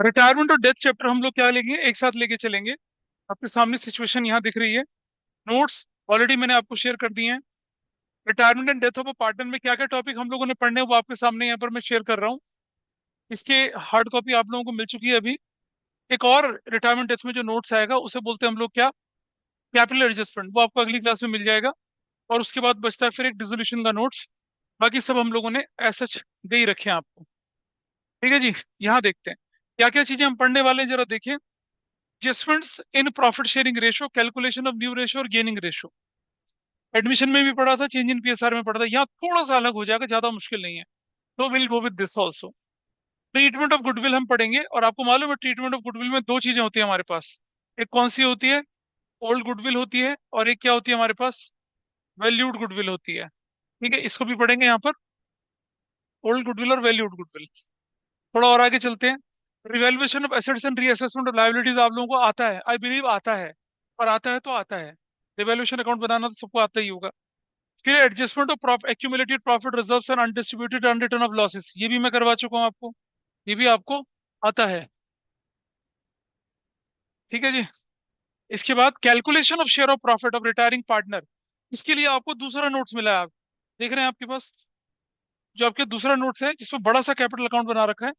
Retirement और death chapter हम लोग क्या लेंगे, एक साथ लेके चलेंगे। आपके सामने सिचुएशन यहाँ दिख रही है। नोट्स ऑलरेडी मैंने आपको शेयर कर दिए हैं। Retirement and death of a partner में क्या क्या टॉपिक हम लोगों ने पढ़ने हैं वो आपके सामने यहाँ पर मैं शेयर कर रहा हूँ। इसके हार्ड कॉपी आप लोगों को मिल चुकी है अभी। एक और रिटायरमेंट डेथ में जो नोट्स आएगा उसे बोलते हैं हम लोग क्या, कैपिटल एडजस्टमेंट, वो आपको अगली क्लास में मिल जाएगा। और उसके बाद बचता है फिर एक डिसोल्यूशन का नोट्स। बाकी सब हम लोगों ने एज सच दे ही रखे हैं आपको। ठीक है जी। यहाँ देखते हैं क्या क्या चीजें हम पढ़ने वाले हैं, जरा देखिए। Adjustments in profit sharing ratio, calculation of new ratio और गेनिंग रेशो। एडमिशन में भी पढ़ा था, चेंज इन पीएसआर में पढ़ा था, यहाँ थोड़ा सा अलग हो जाएगा, ज्यादा मुश्किल नहीं है। तो will go with this also. Treatment of goodwill हम पढ़ेंगे, और आपको मालूम है ट्रीटमेंट ऑफ गुडविल में दो चीजें होती है हमारे पास। एक कौन सी होती है, ओल्ड गुडविल होती है, और एक क्या होती है हमारे पास, वैल्यूड गुडविल होती है। ठीक है, इसको भी पढ़ेंगे यहाँ पर, ओल्ड गुडविल और वैल्यूड गुडविल। थोड़ा और आगे चलते हैं। Revaluation of assets and reassessment of liabilities आप लोगों को आता है, आई बिलीव आता है। और आता है तो आता है, रिवैल्यूएशन अकाउंट बनाना तो सबको आता ही होगा। फिर adjustment of accumulated profit reserves and undistributed unreturned of losses, ये भी मैं करवा चुका हूँ आपको, ये भी आपको आता है। ठीक है जी। इसके बाद calculation of share of profit of retiring partner, इसके लिए आपको दूसरा नोट्स मिला है। आप देख रहे हैं आपके पास जो आपके दूसरा नोट्स है जिसमें बड़ा सा कैपिटल अकाउंट बना रखा है,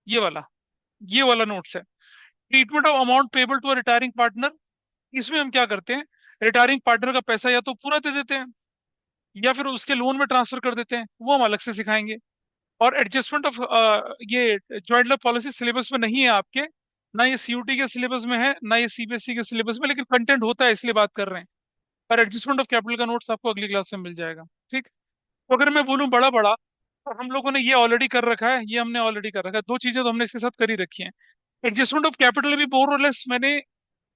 ये वाला, ये वाला नोट्स है। Treatment of amount payable to a retiring partner, इसमें हम क्या करते हैं, रिटायरिंग पार्टनर का पैसा या तो पूरा दे देते हैं या फिर उसके लोन में ट्रांसफर कर देते हैं, वो हम अलग से सिखाएंगे। और एडजस्टमेंट ऑफ ये ज्वाइंट लाइफ पॉलिसी सिलेबस में नहीं है आपके, ना ये सीयूटी के सिलेबस में है ना ये सीबीएसई के सिलेबस में, लेकिन कंटेंट होता है इसलिए बात कर रहे हैं। पर एडजस्टमेंट ऑफ कैपिटल का नोट्स आपको अगली क्लास में मिल जाएगा। ठीक। तो अगर मैं बोलूं बड़ा बड़ा, तो हम लोगों ने ये ऑलरेडी कर रखा है, ये हमने ऑलरेडी कर रखा है, दो चीजें तो हमने इसके साथ कर ही रखी हैं। एडजस्टमेंट ऑफ कैपिटल भी मोर और लेस मैंने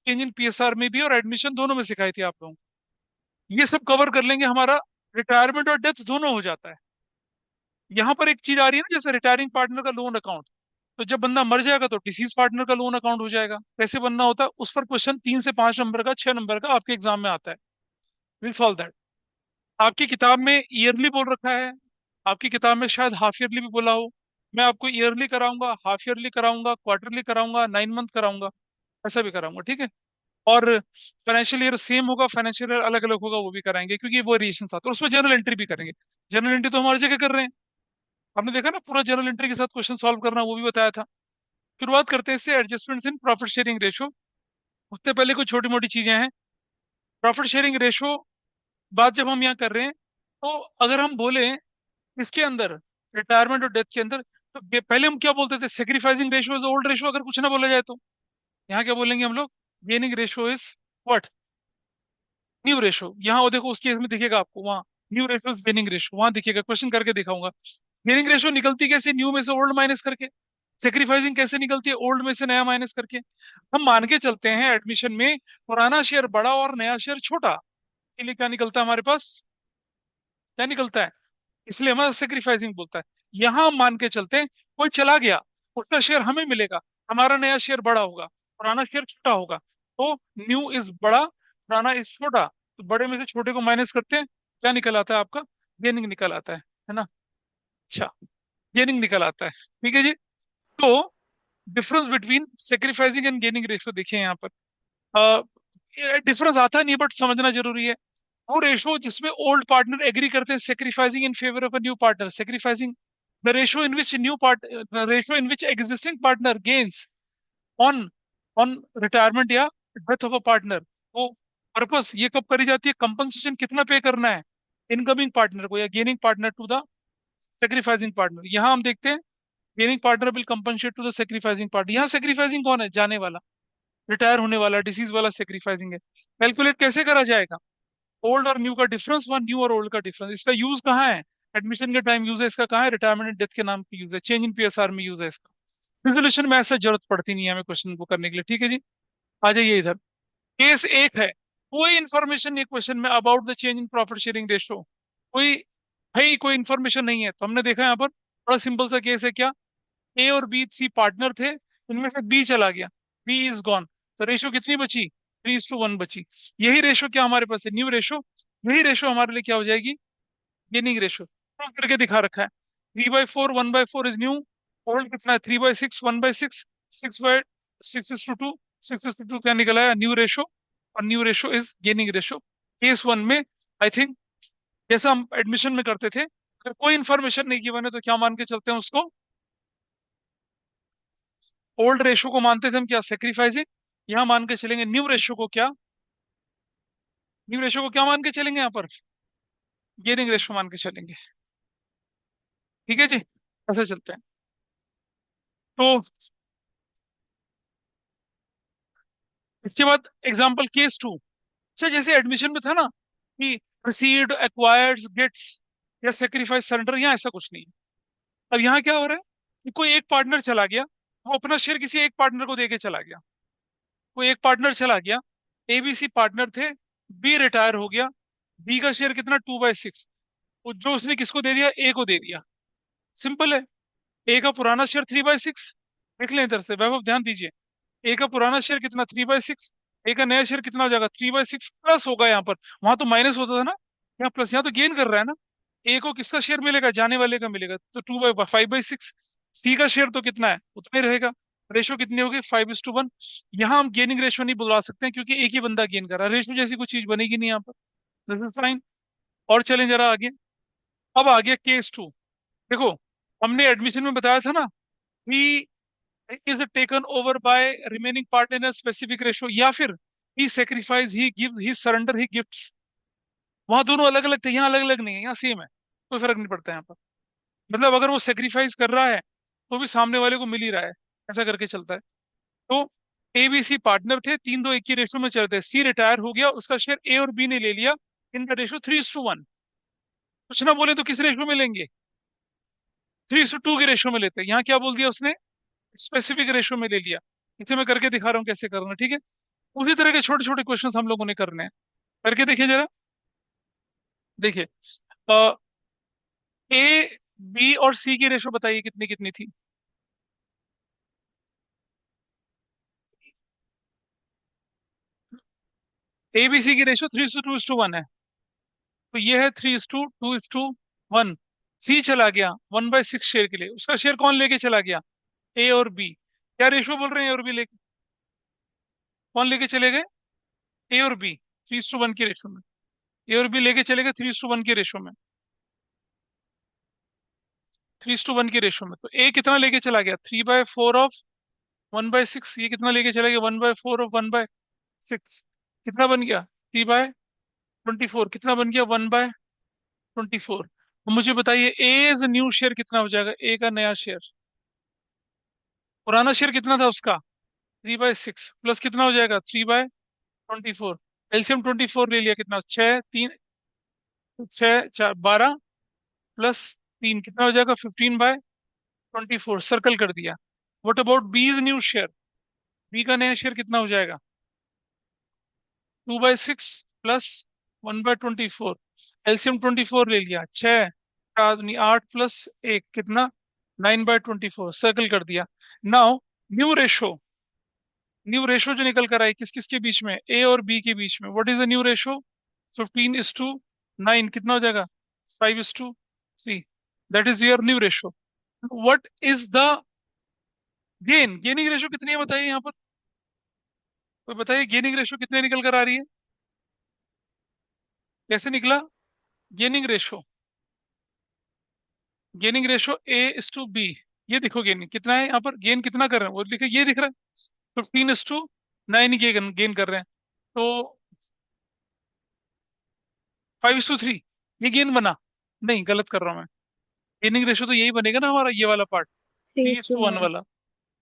चेंज इन पीएसआर में भी और एडमिशन दोनों में सिखाई थी आप लोगों को। ये सब कवर कर लेंगे, हमारा रिटायरमेंट और डेथ दोनों हो जाता है। यहाँ पर एक चीज आ रही है ना, जैसे रिटायरिंग पार्टनर का लोन अकाउंट, तो जब बंदा मर जाएगा तो डिसीज पार्टनर का लोन अकाउंट हो जाएगा। कैसे बनना होता है उस पर क्वेश्चन 3 से 5 नंबर का, 6 नंबर का आपके एग्जाम में आता है। Will solve that. आपकी किताब में ईयरली बोल रखा है, आपकी किताब में शायद हाफ ईयरली भी बोला हो। मैं आपको ईयरली कराऊंगा, हाफ ईयरली कराऊंगा, क्वार्टरली कराऊंगा, 9 मंथ कराऊंगा, ऐसा भी कराऊंगा। ठीक है। और फाइनेंशियल ईयर सेम होगा, फाइनेंशियल ईयर अलग अलग होगा, वो भी कराएंगे क्योंकि वो वेरिएशन आते हैं। और उसमें जर्नल एंट्री भी करेंगे। जर्नल एंट्री तो हम हर जगह कर रहे हैं, आपने देखा ना, पूरा जर्नल एंट्री के साथ क्वेश्चन सॉल्व करना वो भी बताया था। शुरुआत करते हैं इससे, adjustments in profit sharing ratio. उससे पहले कुछ छोटी मोटी चीजें हैं। प्रॉफिट शेयरिंग रेशो बात जब हम यहाँ कर रहे हैं, तो अगर हम बोले इसके अंदर, रिटायरमेंट और डेथ के अंदर, तो पहले हम क्या बोलते थे, sacrificing ratio is old ratio, अगर कुछ ना बोला जाए तो। यहाँ क्या बोलेंगे हम लोग, gaining ratio is what, new ratio. यहाँ वो देखो उसके इसमें दिखेगा आपको वहाँ, new ratio is gaining ratio, वहां दिखेगा, क्वेश्चन करके दिखाऊंगा। गेनिंग रेशो निकलती कैसे, न्यू में से ओल्ड माइनस करके। सेक्रीफाइसिंग कैसे निकलती है, ओल्ड में से नया माइनस करके। हम मान के चलते हैं एडमिशन में पुराना शेयर बड़ा और नया शेयर छोटा, के लिए क्या निकलता है हमारे पास, क्या निकलता है, इसलिए हमारा सेक्रीफाइसिंग बोलता है। यहाँ हम मान के चलते हैं कोई चला गया, उसका शेयर हमें मिलेगा, हमारा नया शेयर बड़ा होगा, पुराना शेयर छोटा होगा। तो न्यू इज बड़ा, पुराना इज छोटा, तो बड़े में से छोटे को माइनस करते हैं, क्या निकल आता है आपका, गेनिंग निकल आता है ना। अच्छा, गेनिंग निकल आता है। ठीक है जी। तो difference between sacrificing and gaining ratio देखिए यहाँ पर। डिफरेंस आता नहीं बट समझना जरूरी है। वो रेशो जिसमें ओल्ड पार्टनर एग्री करते हैं sacrificing in favour of a new partner, sacrificing the ratio in which new part, ratio in which existing partner gains on on retirement या डेथ ऑफ अ पार्टनर। वो purpose ये कब करी जाती है, compensation कितना पे करना है इनकमिंग पार्टनर को या gaining partner to the sacrificing partner. यहाँ हम देखते हैं gaining partner will compensate to the sacrificing partner. यहाँ सेक्रीफाइसिंग कौन है, जाने वाला, रिटायर होने वाला, डिसीज वाला सेक्रीफाइसिंग है। कैलकुलेट कैसे करा जाएगा, ओल्ड और न्यू का डिफरेंस, वन न्यू और ओल्ड का डिफरेंस। इसका यूज कहाँ है, एडमिशन के टाइम यूज है इसका, कहाँ है, रिटायरमेंट एंड डेथ के नाम पे यूज है, चेंज इन पीएसआर में यूज है इसका। रिजोल्यूशन में ऐसा जरूरत पड़ती नहीं है हमें क्वेश्चन को करने के लिए। ठीक है जी। आ जाइए इधर। केस एक है, कोई इंफॉर्मेशन ये क्वेश्चन में about the change in profit sharing ratio, कोई है ही कोई इंफॉर्मेशन नहीं है। तो हमने देखा यहाँ पर बड़ा सिंपल सा केस है, क्या, ए और बी सी पार्टनर थे, इनमें से बी चला गया, बी इज गॉन, तो रेशो कितनी बची, 3:1 बची। यही रेशो क्या हमारे पास है, न्यू रेशो। यही रेशो हमारे लिए क्या हो जाएगी, गेनिंग रेशो। करके दिखा रखा है, 3/4 1/4 इज न्यू, ओल्ड कितना है, 3/6 1/6। 6/6:2। 6:2 क्या निकला है? New ratio. और new ratio is gaining ratio. Case one में आई थिंक जैसे हम एडमिशन में करते थे, अगर कोई इंफॉर्मेशन नहीं गिवन है तो क्या मान के चलते हैं उसको? ओल्ड रेशो को मानते थे हम क्या? सेक्रीफाइसिंग। यहाँ मान के चलेंगे न्यू रेशो को क्या? न्यू रेशो को क्या मान के चलेंगे यहाँ पर? गेनिंग रेशो मान के चलेंगे। ठीक है जी, ऐसे चलते हैं। तो इसके बाद एग्जांपल केस टू। अच्छा, जैसे एडमिशन में था ना कि रिसीव्ड, एक्वायर्ड, गेट्स या सेक्रीफाइस, सरेंडर, यहाँ ऐसा कुछ नहीं है। अब यहाँ क्या हो रहा है कि कोई एक पार्टनर चला गया, वो अपना शेयर किसी एक पार्टनर को देके चला गया। कोई एक पार्टनर चला गया, एबीसी पार्टनर थे, बी रिटायर हो गया, बी का शेयर कितना? 2/6। जो उसने किसको दे दिया? ए को दे दिया। सिंपल है। ए का पुराना शेयर 3/6। देख लें इधर से, वैभव ध्यान दीजिए। ए का पुराना शेयर कितना? 3/6। ए का नया शेयर कितना हो जाएगा? 3/6 प्लस होगा यहाँ पर। वहां तो माइनस होता था ना, यहाँ प्लस, यहाँ तो गेन कर रहा है ना। ए को किसका शेयर मिलेगा? जाने वाले का मिलेगा, तो 5/6। सी का शेयर तो कितना है? उतना ही रहेगा। रेशो कितनी होगी? 5:1। यहाँ हम गेनिंग रेशो नहीं बुला सकते हैं क्योंकि एक ही बंदा गेन कर रहा है, रेशो जैसी कोई चीज बनेगी नहीं यहाँ पर। This is fine. और चलें जरा आगे। अब आ गया केस टू। देखो, हमने एडमिशन में बताया था ना, he is taken over by remaining part in a specific ratio, या फिर he sacrifice, he gives, he surrender, he gifts. वहां दोनों अलग अलग थे, यहाँ अलग अलग नहीं है, यहाँ सेम है। कोई फर्क नहीं पड़ता यहाँ पर। मतलब अगर वो सेक्रीफाइस कर रहा है तो भी सामने वाले को मिल ही रहा है, ऐसा करके चलता है। तो ए बी सी पार्टनर थे, 3-2-1 की रेशो में चलते हैं। सी रिटायर हो गया, उसका शेयर ए और बी ने ले लिया, इनका रेशो 3:1। कुछ ना बोले तो किस रेशो में लेंगे? 3:2 के रेशो में लेते हैं। यहाँ क्या बोल दिया उसने? स्पेसिफिक रेशो में ले लिया। इसे मैं करके दिखा रहा हूँ कैसे करना, ठीक है? उसी तरह के छोटे छोटे क्वेश्चन हम लोगों ने करने हैं। करके देखिए जरा। देखिए, ए बी और सी की रेशो बताइए कितनी कितनी थी? ए बी सी की रेशो 3:2:1 है। तो ये है 3:2:2:1। सी चला गया 1/6 शेयर के लिए, उसका शेयर कौन लेके चला गया? ए और बी। क्या रेशो बोल रहे हैं? ए और बी लेके कौन लेके चले गए? ए और बी 3:1 की रेशो में। ए और बी लेके चले गए 3:1 की रेशो में। 3:1 की रेशो में तो ए कितना लेके चला गया? 3/4 ऑफ 1/6। ये कितना लेके चला गया? 1/4 ऑफ 1/6। कितना बन गया? 3/24। कितना बन गया? 1/24। तो मुझे बताइए ए इज न्यू शेयर कितना हो जाएगा? ए का नया शेयर। पुराना शेयर कितना था उसका? 3/6 प्लस कितना हो जाएगा? 3/24। एलसीएम 24 ले लिया, कितना? 6 4 12 प्लस 3 कितना हो जाएगा? 15/24। सर्कल कर दिया। What about B new share? B का नया शेयर कितना हो जाएगा? 2/6 प्लस 1/24। एलसीएम 24 ले लिया। 6 4 8 प्लस 1 कितना? 9/24। सर्कल कर दिया। Now new ratio. New ratio जो निकल कर आई किस किस के बीच में? ए और बी के बीच में। What is the new ratio? 15:9 कितना हो जाएगा? 5:3। That is your new ratio. What is the gaining ratio कितनी है बताइए यहाँ पर? कोई बताइए गेनिंग रेशो कितने निकल कर आ रही है? कैसे निकला gaining ratio? Gaining ratio A/B। ये देखो गेनिंग कितना है यहाँ पर, गेन कितना कर रहे हैं वो देखिए, ये दिख रहा है। 15:9 गेन गेन कर रहे हैं। तो 5:3 ये गेन बना? नहीं, गलत कर रहा हूँ मैं। गेनिंग रेशो तो यही बनेगा ना हमारा, ये वाला part, three three is is to to one one वाला।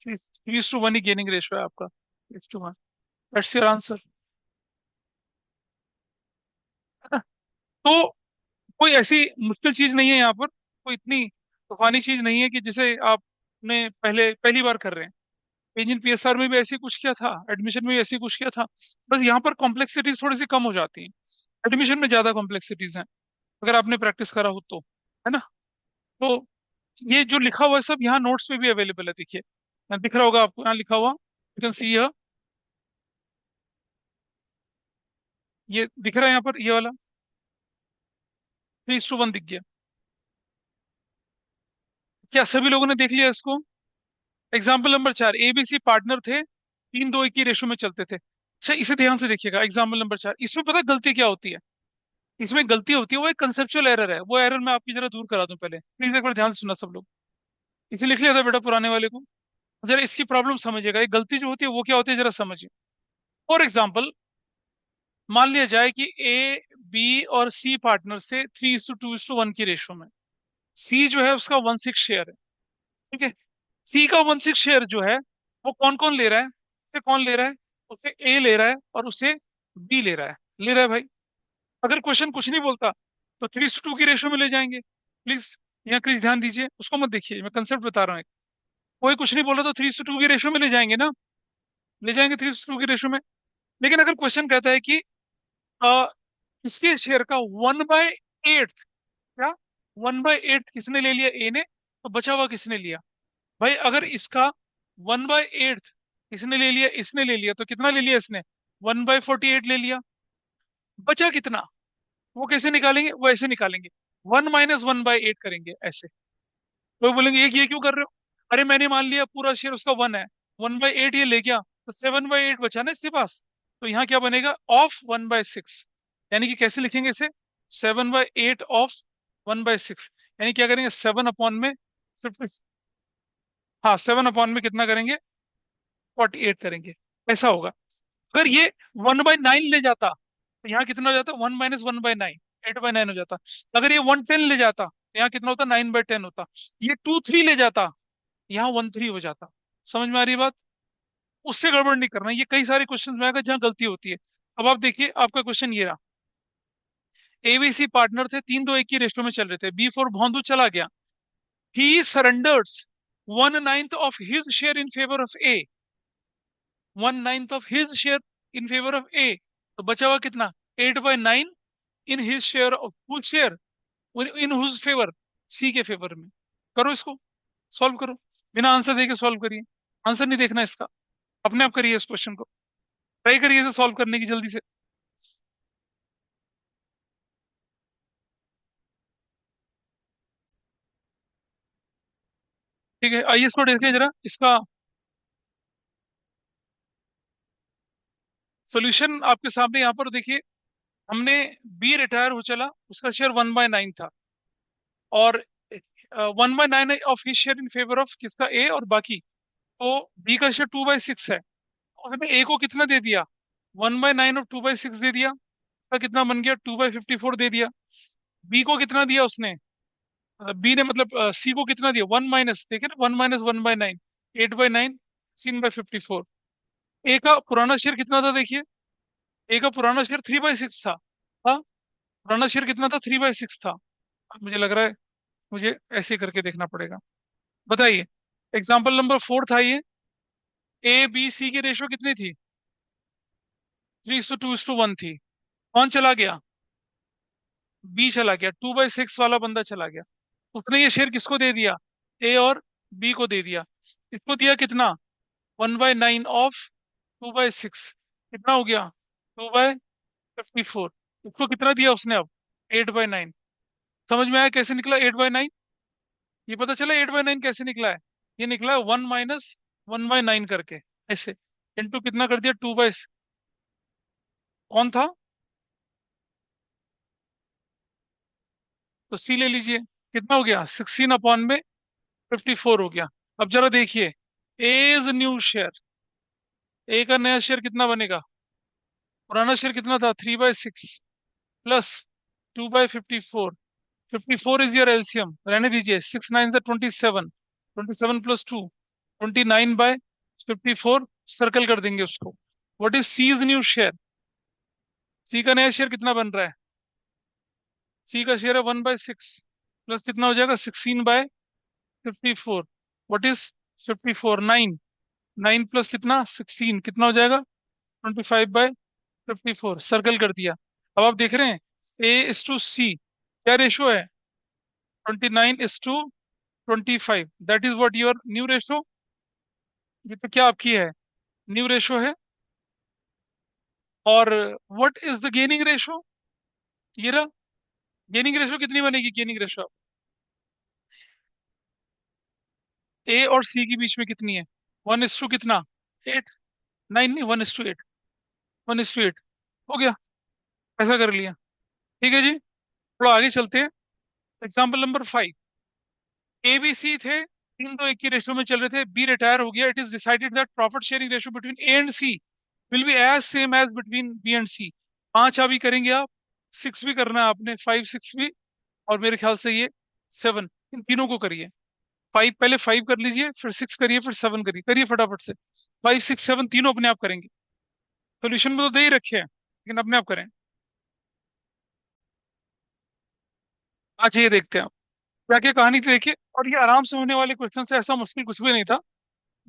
3:1 ही गेनिंग रेशो है आपका। 3:1। That's your answer. तो कोई ऐसी मुश्किल चीज नहीं है यहाँ पर, कोई इतनी तूफानी चीज नहीं है कि जिसे आपने पहली बार कर रहे हैं। इंजन पीएसआर में भी ऐसे ही कुछ किया था, एडमिशन में भी ऐसे ही कुछ किया था। बस यहाँ पर कॉम्प्लेक्सिटीज थोड़ी सी कम हो जाती हैं। एडमिशन में ज्यादा कॉम्प्लेक्सिटीज हैं, अगर आपने प्रैक्टिस करा हो तो, है ना? तो ये जो लिखा हुआ है सब यहाँ नोट्स में भी अवेलेबल है, देखिए यहाँ दिख रहा होगा आपको, यहाँ लिखा हुआ, यू कैन सी। ये दिख रहा है यहाँ पर, ये वाला 3:1 दिख गया। क्या सभी लोगों ने देख लिया इसको? एग्जाम्पल नंबर 4, एबीसी पार्टनर थे, 3-2-1 की रेशो में चलते थे। अच्छा, इसे ध्यान से देखिएगा, एग्जाम्पल नंबर 4, इसमें पता है गलती क्या होती है? इसमें गलती होती है, वो एक कंसेप्चुअल एरर है। वो एरर मैं आपकी जरा दूर करा दूं पहले, प्लीज एक बार ध्यान से सुनना सब लोग। इसे लिख लिया था बेटा पुराने वाले को? जरा इसकी प्रॉब्लम समझिएगा, ये गलती जो होती है वो क्या होती है, जरा समझिए। फॉर एग्जाम्पल, मान लिया जाए कि ए, बी और सी पार्टनर से 3:2:1 की रेशो में। सी जो है उसका 1/6 शेयर है। ठीक है। सी का 1/6 शेयर जो है, वो कौन कौन ले रहा है? उसे कौन ले रहा है? उसे ए ले रहा है और उसे बी ले रहा है भाई। अगर क्वेश्चन कुछ नहीं बोलता तो 3:2 की रेशो में ले जाएंगे। प्लीज यहाँ प्लीज ध्यान दीजिए, उसको मत देखिए, मैं कंसेप्ट बता रहा हूँ एक। कोई कुछ नहीं बोला तो 3:2 की रेशो में ले जाएंगे ना, ले जाएंगे 3:2 की रेशो में। लेकिन अगर क्वेश्चन कहता है कि अ, इसके शेयर का 1/8, क्या 1/8 किसने ले लिया? ए ने। तो बचा हुआ किसने लिया? भाई अगर इसका 1/8 इसने ले लिया, इसने ले लिया, तो कितना ले लिया इसने? 1/48 ले लिया। बचा कितना? वो कैसे निकालेंगे? वो ऐसे निकालेंगे, 1 - 1/8 करेंगे ऐसे। तो बोलेंगे ये क्यों कर रहे हो? अरे मैंने मान लिया पूरा शेयर उसका 1 है, 1/8 ये ले गया, तो 7/8 बचा ना इसके पास। तो यहाँ क्या बनेगा? ऑफ 1/6। यानी कि कैसे लिखेंगे इसे? 7/8 ऑफ 1/6। यानी क्या करेंगे? 7/50। हाँ, 7/में कितना करेंगे? 48 करेंगे। ऐसा होगा। अगर ये 1/9 ले जाता तो यहाँ कितना हो जाता? 1 - 1/9, 8/9 हो जाता। अगर ये 110 ले जाता तो यहाँ कितना होता? 9/10 होता। ये 2-3 ले जाता, यहाँ 1-3 हो जाता। समझ में आ रही है बात? उससे गड़बड़ नहीं करना। ये कई सारे क्वेश्चन में आएगा जहाँ गलती होती है। अब आप देखिए, आपका क्वेश्चन ये रहा। एबीसी पार्टनर थे, 3-2-1 की रेशो में चल रहे थे। बी फॉर भौंदू चला गया। He surrenders 1/9 of his share in favour of A. 1/9 of his share in favour of A. तो बचा हुआ कितना? 8/9 in his share of whose share, in whose favour, C के फेवर में। करो इसको, सॉल्व करो। बिना आंसर देके सॉल्व करिए, आंसर नहीं देखना इसका। अपने आप करिए इस क्वेश्चन को, ट्राई करिए इसे सॉल्व करने की जल्दी से। ठीक है, आइए इसको देखिए जरा इसका सॉल्यूशन आपके सामने यहाँ पर देखिए। हमने बी रिटायर हो चला, उसका शेयर 1/9 था, और 1/9 of his share in favour of किसका? ए, और बाकी तो बी का शेयर 2/6 है। और हमें ए को कितना दे दिया? 1/9 ऑफ 2/6 दे दिया। तो कितना बन गया? 2/54 दे दिया। बी को कितना दिया उसने? बी ने मतलब सी को कितना दिया? 1 माइनस, देखे ना, 1 - 1/9, 8/9, 16/54। ए का पुराना शेयर कितना था देखिए? ए का पुराना शेयर 3/6 था। हाँ, पुराना शेयर कितना था? 3/6 था। अब मुझे लग रहा है मुझे ऐसे करके देखना पड़ेगा। बताइए, एग्जाम्पल नंबर 4 था ये। ए बी सी की रेशो कितनी थी? 3:2:1 थी। कौन चला गया? बी चला गया, 2/6 वाला बंदा चला गया। उसने ये शेयर किसको दे दिया? ए और बी को दे दिया। इसको दिया कितना? 1/9 ऑफ 2/6, कितना हो गया? 2/54। इसको कितना दिया उसने अब? 8/9। समझ में आया कैसे निकला 8/9? ये पता चला 8/9 कैसे निकला है? ये निकला है 1 - 1/9 करके, ऐसे। इंटू कितना कर दिया? 2/। कौन था? तो सी ले लीजिए। कितना हो गया? 16/54 हो गया। अब जरा देखिए, एज न्यू शेयर, ए का नया शेयर कितना बनेगा? पुराना शेयर कितना था? 3/6 प्लस 2/54। 54 इज योर एलसीएम, रहने दीजिए। 6 9 27, 27 प्लस 2, 29/54। सर्कल कर देंगे उसको। What is C's new share? C का नया शेयर कितना बन रहा है? सी का शेयर है 1/6, प्लस कितना हो जाएगा? 16/54। What is 54? 9। 9 प्लस कितना? 16, कितना हो जाएगा? 25/54। सर्कल कर दिया। अब आप देख रहे हैं A:C क्या रेशो है? 29:25। That is what your new ratio. ये तो क्या आपकी है? न्यू रेशो है। और what is the gaining ratio? ये रहा। गेनिंग रेशो कितनी बनेगी? गेनिंग रेशो ए और सी के बीच में कितनी है? 1:, कितना? 8। 9 नहीं, 1:8। 1:8 हो गया। ऐसा कर लिया। ठीक है जी, थोड़ा आगे चलते हैं। Example number 5। A B C थे, 3-2-1 की रेशो में चल रहे थे, बी रिटायर हो गया। It is decided that profit sharing ratio between A and C will be as same as between B and C. 5 अभी करेंगे आप, 6 भी करना है आपने, 5 6 भी, और मेरे ख्याल से ये 7, इन तीनों को करिए। 5 पहले 5 कर लीजिए, फिर 6 करिए, फिर 7 करिए, करिए फटाफट से। 5 6 7 तीनों अपने आप करेंगे। सोल्यूशन में तो दे ही रखे हैं, लेकिन अपने आप करें। आज ये देखते हैं आप क्या क्या कहानी थी, देखिए। और ये आराम से होने वाले क्वेश्चन से, ऐसा मुश्किल कुछ भी नहीं था।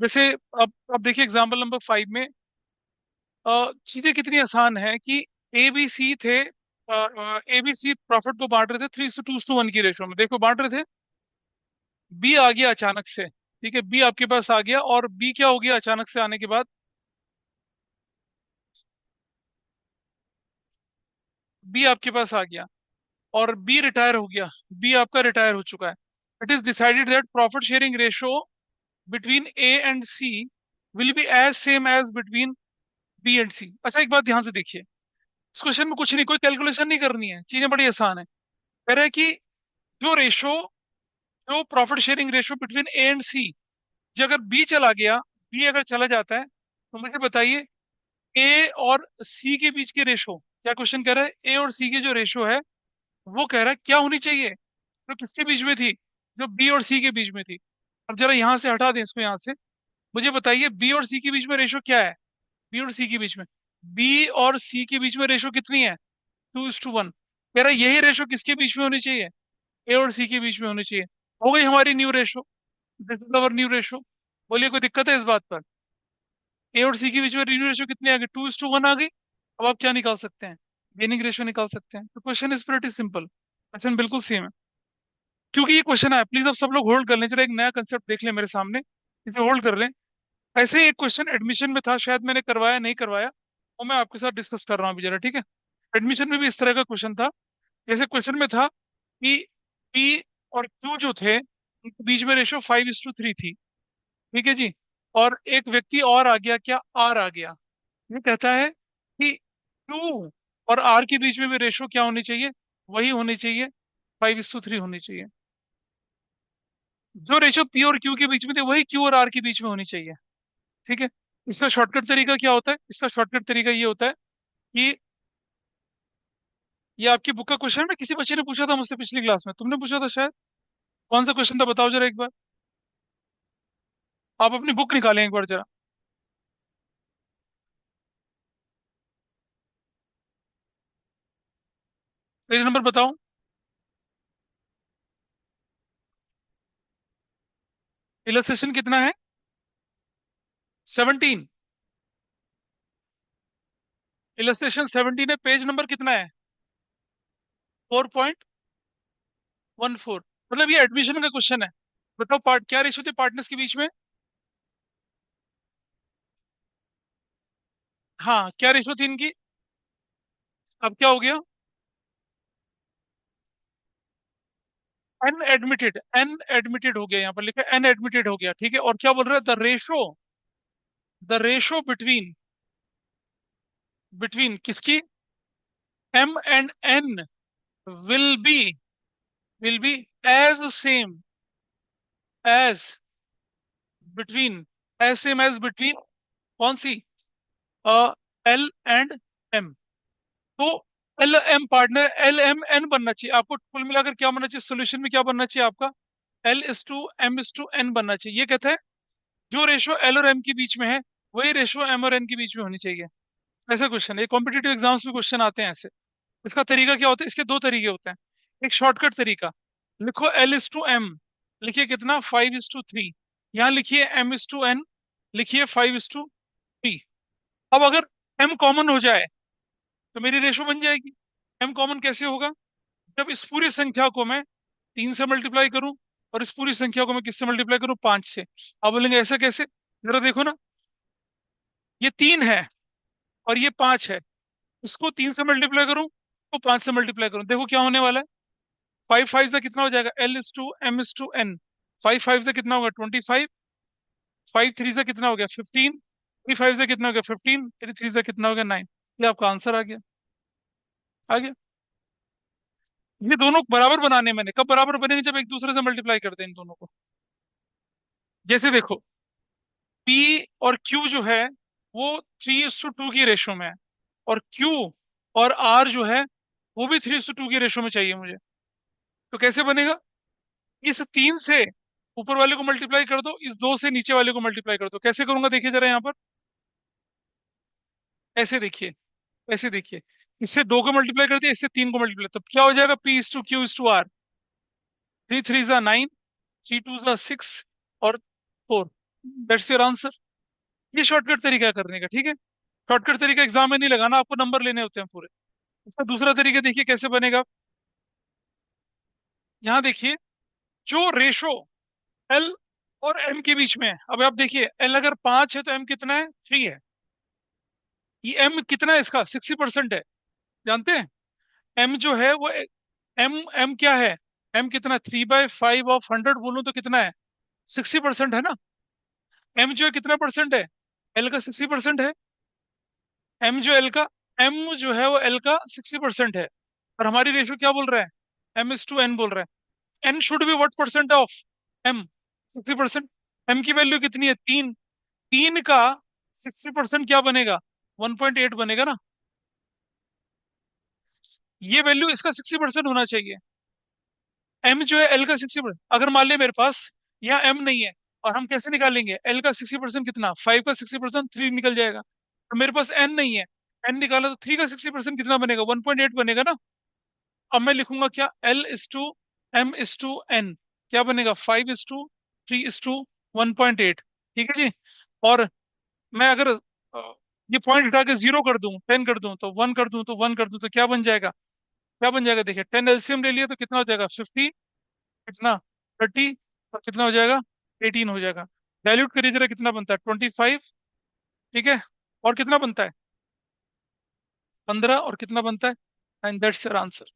वैसे अब देखिए एग्जाम्पल नंबर 5 में चीजें कितनी आसान है कि ए बी सी थे, ए बी सी प्रॉफिट को बांट रहे थे 3:2:1 की रेशो में, देखो बांट रहे थे। बी आ गया अचानक से, ठीक है, बी आपके पास आ गया, और बी क्या हो गया अचानक से आने के बाद? बी आपके पास आ गया, और बी रिटायर हो गया। बी आपका रिटायर हो चुका है। It is decided that profit sharing ratio between A and C will be as same as between B and C. अच्छा, एक बात ध्यान से देखिए, इस क्वेश्चन में कुछ नहीं, कोई कैलकुलेशन नहीं करनी है, चीजें बड़ी आसान है। कह रहा है कि जो रेशो, जो profit sharing ratio between A and C, जो अगर बी चला गया, बी अगर चला जाता है, तो मुझे बताइए ए और सी के बीच की रेशो, क्या क्वेश्चन कह रहा है, ए और सी की जो रेशो है, वो कह रहा है क्या होनी चाहिए, जो किसके बीच में थी, जो बी और सी के बीच में थी। अब जरा यहां से हटा दें इसको यहां से, मुझे बताइए बी और सी के बीच में रेशो क्या है? बी और सी के बीच में, बी और सी के बीच में रेशो कितनी है? 2:1। कह रहा है यही रेशो किसके बीच में होनी चाहिए? ए और सी के बीच में होनी चाहिए। हो गई हमारी new ratio, this is our new ratio. बोलिए कोई दिक्कत है इस बात पर? ए और सी के बीच में न्यू रेशो कितनी आ गई? 2:1 आ गई। अब आप क्या निकाल सकते हैं? गेनिंग रेशो निकाल सकते हैं। तो question is pretty simple, question बिल्कुल सेम है। क्योंकि ये क्वेश्चन है, प्लीज अब सब लोग होल्ड कर लें, जरा एक नया कंसेप्ट देख लें मेरे सामने, इसे होल्ड कर लें। ऐसे ही एक क्वेश्चन एडमिशन में था, शायद मैंने करवाया नहीं करवाया, और मैं आपके साथ डिस्कस कर रहा हूँ अभी जरा, ठीक है। एडमिशन में भी इस तरह का क्वेश्चन था। जैसे क्वेश्चन में था कि पी और क्यू जो थे, उनके बीच में रेशो 5:3 थी, ठीक है जी। और एक व्यक्ति और आ गया, क्या आर आ गया। ये कहता है कि क्यू और आर के बीच में भी रेशो क्या होनी चाहिए? वही होनी चाहिए, 5:3 होनी चाहिए। जो रेशो पी और क्यू के बीच में थी, वही क्यू और आर के बीच में होनी चाहिए, ठीक है। इसका शॉर्टकट तरीका क्या होता है? इसका शॉर्टकट तरीका ये होता है कि ये आपकी बुक का क्वेश्चन है, किसी बच्चे ने पूछा था मुझसे पिछली क्लास में, तुमने पूछा था शायद। कौन सा क्वेश्चन था बताओ जरा एक बार। आप अपनी बुक निकालें एक बार जरा। पेज नंबर बताओ। इलस्ट्रेशन कितना है? 17। इलस्ट्रेशन 17 है, पेज नंबर कितना है? 4.14। मतलब ये एडमिशन का क्वेश्चन है। बताओ पार्ट क्या रेशो थे पार्टनर्स के बीच में? हाँ, क्या रेशो थी इनकी? अब क्या हो गया? अनएडमिटेड, अनएडमिटेड हो गया, यहाँ पर लिखा है अनएडमिटेड हो गया, ठीक है। और क्या बोल रहा है? द रेशो बिटवीन, बिटवीन किसकी? M and N will be, will be as same as between, as same as between कौन सी? L and M. तो L M partner, L M N बनना चाहिए आपको, कुल मिलाकर क्या बनना चाहिए सोल्यूशन में? क्या बनना चाहिए आपका? L:2M:N बनना चाहिए। ये कहता है जो रेशो एल और एम के बीच में है, वही रेशो एम और एन के बीच में होनी चाहिए। ऐसा क्वेश्चन है, कॉम्पिटेटिव एग्जाम्स में क्वेश्चन आते हैं ऐसे। इसका तरीका क्या होता है? इसके दो तरीके होते हैं। एक शॉर्टकट तरीका, लिखो L:2M, लिखिए कितना? 5:3। यहाँ लिखिए M:N, लिखिए 5:3। अब अगर M कॉमन हो जाए तो मेरी रेशो बन जाएगी। M कॉमन कैसे होगा? जब इस पूरी संख्या को मैं 3 से मल्टीप्लाई करूं, और इस पूरी संख्या को मैं किससे मल्टीप्लाई करूं? 5 से। आप बोलेंगे ऐसा कैसे? जरा देखो ना, ये 3 है और ये 5 है, इसको 3 से मल्टीप्लाई करूं तो 5 से मल्टीप्लाई करूं, देखो क्या होने वाला है? 5 5 से कितना हो जाएगा? L:2M:N। फाइव फाइव से कितना होगा 25, फाइव थ्री से कितना हो गया 15, थ्री फाइव से कितना हो गया 15, थ्री थ्री से कितना हो गया 9। ये आपका आंसर आ गया। आ गया। ये दोनों बराबर बनाने हैं मैंने, कब बराबर बनेंगे, जब एक दूसरे से मल्टीप्लाई करते हैं इन दोनों को। जैसे देखो, पी और क्यू जो है वो 3:2 की रेशो में है, और क्यू और आर जो है वो भी 3:2 की रेशो में चाहिए मुझे। तो कैसे बनेगा, इस तीन से ऊपर वाले को मल्टीप्लाई कर दो, इस दो से नीचे वाले को मल्टीप्लाई कर दो। कैसे करूंगा देखिए जरा यहाँ पर, ऐसे देखिए, ऐसे देखिए, इससे दो को मल्टीप्लाई कर दिया, इससे तीन को मल्टीप्लाई, तो क्या हो जाएगा, P is to Q is to R, three three जा 9, थ्री टू जा 6 और 4। That's your answer. ये शॉर्टकट तरीका है करने का, ठीक है। शॉर्टकट तरीका एग्जाम में नहीं लगाना, आपको नंबर लेने होते हैं पूरे। इसका दूसरा तरीका देखिए कैसे बनेगा। यहाँ देखिए, जो रेशो एल और एम के बीच में है, अब आप देखिए एल अगर 5 है तो एम कितना है, 3 है। ये एम कितना है इसका, 60% है। जानते हैं एम जो है वो, एम एम क्या है, एम कितना, 3/5 ऑफ 100 बोलूं तो कितना है, 60% है ना। एम जो है कितना परसेंट है, एल का 60% है। एम जो एल का, एम जो है वो एल का 60% है। और हमारी रेशो क्या बोल रहा है, एम इज टू एन बोल रहा है। N should be what percent of M, 60%। M की वैल्यू कितनी है, 3। 3 का 60% क्या बनेगा, 1.8 बनेगा ना। ये वैल्यू इसका 60% होना चाहिए। एम जो है एल का 60%, अगर मान ले मेरे पास यहाँ एम नहीं है, और हम कैसे निकालेंगे, एल का 60% कितना, 5 का 60% 3 निकल जाएगा। तो मेरे पास एन नहीं है, एन निकाला तो 3 का 60% कितना बनेगा, 1.8 बनेगा ना। अब मैं लिखूंगा क्या, L is to M is to N, क्या बनेगा, 5:3:1.8। ठीक है जी। और मैं अगर ये पॉइंट हटा के 0 कर दूं, 10 कर दूं, तो 1 कर दूं, तो 1 कर दूं, तो क्या बन जाएगा, क्या बन जाएगा देखिए, 10 एलसीएम ले लिया तो कितना हो जाएगा, 50, कितना, 30, और कितना हो जाएगा, 18 हो जाएगा। डायल्यूट करिए जरा, कितना बनता है, 25। ठीक है। और कितना बनता है, 15, और कितना बनता है, and that's your answer.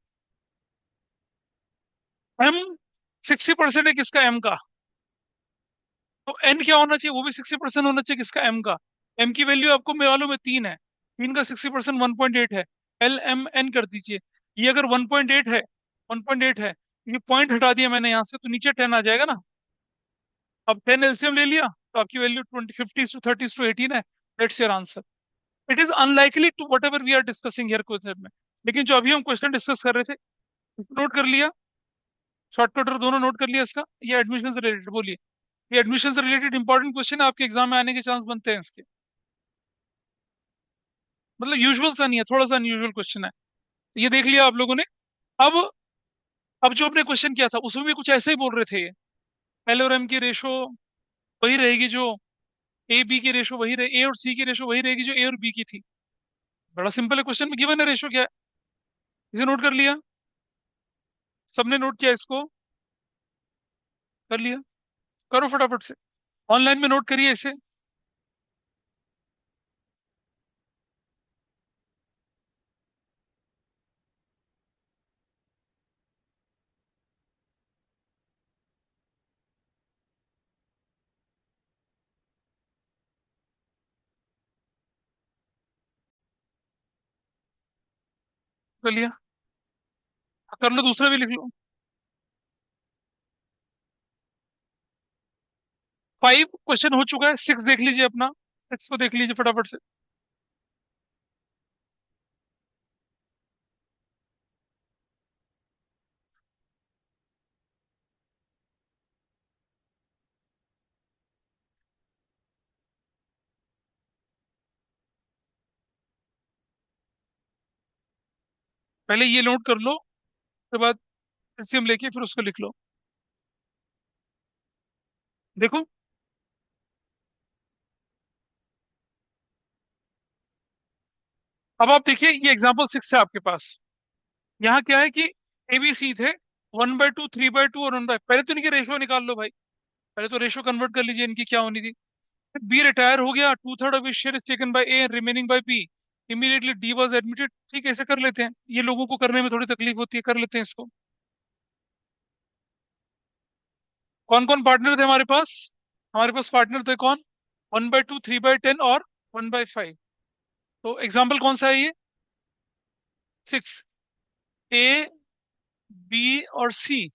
M 60% है किसका, एम का। तो एन क्या होना चाहिए, वो भी 60% होना चाहिए किसका, एम का। एम की वैल्यू आपको मैं मालूम है 3 है, 3 का 60% 1.8 है। एल एम एन कर दीजिए। ये अगर 1.8 है, 1.8 है, ये पॉइंट हटा दिया मैंने यहाँ से, तो नीचे 10 आ जाएगा ना। अब 10 एलसीएम ले लिया, तो आपकी वैल्यू 50:30:18 है। That's your answer. It is unlikely to whatever we are discussing here question में, लेकिन जो अभी हम क्वेश्चन डिस्कस कर रहे थे, नोट कर लिया, शॉर्टकट और दोनों नोट कर लिया इसका। ये एडमिशन से रिलेटेड बोलिए, ये एडमिशन से रिलेटेड इंपॉर्टेंट क्वेश्चन है, आपके एग्जाम में आने के चांस बनते हैं इसके। मतलब यूजुअल सा नहीं है, थोड़ा सा अनयूजुअल क्वेश्चन है। ये देख लिया आप लोगों ने। अब अब जो आपने क्वेश्चन किया था उसमें भी कुछ ऐसे ही बोल रहे थे, एल और एम की रेशो वही रहेगी जो ए बी की रेशो वही रहे, ए और सी की रेशो वही रहेगी जो ए और बी की थी। बड़ा सिंपल है, क्वेश्चन में गिवन है रेशो क्या है। इसे नोट कर लिया, सबने नोट किया इसको, कर लिया, करो फटाफट से, ऑनलाइन में नोट करिए इसे। कर लिया, कर लो, दूसरा भी लिख लो। 5 क्वेश्चन हो चुका है, 6 देख लीजिए अपना, 6 को देख लीजिए फटाफट से। पहले ये नोट कर लो, उसके बाद एलसीएम लेके फिर उसको लिख लो। देखो, अब आप देखिए, ये एग्जाम्पल 6 है आपके पास। यहाँ क्या है कि एबीसी थे, 1/2, 3/2 और 1/, पहले तो इनकी रेशो निकाल लो भाई, पहले तो रेशो कन्वर्ट कर लीजिए इनकी क्या होनी थी। बी रिटायर हो गया, 2/3 of his share is taken by A, remaining by B, immediately D was admitted. ठीक है, ऐसे कर लेते हैं, ये लोगों को करने में थोड़ी तकलीफ होती है, कर लेते हैं इसको। कौन कौन पार्टनर थे हमारे पास? हमारे पास पार्टनर थे कौन? 1/2, 3/10 और 1/5। तो एग्जाम्पल कौन सा है ये? 6। ए, बी और सी।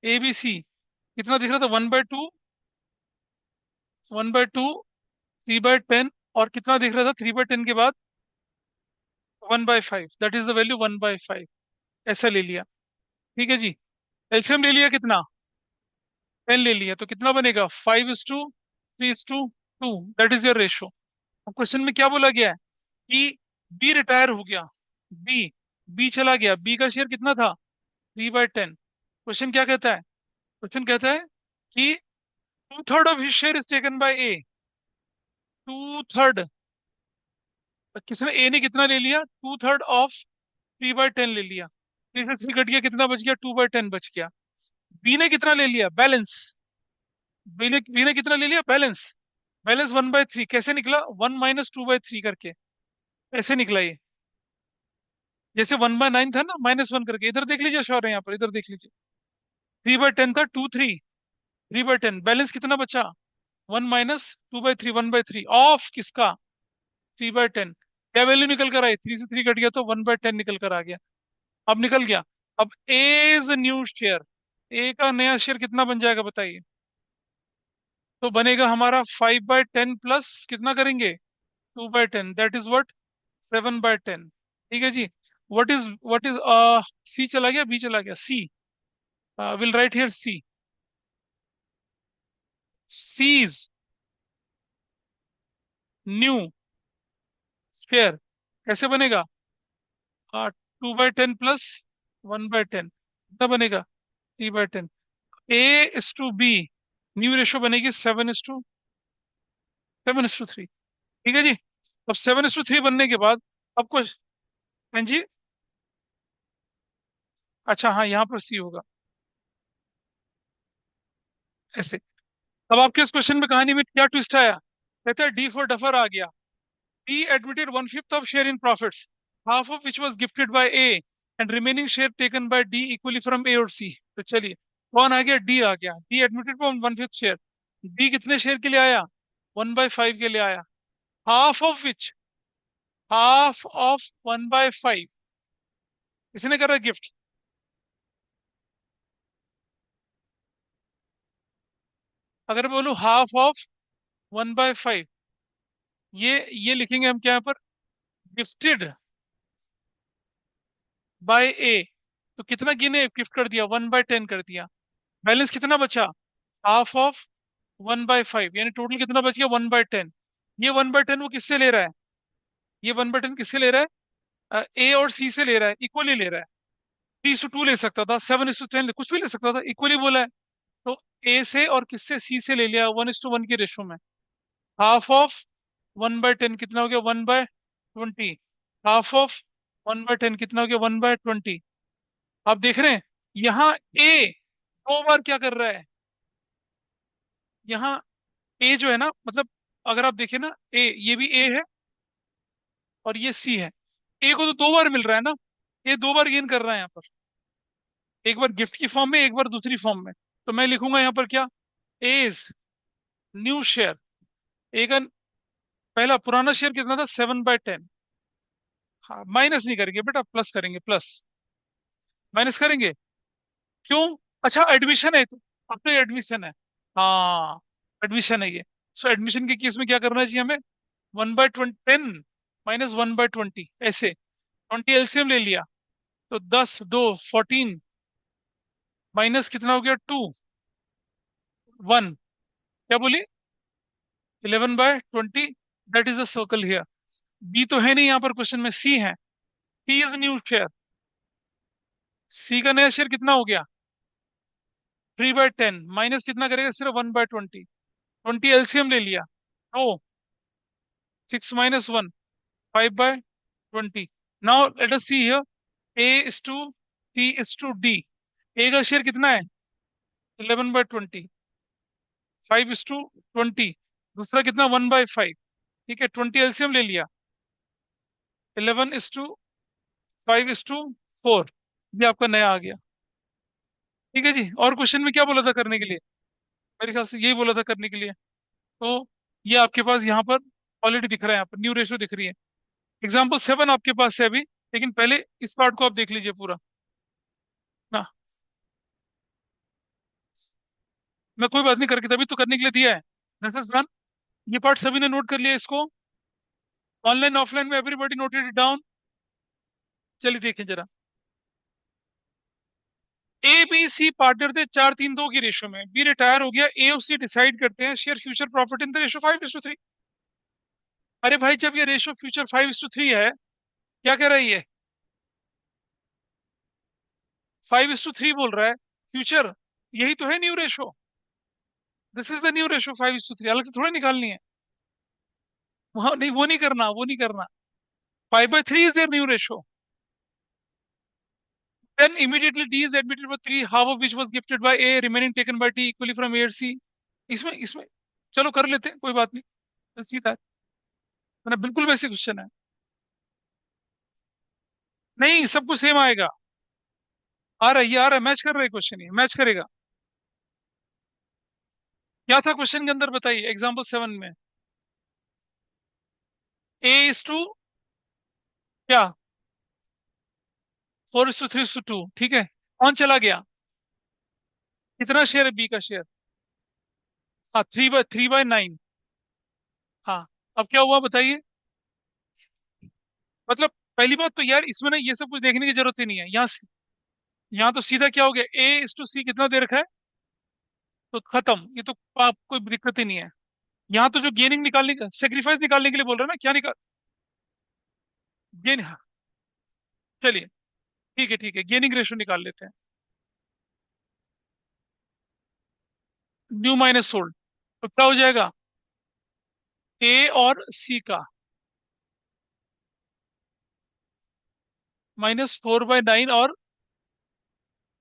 ए बी सी कितना दिख रहा था? 1/2, 1/2, 3/10, और कितना दिख रहा था 3/10 के बाद? 1/5। That is the value 1/5। ऐसा ले लिया। ठीक है जी। एलसीएम ले लिया कितना? 10 ले लिया, तो कितना बनेगा? 5:3:2। That is your ratio. अब क्वेश्चन में क्या बोला गया है कि बी रिटायर हो गया। बी बी चला गया। बी का शेयर कितना था? 3/10। क्वेश्चन क्या कहता है? क्वेश्चन कहता है कि 2/3 of his share is taken by A. 2/3। किसने? ए ने कितना ले लिया? 2/3 ऑफ 3/10 ले लिया। 3 से 3 कट गया, कितना बच गया? 2/10 बच गया। बी ने कितना ले लिया? बैलेंस। बी ने कितना ले लिया? बैलेंस। बैलेंस 1/3 कैसे निकला? 1 - 2/3 करके ऐसे निकला ये। जैसे 1/9 था ना, -1 करके। इधर देख लीजिए शौर्य, यहाँ पर इधर देख लीजिए। 3/10 था, 3/10। बैलेंस कितना बचा? 1 - 2/3, 1/3 ऑफ किसका? 3/10। क्या वैल्यू निकल कर आई? 3 से 3 कट गया तो 1/10 निकल कर आ गया। अब निकल गया। अब ए इज न्यू शेयर। ए का नया शेयर कितना बन जाएगा बताइए? तो बनेगा हमारा 5/10 प्लस कितना करेंगे? 2/10। That is what? 7/10। ठीक है जी। व्हाट इज सी चला गया, बी चला गया, C. Will write here C. C's new share कैसे बनेगा? 2/10 प्लस 1/10 कितना बनेगा? 3/10। A is to B new ratio बनेगी 7:3। ठीक है जी। अब 7:3 बनने के बाद आपको, हाँ जी, अच्छा हाँ, यहाँ पर सी होगा ऐसे। अब आपके इस क्वेश्चन में कहानी में क्या ट्विस्ट आया? कहता है डी फॉर डफर आ गया। D admitted 1/5 of share in profits, half of which was gifted by A, and remaining share taken by D equally from A और सी। तो चलिए, कौन आ गया? डी आ गया। D admitted for 1/5 share. D कितने शेयर के लिए आया? 1/5 के लिए आया। Half of which, half of 1/5 किसने करा गिफ्ट? अगर बोलूं हाफ ऑफ 1/5, ये लिखेंगे हम क्या यहाँ पर? गिफ्टेड बाय ए। तो कितना गिने गिफ्ट कर दिया? 1/10 कर दिया। बैलेंस कितना बचा? हाफ ऑफ 1/5, यानी टोटल कितना बच गया? 1/10। ये 1/10 वो किससे ले रहा है? ये 1/10 किससे ले रहा है? ए और सी से ले रहा है, इक्वली ले रहा है। 3:2 ले सकता था, 7:10, कुछ भी ले सकता था, इक्वली बोला है। तो ए से और किससे? सी से ले लिया 1:1 की रेशो में। हाफ ऑफ 1/10 कितना हो गया? 1/20। हाफ ऑफ 1/10 कितना हो गया? 1/20। आप देख रहे हैं यहाँ ए 2 बार क्या कर रहा है? यहाँ ए जो है ना, मतलब अगर आप देखें ना, ए, ये भी ए है और ये सी है। ए को तो 2 बार मिल रहा है ना। ए 2 बार गेन कर रहा है यहाँ पर। एक बार गिफ्ट की फॉर्म में, एक बार दूसरी फॉर्म में। तो मैं लिखूंगा यहाँ पर क्या? As new share. ए का पहला पुराना शेयर कितना था? 7/10। हाँ, माइनस नहीं करेंगे बेटा, प्लस करेंगे, प्लस माइनस करेंगे। क्यों? अच्छा एडमिशन है तो, अब तो एडमिशन है। हाँ, एडमिशन है ये। सो एडमिशन के केस में क्या करना चाहिए हमें? 1/10 माइनस 1/20 ऐसे। 20 एलसीएम ले लिया, तो 10 2 14 माइनस कितना हो गया? 2 1। क्या बोली? 11/20। That is a circle here. B तो है नहीं यहाँ पर क्वेश्चन में, सी है। C is new share. C का नया शेयर कितना हो गया? 3/10 माइनस कितना करेगा? सिर्फ 1/20। 20 एलसीएम ले लिया, तो 6 - 1 5/20। Now let us see here, A is to C is to D. A का शेयर कितना है? 11/20। 5:20। दूसरा कितना? 1/5। ठीक है, 20 एलसीएम ले लिया। 11:5:4। ये आपका नया आ गया। ठीक है जी। और क्वेश्चन में क्या बोला था करने के लिए? मेरे ख्याल से यही बोला था करने के लिए। तो ये आपके पास यहाँ पर ऑलरेडी दिख रहा है, यहाँ पर न्यू रेशो दिख रही है। एग्जाम्पल 7 आपके पास है अभी, लेकिन पहले इस पार्ट को आप देख लीजिए पूरा ना। मैं कोई बात नहीं, करके तभी तो करने के लिए दिया है। This is done. ये पार्ट सभी ने नोट कर लिया इसको? ऑनलाइन ऑफलाइन में एवरीबॉडी नोटेड इट डाउन? चलिए देखें जरा। ए बी सी पार्टनर थे, 4-3-2 की रेशो में। बी रिटायर हो गया, ए और सी डिसाइड करते हैं share future profit in the ratio 5:3। अरे भाई, जब ये रेशो फ्यूचर 5:3 है, क्या कह रहा है ये? 5:3 बोल रहा है फ्यूचर। यही तो है new ratio. This is the new ratio 5:3, अलग से थोड़ा निकालनी है। वहां नहीं, वो नहीं करना, वो नहीं करना। 5/3 is their new ratio. Then immediately D is admitted for 3, half of which was gifted by A, remaining taken by T equally from A और C. इसमें इसमें चलो कर लेते हैं, कोई बात नहीं, सीधा है। ना बिल्कुल वैसे क्वेश्चन है। नहीं, सब कुछ सेम आएगा। आ रहा है, ये आ रहा है, मैच कर रहा है क्वेश्चन, ये मैच करेगा। क्या था क्वेश्चन के अंदर बताइए, एग्जाम्पल 7 में। A is to क्या? 4:3:2, ठीक है। कौन चला गया? कितना शेयर है बी का शेयर? हाँ, 3/9। हाँ। अब क्या हुआ बताइए? मतलब पहली बात तो यार, इसमें ना ये सब कुछ देखने की जरूरत ही नहीं है। यहाँ तो सीधा क्या हो गया, A is to C कितना दे रखा है, तो खत्म। ये तो आप कोई दिक्कत ही नहीं है। यहाँ तो जो गेनिंग निकालने का, सेक्रीफाइस निकालने के लिए बोल रहा है ना, क्या निकाल? गेन, हाँ। चलिए, ठीक है ठीक है, गेनिंग रेशो निकाल लेते हैं। न्यू माइनस सोल्ड, तो क्या हो जाएगा? ए और सी का -4/9 और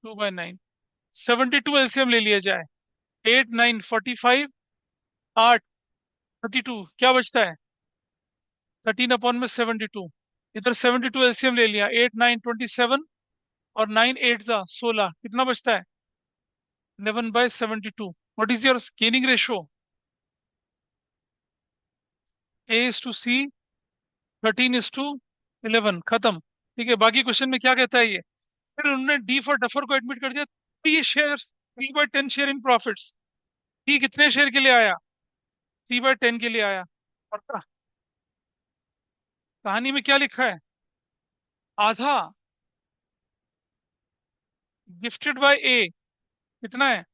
2/9। 72 एलसीएम ले लिया जाए। 8 9 45, 8 32, क्या बचता है? 13/72। इधर 72 एलसीएम ले लिया, 8 9 27 और 9 8 16, कितना बचता है? 11/72। What is your gaining ratio? A is to C, 13:11, खत्म। ठीक है, बाकी क्वेश्चन में क्या कहता है ये? फिर उन्होंने डी फॉर डफर को एडमिट कर दिया। 3 शेयर इन प्रॉफिट्स। टी कितने शेयर के लिए आया? 3/10 के लिए आया। और कहानी में क्या लिखा है? आधा गिफ्टेड बाय ए, कितना है?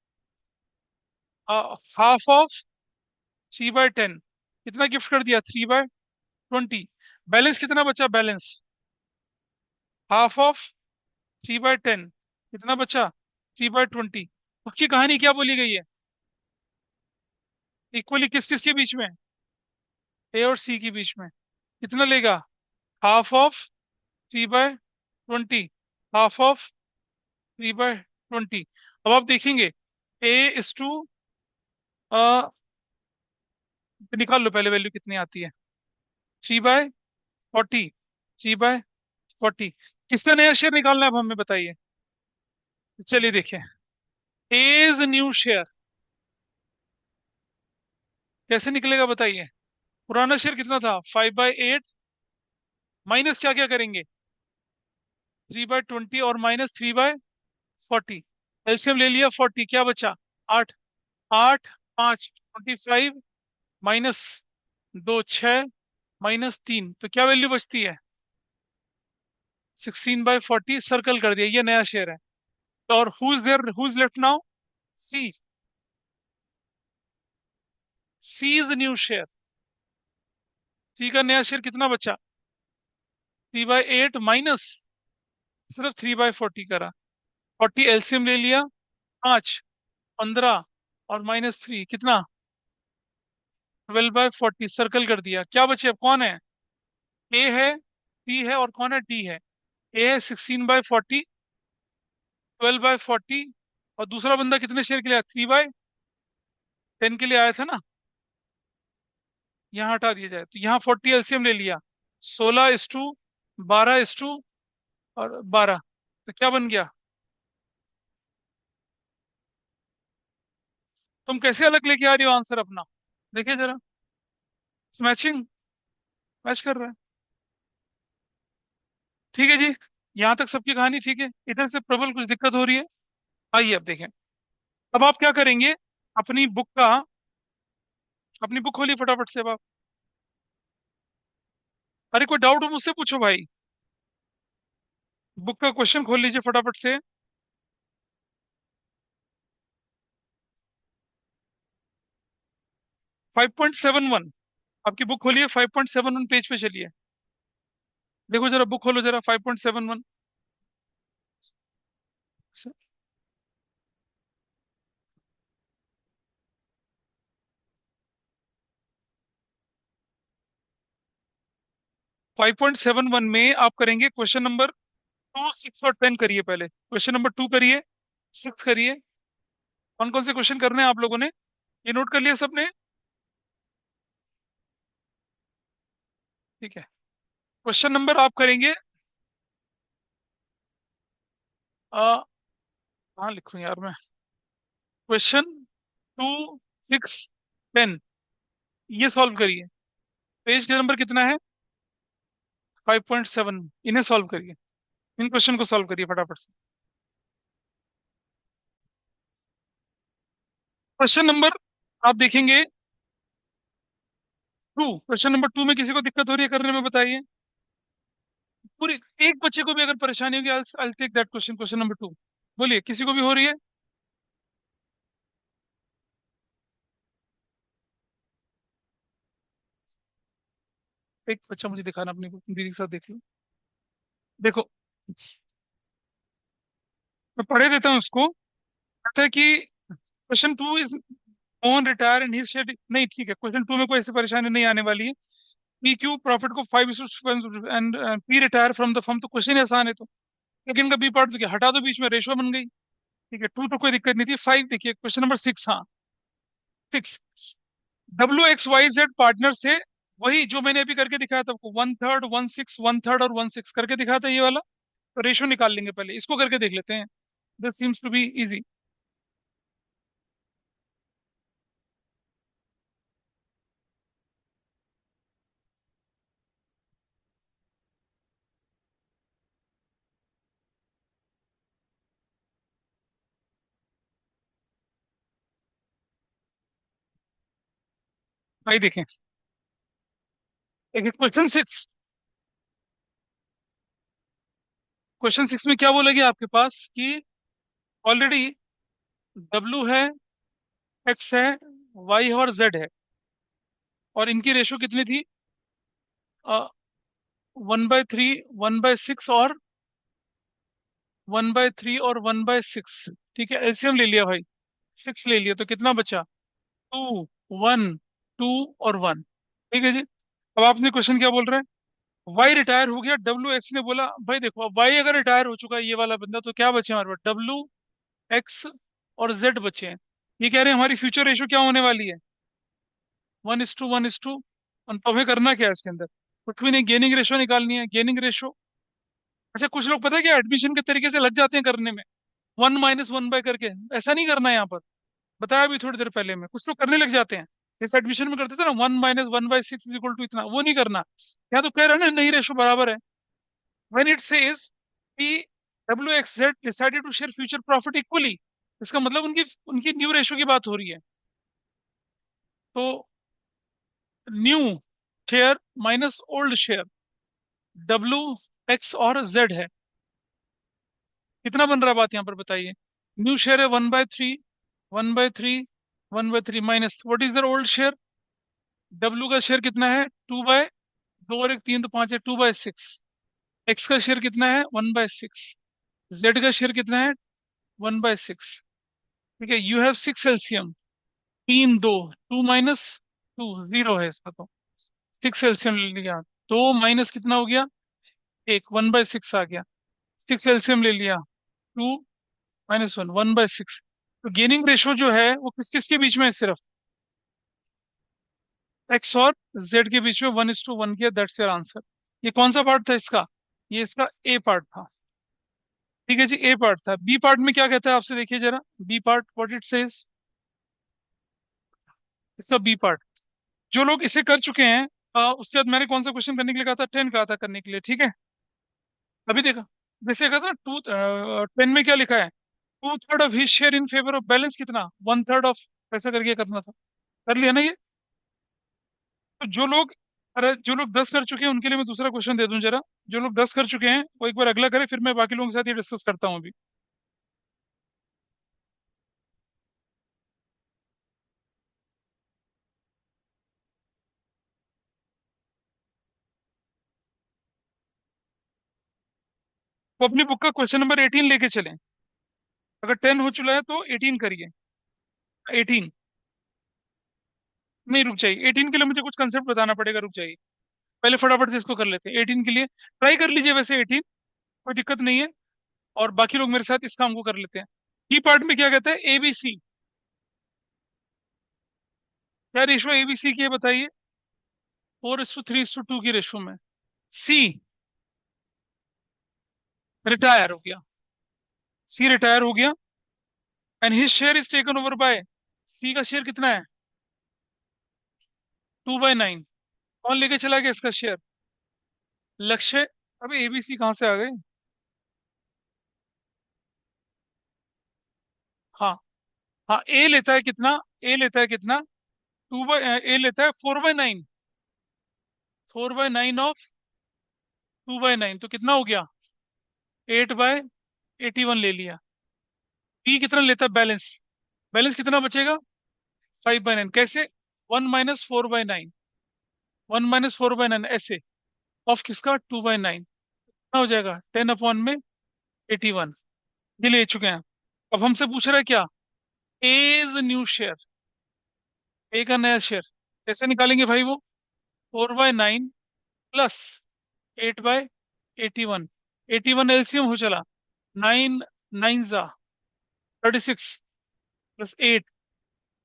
Half of 3/10। कितना गिफ्ट कर दिया? 3/20। बैलेंस कितना बचा? बैलेंस हाफ ऑफ 3/10, कितना बचा? 3/20। उसकी कहानी क्या बोली गई है? इक्वली किस किस के बीच में? ए और सी के बीच में। कितना लेगा? Half of 3/20, half of 3/20। अब आप देखेंगे, A is to, निकाल लो पहले वैल्यू कितनी आती है। 3/40, 3/40। किसका नया शेयर निकालना है अब हमें बताइए। चलिए देखें। ए इज न्यू शेयर, कैसे निकलेगा बताइए? पुराना शेयर कितना था? 5/8, माइनस क्या क्या करेंगे? 3/20 और -3/40। एलसीएम ले लिया 40, क्या बचा? 8। 8 5 25, -2 6, -3, तो क्या वैल्यू बचती है? 16/40, सर्कल कर दिया, ये नया शेयर है। और who is there, who is left now? C. C is new share. C का नया शेयर कितना बचा? 3/8 माइनस सिर्फ 3/40 करा। 40 एलसीएम ले लिया, 5, 15 और -3, कितना? 12/40, सर्कल कर दिया। क्या बचे अब, कौन है? ए है, सी है, और कौन है? डी है। ए है 16/40, 12/40, और दूसरा बंदा कितने शेयर के लिए आया? 3/10 के लिए आया था ना। यहाँ हटा दिया जाए तो यहाँ 40 एलसीएम ले लिया। 16:, 12:, और 12, तो क्या बन गया? तुम कैसे अलग लेके आ रही हो आंसर अपना? देखिए जरा। मैचिंग। मैच कर रहा है। ठीक है जी। यहाँ तक सबकी कहानी ठीक है, इधर से प्रबल कुछ दिक्कत हो रही है। आइए अब देखें। अब आप क्या करेंगे? अपनी बुक का अपनी बुक खोलिए फटाफट से अब आप। अरे कोई डाउट हो मुझसे पूछो भाई। बुक का क्वेश्चन खोल लीजिए फटाफट से। 5.71। आपकी बुक खोलिए, 5.71 पेज पे चलिए। देखो जरा बुक खोलो जरा, 5.71। 5.71 में आप करेंगे क्वेश्चन नंबर 2, 6 और 10 करिए। पहले क्वेश्चन नंबर 2 करिए, 6 करिए। कौन कौन से क्वेश्चन करने हैं आप लोगों ने? ये नोट कर लिया सबने? ठीक है। क्वेश्चन नंबर आप करेंगे आ, कहाँ लिखूं यार मैं? क्वेश्चन 2, 6, 10, ये सॉल्व करिए। पेज का नंबर कितना है? 5.7। इन्हें सॉल्व करिए। इन क्वेश्चन को सॉल्व करिए फटाफट से। क्वेश्चन नंबर आप देखेंगे 2। क्वेश्चन नंबर 2 में किसी को दिक्कत हो रही है करने में, बताइए। पूरी एक बच्चे को भी अगर परेशानी होगी, I take that question, question number 2। बोलिए, किसी को भी हो रही है? एक बच्चा मुझे दिखाना अपनी दीदी के साथ, देख लो। देखो, मैं पढ़े रहता हूँ उसको। कहता है कि question 2 is on retire and he shed, नहीं ठीक है, क्वेश्चन 2 में कोई ऐसी परेशानी नहीं आने वाली है। पी क्यू प्रॉफिट को 5 and P retire from the firm, तो क्वेश्चन आसान है तो। लेकिन का बी पार्ट तो क्या, हटा दो, बीच में रेशो बन गई। ठीक है, 2 तो कोई दिक्कत नहीं थी। 5 देखिए, क्वेश्चन नंबर 6। हाँ, 6। WXYZ पार्टनर से, वही जो मैंने अभी करके दिखाया था आपको, 1/3, 1/6, 1/3 और 1/6 करके दिखाया था ये वाला। तो रेशो निकाल लेंगे, पहले इसको करके देख लेते हैं। This seems to be easy. भाई देखें, देखिए क्वेश्चन 6 में क्या बोलेगी आपके पास कि ऑलरेडी डब्लू है, एक्स है, वाई है और जेड है। और इनकी रेशो कितनी थी? 1/3, 1/6 और 1/3 और 1/6। ठीक है, एलसीएम ले लिया भाई। 6 ले लिया तो कितना बचा? 2, 1, 2 और 1। ठीक है जी। अब आपने क्वेश्चन क्या बोल रहे हैं? वाई रिटायर हो गया, डब्ल्यू एक्स ने बोला भाई देखो, अब वाई अगर रिटायर हो चुका है ये वाला बंदा, तो क्या बचे हमारे पास? डब्ल्यू एक्स और जेड बचे हैं। ये कह रहे हैं हमारी फ्यूचर रेशो क्या होने वाली है? 1:1:1। तो हमें करना क्या है इसके अंदर? कुछ भी नहीं, गेनिंग रेशो निकालनी है, गेनिंग रेशो। अच्छा, कुछ लोग पता है क्या एडमिशन के तरीके से लग जाते हैं करने में, 1-1 करके। ऐसा नहीं करना है यहाँ पर। बताया भी थोड़ी देर पहले में, कुछ लोग करने लग जाते हैं। जैसे एडमिशन में करते थे ना, 1-1/6 इज इक्वल टू इतना, वो नहीं करना। यहाँ तो कह रहा है ना, नहीं, रेशो बराबर है। व्हेन इट सेज कि WXZ decided to share future profit equally, इसका मतलब उनकी उनकी न्यू रेशो की बात हो रही है। तो new share minus old share, WX और Z है। कितना बन रहा है बात यहाँ पर, बताइए। न्यू शेयर है 1/3, 1/3, 1/3 minus what is their old share? W का शेयर कितना है? 2/2 और 1 3 तो 5 है, 2/6। X का शेयर कितना है? 1/6। Z का शेयर कितना है? 1/6। ठीक है, यू हैव 6 एलसीएम। 3 2, 2 माइनस 2 0 है इसका तो। 6 एलसीएम ले लिया। 2 माइनस कितना हो गया? 1, 1/6 आ गया। 6 एलसीएम ले लिया। 2 - 1, 1/6। तो गेनिंग रेशो जो है वो किस किस के बीच में है? सिर्फ एक्स और जेड के बीच में 1:1 किया, दैट्स योर आंसर। ये कौन सा पार्ट था इसका? ये इसका ए पार्ट था। ठीक है जी, ए पार्ट था। बी पार्ट में क्या कहता है आपसे, देखिए जरा। B part what it says. इसका बी पार्ट। जो लोग इसे कर चुके हैं, उसके बाद मैंने कौन सा क्वेश्चन करने के लिए कहा था, 10 कहा था करने के लिए, ठीक है। अभी देखा, जैसे कहा था टू, 10 में क्या लिखा है, 2/3 of his share in favour of balance कितना, 1/3 ऑफ, ऐसा करके करना था। कर लिया ना ये। तो जो लोग, अरे जो लोग 10 कर चुके हैं उनके लिए मैं दूसरा क्वेश्चन दे दूं जरा। जो लोग 10 कर चुके हैं वो एक बार अगला करें, फिर मैं बाकी लोगों के साथ ये डिस्कस करता हूँ अभी। वो अपनी बुक का क्वेश्चन नंबर 18 लेके चलें। अगर 10 हो चुका है तो 18 करिए। 18, नहीं रुक जाइए, 18 के लिए मुझे कुछ कंसेप्ट बताना पड़ेगा, रुक जाइए। पहले फटाफट से इसको कर लेते हैं 18 के लिए। ट्राई कर लीजिए वैसे 18, कोई दिक्कत नहीं है। और बाकी लोग मेरे साथ इस काम को कर लेते हैं। की पार्ट में क्या कहता है, एबीसी। क्या रेशो एबीसी की है बताइए। 4:3:2 की रेशो में। सी रिटायर हो गया। सी रिटायर हो गया, and his share is taken over by, C का शेयर कितना है, 2/9। कौन लेके चला गया इसका शेयर, लक्ष्य। अबे एबीसी कहाँ से आ गए। हाँ, हाँ ए लेता है कितना, ए लेता है कितना, ए लेता है 4/9। 4/9 ऑफ 2/9 तो कितना हो गया, 8/81 ले लिया। बी कितना लेता है बैलेंस, बैलेंस कितना बचेगा, 5/9। कैसे, 1 - 4/9, 1 - 4/9 ऐसे, ऑफ किसका, 2/9। कितना हो जाएगा, 10/81। ये ले चुके हैं। अब हमसे पूछ रहा है क्या, ए इज न्यू शेयर, ए का नया शेयर। कैसे निकालेंगे भाई वो, 4/9 प्लस 8/81। 81 एलसीएम हो चला, 9 9 जा 36, प्लस 8,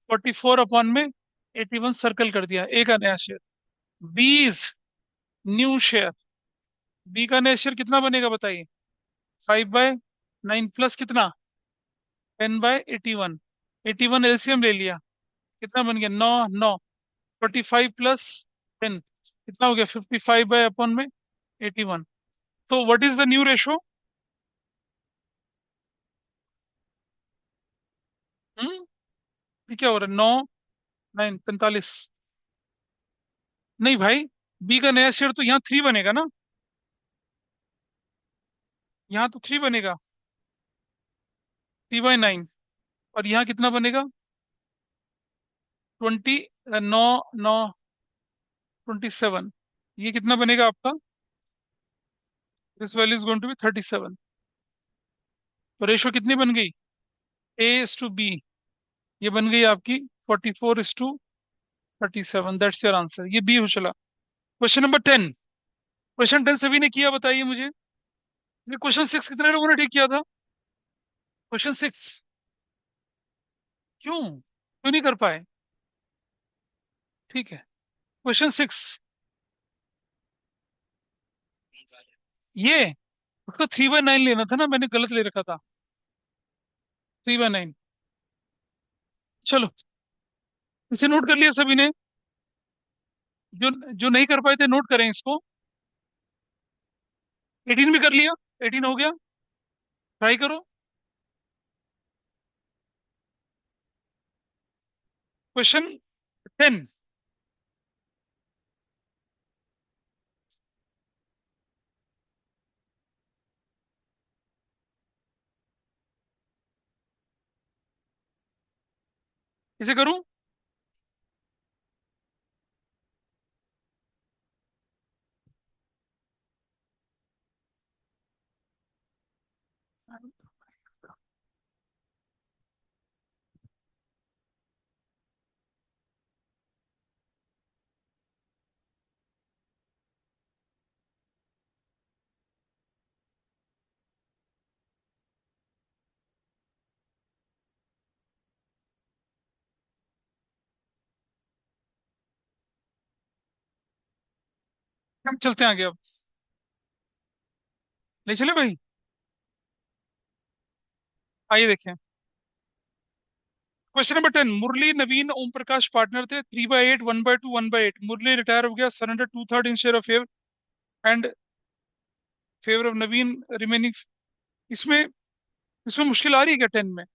44 में 81 सर्कल कर दिया, ए का नया share. B is new share, B का नया शेयर कितना बनेगा बताइए, 5/9 प्लस कितना, 10/81। 81 एलसीएम ले लिया, कितना बन गया, 9 9, 45 प्लस 10 कितना हो गया, 55/अपन में 81। तो what is the new ratio. Hmm, ये क्या हो रहा है, 9 9 45। नहीं भाई, बी का नया शेयर तो यहाँ 3 बनेगा ना, यहाँ तो 3 बनेगा, 3/9। और यहाँ कितना बनेगा, 20, 9 9 27। ये कितना बनेगा आपका, this value is going to be 37। तो रेशो कितनी बन गई, A:B, ये बन गई आपकी 44:37। दैट्स योर आंसर, ये बी हो चला। क्वेश्चन नंबर 10, क्वेश्चन 10 सभी ने किया बताइए मुझे। ये क्वेश्चन 6 कितने लोगों ने ठीक किया था, क्वेश्चन 6, क्यों क्यों नहीं कर पाए, ठीक है। क्वेश्चन 6, ये उसका 3/9 लेना था ना, मैंने गलत ले रखा था, 3/9। चलो, इसे नोट कर लिया सभी ने, जो जो नहीं कर पाए थे नोट करें इसको। 18 भी कर लिया, 18 हो गया, ट्राई करो। क्वेश्चन 10, इसे करूं। हम चलते हैं आगे अब, ले चले भाई। आइए देखें, क्वेश्चन नंबर 10, मुरली नवीन ओम प्रकाश पार्टनर थे, 3/8, 1/2, 1/8। मुरली रिटायर हो गया, surrender 2/3 in share of favour and favour of Naveen remaining. इसमें इसमें मुश्किल आ रही है क्या 10 में?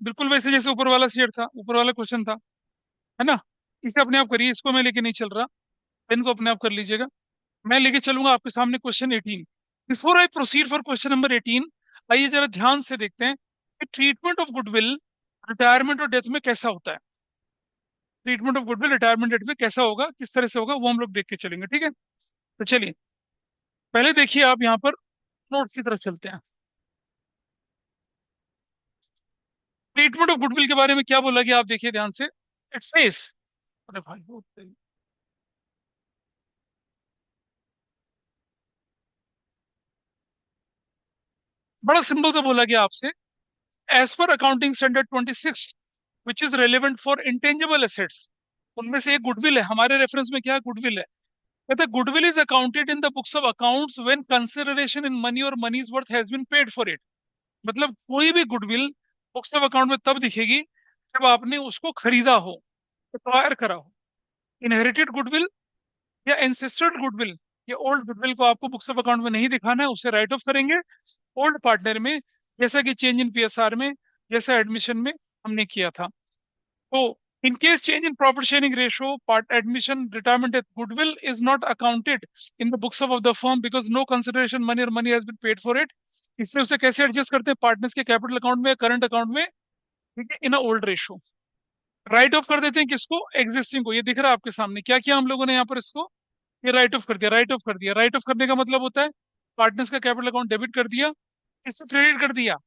बिल्कुल वैसे जैसे ऊपर वाला शेयर था, ऊपर वाला क्वेश्चन था, है ना? इसे अपने आप करिए, इसको मैं लेके नहीं चल रहा। 10 को अपने आप कर लीजिएगा। मैं लेके चलूंगा आपके सामने question 18। Before I proceed for question number 18, आइए जरा ध्यान से देखते हैं कि ट्रीटमेंट ऑफ गुडविल रिटायरमेंट और डेथ में कैसा होता है। Treatment of goodwill retirement death में कैसा होगा, किस तरह से होगा, वो हम लोग देख के चलेंगे, ठीक है? तो चलिए, पहले देखिए आप यहाँ पर नोट्स की तरफ चलते हैं। ट्रीटमेंट ऑफ गुडविल के बारे में क्या बोला गया, आप देखिए ध्यान से। इट सेज, अरे भाई बड़ा सिंपल सा बोला गया आपसे। As per accounting standard 26 which is relevant for intangible assets, उनमें से एक गुडविल है। हमारे रेफरेंस में क्या गुडविल है? कहते हैं goodwill is accounted in the books of accounts when consideration in money और money's worth has been paid for it. मतलब कोई भी गुडविल बुक्स ऑफ अकाउंट में तब दिखेगी जब आपने उसको खरीदा हो, एक्वायर करा हो। इनहेरिटेड गुडविल या एंसेस्टर्ड गुडविल, ये ओल्ड गुडविल को आपको बुक्स ऑफ अकाउंट में नहीं दिखाना है, उसे राइट ऑफ करेंगे ओल्ड पार्टनर में, जैसा कि चेंज इन पीएसआर में, जैसा एडमिशन में हमने किया था। तो in case change in profit sharing ratio, part admission, retirement death, goodwill is not accounted in the books of the firm because no consideration money or money has been paid for it। इसलिए उसे कैसे adjust करते हैं? Partners के capital account में, current account में, ठीक है, in a old ratio. Write off कर देते हैं किसको? एग्जिस्टिंग को। ये दिख रहा है आपके सामने, क्या किया हम लोगों ने यहाँ पर इसको, ये राइट ऑफ कर दिया, राइट ऑफ कर दिया। राइट ऑफ करने का मतलब होता है पार्टनर्स का कैपिटल अकाउंट डेबिट कर दिया, इसको क्रेडिट कर दिया,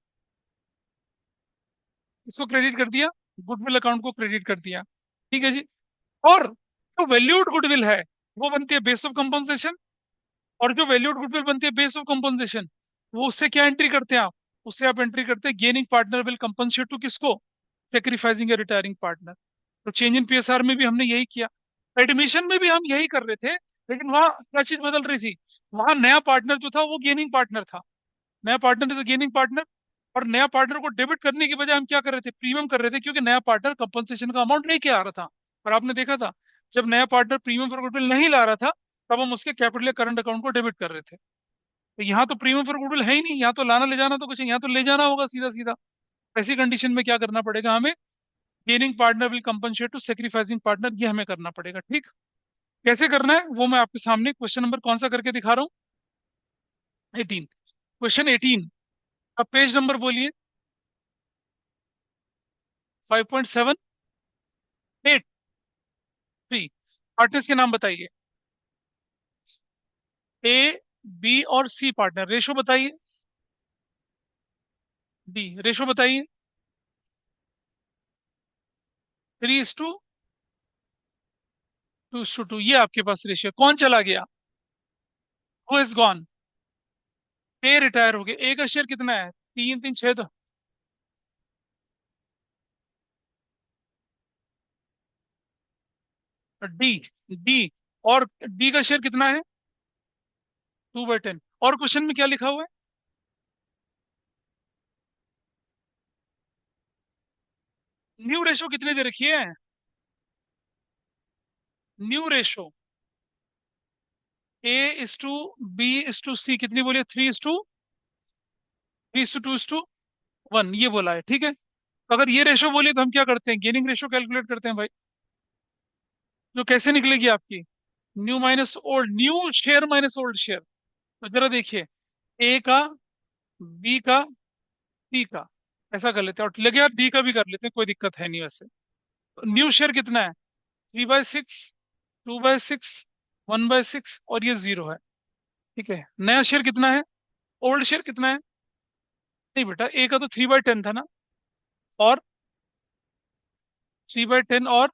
इसको क्रेडिट कर दिया, गुडविल अकाउंट को क्रेडिट कर दिया, ठीक है जी। और जो वैल्यूड गुडविल है वो बनती है बेस ऑफ कंपनसेशन, और जो वैल्यूड गुडविल बनती है बेस ऑफ कंपनसेशन, वो उससे क्या एंट्री करते हैं आप? उससे आप एंट्री करते हैं gaining partner will compensate to किसको? Sacrificing a retiring partner. तो चेंज इन पीएसआर में भी हमने यही किया, एडमिशन में भी हम यही कर रहे थे, लेकिन वहां क्या चीज बदल रही थी? वहां नया पार्टनर जो था वो गेनिंग पार्टनर था, नया पार्टनर इज गेनिंग पार्टनर। और नया पार्टनर को डेबिट करने की बजाय हम क्या कर रहे थे? प्रीमियम कर रहे थे, क्योंकि नया पार्टनर कंपनसेशन का अमाउंट लेके आ रहा था। और आपने देखा था जब नया पार्टनर प्रीमियम फॉर गुडविल नहीं ला रहा था, तब हम उसके कैपिटल या करंट अकाउंट को डेबिट कर रहे थे। तो यहाँ तो प्रीमियम फॉर गुडविल है ही नहीं, यहाँ तो लाना ले जाना तो कुछ नहीं, यहाँ तो ले जाना होगा सीधा सीधा। ऐसी कंडीशन में क्या करना पड़ेगा हमें? Gaining partner will compensate to sacrificing partner, ये हमें करना पड़ेगा, ठीक। कैसे करना है वो मैं आपके सामने क्वेश्चन नंबर कौन सा करके दिखा रहा हूँ, 18। क्वेश्चन 18, अब पेज नंबर बोलिए। 5.78। थ्री पार्टनर्स के नाम बताइए। ए, बी और सी पार्टनर, रेशो बताइए। डी, रेशो बताइए। 3:2:2, ये आपके पास रेशियो। कौन चला गया? Who is gone? A retire हो गया। ए का शेयर कितना है? 3 3 6 तो डी, डी, और डी का शेयर कितना है? 2/10। और क्वेश्चन में क्या लिखा हुआ है? न्यू रेशो कितने दे रखी है? न्यू रेशो A:B:C कितनी बोलिए? 3:2:1 ये बोला है, ठीक है। तो अगर ये रेशो बोलिए तो हम क्या करते हैं? गेनिंग रेशो कैलकुलेट करते हैं भाई। जो कैसे निकलेगी आपकी? New minus old, new share minus old share. तो जरा देखिए, ए का, बी का, सी का, ऐसा कर लेते हैं। और लगे यार डी का भी कर लेते हैं, कोई दिक्कत है नहीं वैसे। न्यू शेयर कितना है? 3/6, 2/6, 1/6, और ये 0 है, ठीक है। नया शेयर कितना है? ओल्ड शेयर कितना है? नहीं बेटा, ए का तो 3/10 था ना, और 3/10 और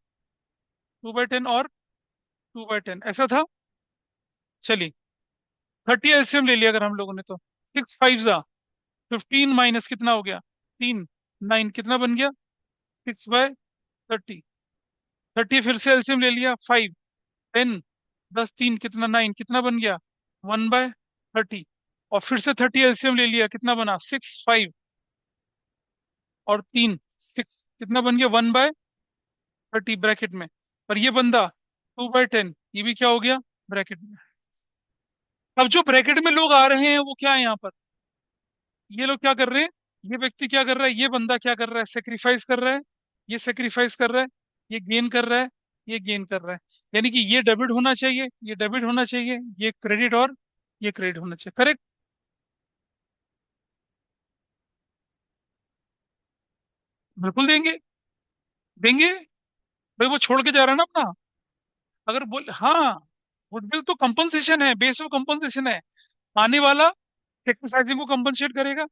2/10 और 2/10 ऐसा था। चलिए, 30 एलसीएम ले लिया अगर हम लोगों ने तो। 6 5 जा 15 माइनस कितना हो गया? 3, 9 कितना बन गया? 6/30। 30 फिर से एलसीएम ले लिया, 5, 10, 10 3 कितना? 9 कितना बन गया? 1/30। और फिर से 30 एलसीएम ले लिया, कितना बना? 6 5, और 3 6, कितना बन गया 1/30 ब्रैकेट में। और ये बंदा 2/10, ये भी क्या हो गया ब्रैकेट में। अब जो ब्रैकेट में लोग आ रहे हैं वो क्या है यहाँ पर, ये लोग क्या कर रहे हैं, ये व्यक्ति क्या कर रहा है, ये बंदा क्या कर रहा है, सेक्रीफाइस कर रहा है, ये सेक्रीफाइस कर रहा है, ये गेन कर रहा है, ये गेन कर रहा है। यानी कि ये डेबिट होना चाहिए, ये डेबिट होना चाहिए, ये क्रेडिट और ये क्रेडिट होना चाहिए, करेक्ट। बिल्कुल देंगे, देंगे। भाई वो छोड़ के जा रहा है ना अपना। अगर बोल हाँ, गुडविल तो कंपनसेशन है, बेस ऑफ कंपनसेशन है। आने वाला सेक्रीफाइसिंग को कंपनसेट करेगा,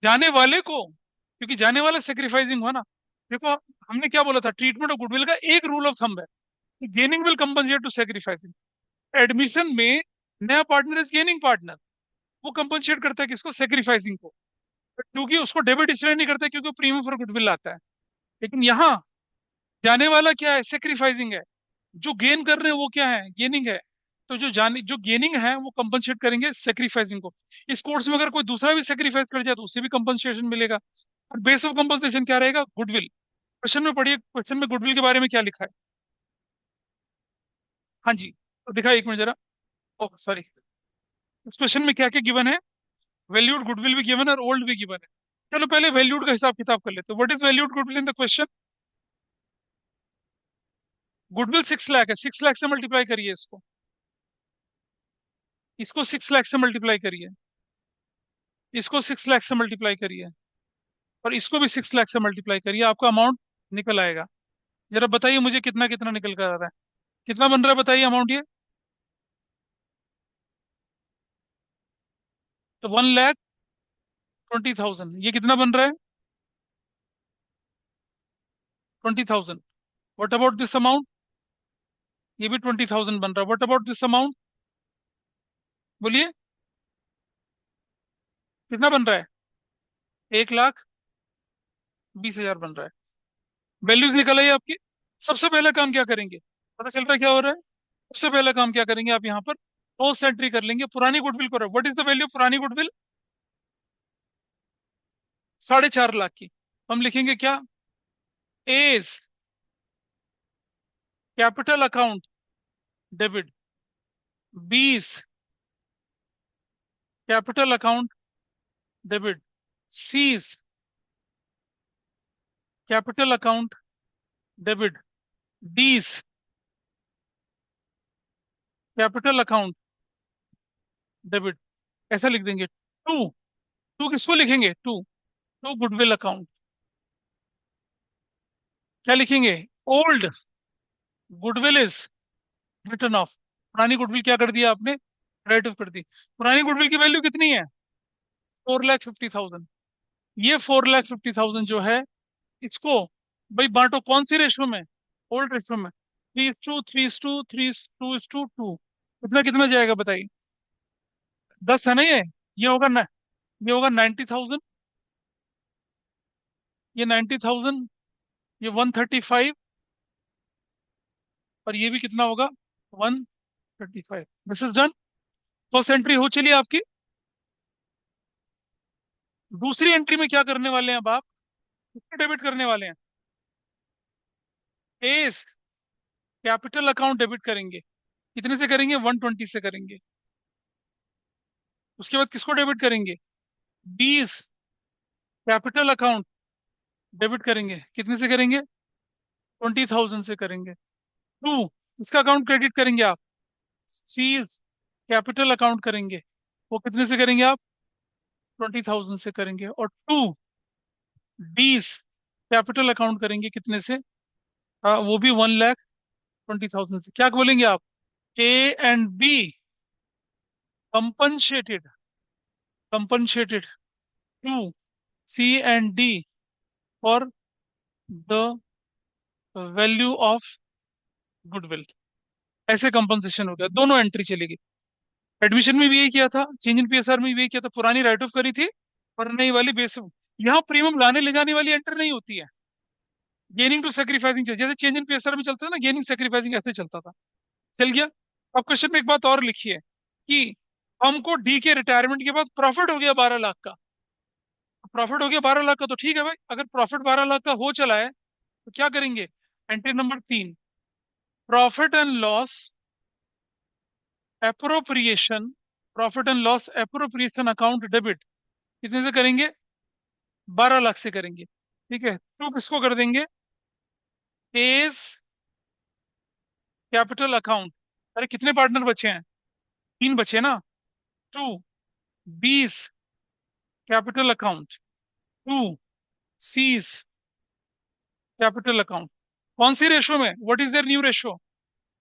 जाने वाले को, क्योंकि जाने वाला सेक्रीफाइसिंग हुआ ना। देखो, हमने क्या बोला था, ट्रीटमेंट ऑफ गुडविल का एक रूल ऑफ थंब है, gaining will compensate to sacrificing. Admission में नया पार्टनर इज गेनिंग पार्टनर, वो कंपनसेट करता है किसको, सेक्रीफाइसिंग को। क्योंकि उसको डेबिट इसलिए नहीं करता क्योंकि प्रीमियम फॉर गुडविल आता है। लेकिन यहाँ जाने वाला क्या है, सेक्रीफाइसिंग है। जो गेन कर रहे हैं वो क्या है, गेनिंग है। तो जो गेनिंग है वो कंपनसेट करेंगे सेक्रीफाइसिंग को। इस कोर्स में अगर कोई दूसरा भी सेक्रीफाइस कर जाए तो उसे भी कंपनसेशन मिलेगा। और बेस ऑफ कंपनसेशन क्या रहेगा, गुडविल। क्वेश्चन में पढ़िए, क्वेश्चन में गुडविल के बारे में क्या लिखा है। हाँ जी, तो दिखा एक मिनट जरा। ओह सॉरी, इस क्वेश्चन में क्या क्या गिवन है, वैल्यूड गुडविल भी गिवन है और ओल्ड भी गिवन है। चलो पहले वैल्यूड का हिसाब किताब कर लेते हैं। What is valued goodwill in the question. Goodwill 6 lakh है, 6 लाख से मल्टीप्लाई करिए इसको, इसको 6 लाख से मल्टीप्लाई करिए, इसको 6 लाख से मल्टीप्लाई करिए, और इसको भी 6 लाख से मल्टीप्लाई करिए, आपका अमाउंट निकल आएगा। जरा बताइए मुझे कितना कितना निकल कर आ रहा है, कितना बन रहा है बताइए अमाउंट ये। तो 1,20,000, ये कितना बन रहा है, 20,000। व्हाट अबाउट दिस अमाउंट, ये भी 20,000 बन रहा है। व्हाट अबाउट दिस अमाउंट, बोलिए कितना बन रहा है, 1,20,000 बन रहा है। वैल्यूज निकल आई आपकी। सबसे पहला काम क्या करेंगे, पता चल रहा है क्या हो रहा है। सबसे पहला काम क्या करेंगे, आप यहाँ पर कॉस्ट एंट्री कर लेंगे, पुरानी गुडविल को। व्हाट इज द वैल्यू पुरानी गुडविल, 4.5 लाख की। हम लिखेंगे क्या, A's capital account debit, B's capital account debit, C's capital account debit, D's capital account debit. ऐसा लिख देंगे। टू, टू किसको लिखेंगे, टू, टू गुडविल अकाउंट। क्या लिखेंगे, old goodwill is return of. पुरानी गुडविल क्या कर दिया आपने, राइट ऑफ कर दी। पुरानी गुडविल की वैल्यू कितनी है, 4,50,000। ये 4,50,000 जो है, इसको भाई बांटो कौन सी रेशो में, ओल्ड रेशो में, 3:2, 3:2, 3:2 कितना कितना जाएगा बताइए, 10 है ना ये होगा ना, ये होगा 90,000, ये 90,000, ये 135, और ये भी कितना होगा, 135। This is done. First entry हो चलिए आपकी। दूसरी एंट्री में क्या करने वाले हैं अब आप, किससे डेबिट करने वाले हैं, एस कैपिटल अकाउंट डेबिट करेंगे। कितने से करेंगे, 120 से करेंगे। उसके बाद किसको डेबिट करेंगे, 20 कैपिटल अकाउंट डेबिट करेंगे। कितने से करेंगे, 20,000 से करेंगे। टू, इसका अकाउंट क्रेडिट करेंगे आप, सी कैपिटल अकाउंट करेंगे। वो कितने से करेंगे आप, 20,000 से करेंगे। और टू, बीस कैपिटल अकाउंट करेंगे कितने से, वो भी 1,20,000 से। क्या बोलेंगे आप, A and B compensated, compensated to C and D for the value of goodwill. ऐसे कंपनसेशन हो गया, दोनों एंट्री चलेगी। एडमिशन में भी यही किया था, चेंज इन पीएसआर में भी यही किया था, पुरानी राइट ऑफ करी थी और नई वाली बेस। यहाँ प्रीमियम लाने ले जाने वाली एंटर नहीं होती है, गेनिंग टू सेक्रीफाइसिंग जैसे चेंज इन पीएसआर में चलता है ना, गेनिंग सेक्रीफाइसिंग ऐसे चलता था। चल गया। अब क्वेश्चन में एक बात और लिखी है कि हमको डी के रिटायरमेंट के बाद प्रॉफिट हो गया 12 लाख का। प्रॉफिट हो गया 12 लाख का, तो ठीक है भाई, अगर प्रॉफिट 12 लाख का हो चला है तो क्या करेंगे? Entry number 3, profit and loss appropriation, profit and loss appropriation account debit, कितने से करेंगे? 12 लाख से करेंगे। ठीक है, तो किसको कर देंगे? A's capital account. अरे कितने पार्टनर बचे हैं? 3 बचे ना। To B's capital account, to C's capital account. कौन सी रेशो में? What is their new ratio?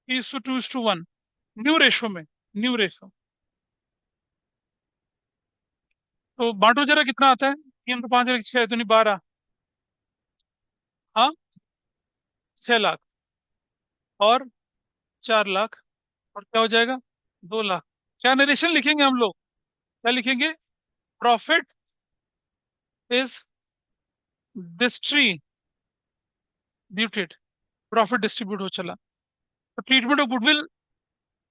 3:2:1, new ratio में, न्यू रेशो। तो बांटो जरा, कितना आता है? 3 तो 5 और 6 तो नहीं, 12। हाँ, 6 लाख और 4 लाख, और क्या हो जाएगा? 2 लाख। क्या नरेशन लिखेंगे हम लोग? क्या लिखेंगे? Profit is distributed, profit distribute हो चला। तो ट्रीटमेंट ऑफ गुडविल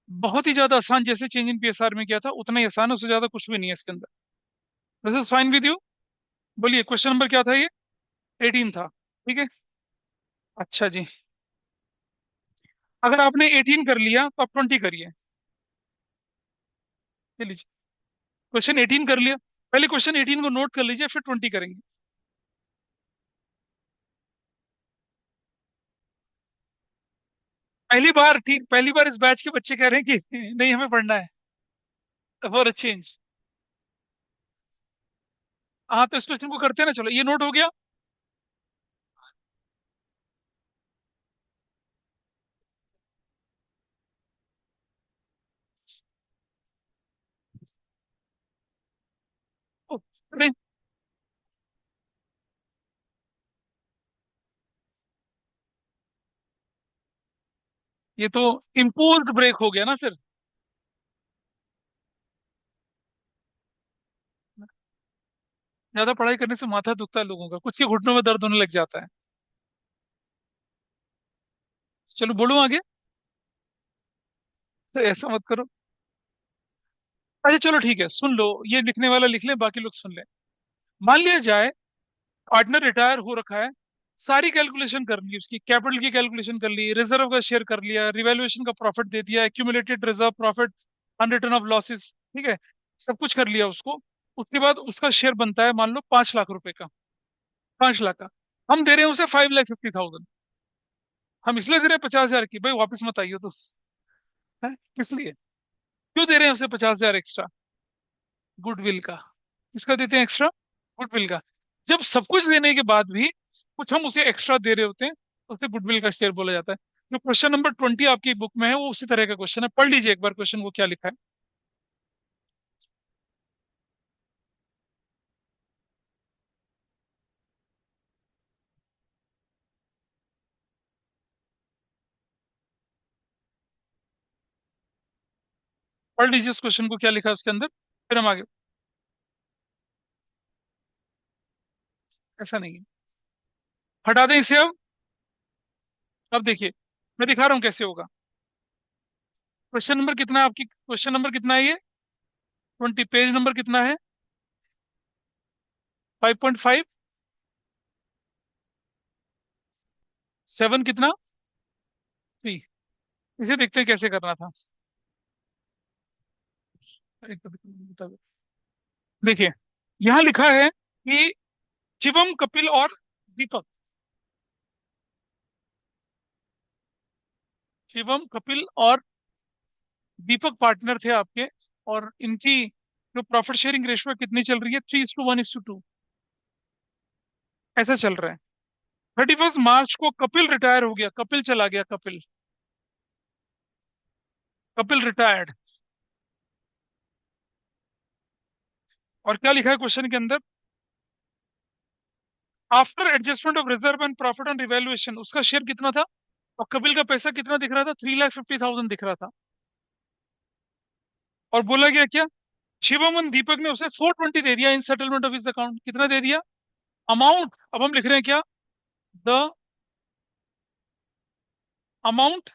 बहुत ही ज्यादा आसान, जैसे चेंज इन पीएसआर में किया था उतना ही आसान है, उससे ज्यादा कुछ भी नहीं है इसके अंदर। This is fine with you? बोलिए, क्वेश्चन नंबर क्या था ये? 18 था, ठीक है। अच्छा जी, अगर आपने 18 कर लिया तो आप 20 करिए। ये लीजिए, क्वेश्चन 18 कर लिया, पहले क्वेश्चन 18 को नोट कर लीजिए, फिर 20 करेंगे। पहली बार, ठीक, पहली बार इस बैच के बच्चे कह रहे हैं कि नहीं हमें पढ़ना है फॉर अ चेंज। हाँ, तो इस क्वेश्चन को करते हैं ना, चलो ये नोट हो गया। ओ, अरे ये तो इम्पोज्ड ब्रेक हो गया ना फिर। ज्यादा पढ़ाई करने से माथा दुखता है लोगों का, कुछ के घुटनों में दर्द होने लग जाता है। चलो बोलो आगे। तो ऐसा मत करो। अच्छा चलो ठीक है, सुन लो, ये लिखने वाला लिख ले, बाकी लोग सुन ले। मान लिया जाए पार्टनर रिटायर हो रखा है, सारी कैलकुलेशन कर ली, उसकी कैपिटल की कैलकुलेशन कर ली, रिजर्व का शेयर कर लिया, रिवैल्यूएशन का प्रॉफिट दे दिया, accumulated reserve profit, unreturned of losses, ठीक है, सब कुछ कर लिया उसको। उसके बाद उसका शेयर बनता है मान लो 5 लाख रुपए का, 5 लाख का। हम दे रहे हैं उसे 5,50,000। हम इसलिए दे रहे हैं 50,000 की, भाई वापस मत आइए तो है, किस लिए? क्यों दे रहे हैं उसे 50,000 एक्स्ट्रा? गुडविल का। किसका देते हैं एक्स्ट्रा? गुडविल का। जब सब कुछ देने के बाद भी कुछ हम उसे एक्स्ट्रा दे रहे होते हैं, तो उसे गुडविल का शेयर बोला जाता है। जो क्वेश्चन नंबर 20 आपकी बुक में है वो उसी तरह का क्वेश्चन है, पढ़ लीजिए एक बार क्वेश्चन को क्या लिखा है। पढ़ लीजिए उस क्वेश्चन को क्या लिखा है उसके अंदर, फिर हम आगे। ऐसा नहीं है, हटा दें इसे अब। अब देखिए, मैं दिखा रहा हूँ कैसे होगा। क्वेश्चन नंबर कितना है आपकी, क्वेश्चन नंबर कितना है ये? 20, पेज नंबर कितना है? 5.5, 7 कितना? 3। इसे देखते हैं कैसे करना था। एक तो बता दो। देखिए, यहाँ लिखा है कि शिवम, कपिल और दीपक, शिवम, कपिल और दीपक पार्टनर थे आपके, और इनकी जो प्रॉफिट शेयरिंग रेशियो कितनी चल रही है? 3:1:2, ऐसा चल रहा है। 31 मार्च को कपिल रिटायर हो गया, कपिल चला गया, कपिल, कपिल रिटायर्ड। और क्या लिखा है क्वेश्चन के अंदर? After adjustment of reserve and profit on revaluation, उसका शेयर कितना था? और कपिल का पैसा कितना दिख रहा था? 3,50,000 दिख रहा था। और बोला गया क्या? शिवम और दीपक ने उसे 420 दे दिया इन सेटलमेंट ऑफ इस अकाउंट। कितना दे दिया? अमाउंट, अब हम लिख रहे हैं क्या? The amount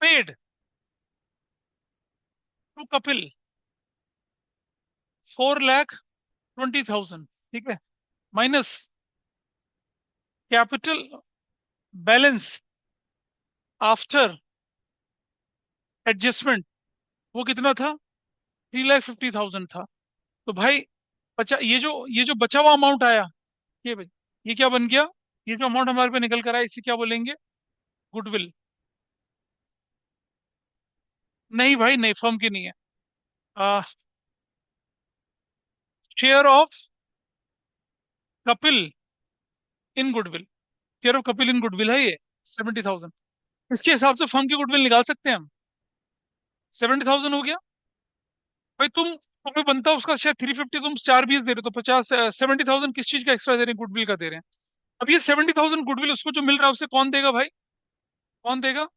paid to Kapil, 4 lakh 20,000, ठीक है, minus capital balance after adjustment, वो कितना था? 3,50,000 था। तो भाई ये जो बचा हुआ अमाउंट आया, ये भाई, ये क्या बन गया? ये जो अमाउंट हमारे पे निकल कर आया, इसे क्या बोलेंगे? गुडविल। नहीं भाई नहीं, फर्म की नहीं है। Share of Kapil in goodwill, share of Kapil in goodwill है ये 70,000। इसके हिसाब से फर्म की गुडविल निकाल सकते हैं हम। 70,000 हो गया। भाई तुम्हें बनता है उसका शेयर 350, तुम 4 20 दे रहे हो तो 50, 70,000 किस चीज का एक्स्ट्रा दे रहे हैं? गुडविल का दे रहे हैं। अब ये 70,000 गुडविल उसको जो मिल रहा है उसे कौन देगा भाई? कौन देगा?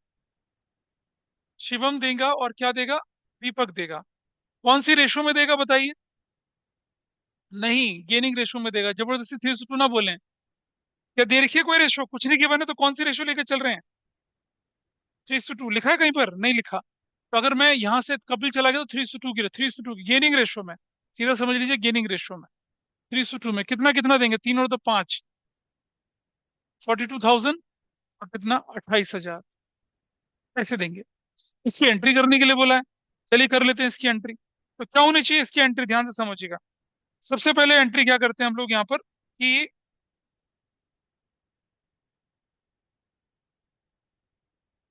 शिवम देगा, और क्या देगा? दीपक देगा। कौन सी रेशो में देगा बताइए? नहीं, गेनिंग रेशो में देगा। जबरदस्ती 3:2 ना बोलें। क्या दे रखी है कोई रेशो? कुछ नहीं किया मैंने, तो कौन सी रेशो लेकर चल रहे हैं? 3:2 लिखा है कहीं पर? नहीं लिखा। तो अगर मैं यहाँ से कपिल चला गया तो 3:2 की, 3:2 की गेनिंग रेशो में, सीधा समझ लीजिए गेनिंग रेशो में। 3:2 में कितना कितना देंगे? 3 और 2 5, 42,000, और कितना? 28,000 ऐसे देंगे। इसकी एंट्री करने के लिए बोला है। चलिए कर लेते हैं इसकी एंट्री। तो क्या होनी चाहिए इसकी एंट्री? ध्यान से समझिएगा। सबसे पहले एंट्री क्या करते हैं हम लोग यहाँ पर कि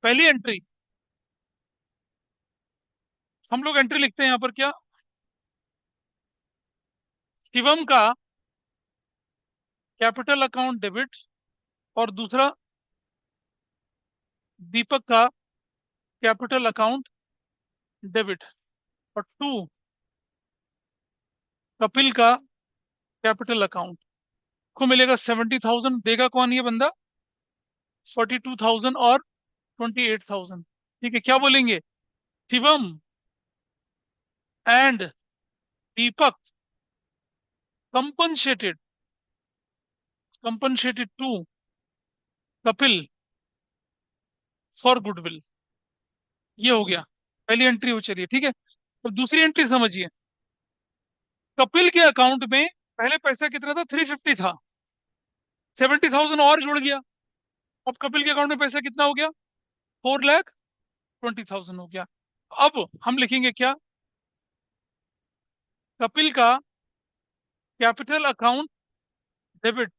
पहली एंट्री हम लोग एंट्री लिखते हैं यहाँ पर क्या? शिवम का कैपिटल अकाउंट डेबिट, और दूसरा दीपक का कैपिटल अकाउंट डेबिट, और टू कपिल का कैपिटल अकाउंट। को मिलेगा 70,000। देगा कौन ये बंदा? 42,000 और 28,000। ठीक है, क्या बोलेंगे? Shivam and Deepak compensated compensated to Kapil for goodwill. ये हो गया, पहली एंट्री हो। चलिए ठीक है, तो दूसरी एंट्री समझिए। कपिल के अकाउंट में पहले पैसा कितना था? 350 था। 70,000 और जुड़ गया। अब कपिल के अकाउंट में पैसा कितना हो गया? 4,20,000 हो गया। अब हम लिखेंगे क्या? कपिल का कैपिटल अकाउंट डेबिट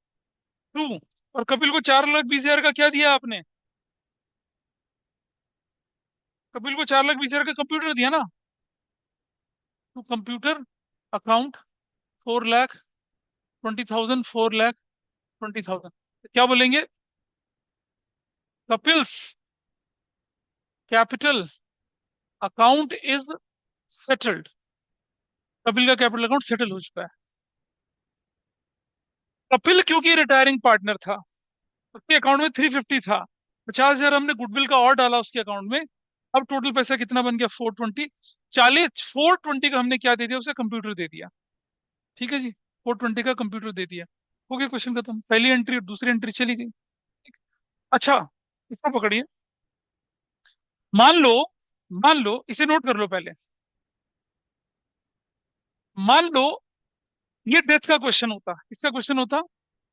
टू, और कपिल को 4,20,000 का क्या दिया आपने? कपिल को 4,20,000 का कंप्यूटर दिया ना। तो कंप्यूटर अकाउंट 4,20,000, 4,20,000। क्या बोलेंगे? Kapil's capital account is settled. Kapil का कैपिटल अकाउंट सेटल हो चुका है। कपिल क्योंकि रिटायरिंग पार्टनर था, उसके अकाउंट में 350 था। 50,000 हमने गुडविल का और डाला उसके अकाउंट में। अब टोटल पैसा कितना बन गया? 420। 420 का हमने क्या दे दिया उसे? कंप्यूटर दे दिया। ठीक है जी, 420 का कंप्यूटर दे दिया। हो गया, क्वेश्चन खत्म। पहली एंट्री और दूसरी एंट्री चली गई। अच्छा, इसको पकड़िए। मान लो मान लो, इसे नोट कर लो पहले। मान लो ये डेथ का क्वेश्चन होता। इसका क्वेश्चन होता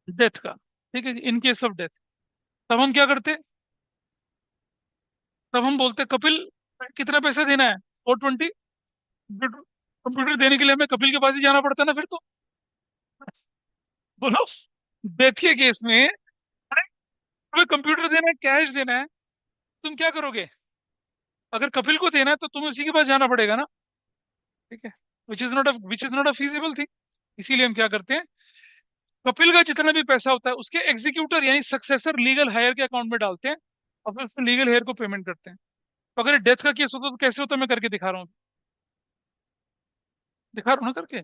डेथ का। ठीक है जी, इन केस ऑफ डेथ। तब हम क्या करते? तब हम बोलते कपिल कितना पैसा देना है? 420। कंप्यूटर देने के लिए हमें कपिल के पास ही जाना पड़ता ना फिर तो। बोलो, डेथ के केस में अरे, तुम्हें कंप्यूटर देना है, कैश देना है, तुम क्या करोगे? अगर कपिल को देना है तो तुम्हें उसी के पास जाना पड़ेगा ना। ठीक है, which is not a feasible thing. इसीलिए हम क्या करते हैं? कपिल का जितना भी पैसा होता है उसके एग्जीक्यूटर यानी सक्सेसर लीगल हायर के अकाउंट में डालते हैं, और फिर उसको लीगल हेयर को पेमेंट करते हैं। तो अगर डेथ का केस होता तो कैसे होता? मैं करके दिखा रहा हूँ। दिखा रहा हूँ ना करके।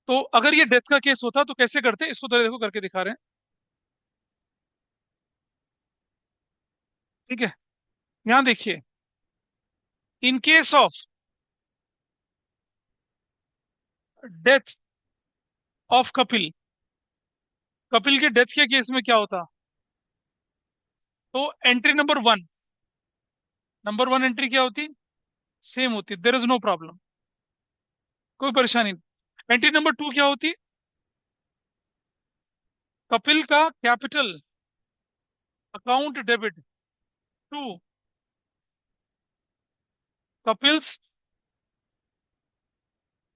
तो अगर ये डेथ का केस होता तो कैसे करते? इसको तो देखो करके दिखा रहे हैं। ठीक है, यहाँ देखिए। In case of death of Kapil, Kapil के डेथ के केस में क्या होता? तो एंट्री नंबर वन एंट्री क्या होती? सेम होती, देर इज नो प्रॉब्लम। कोई परेशानी नहीं। एंट्री नंबर 2 क्या होती? कपिल का capital account debit to Kapil's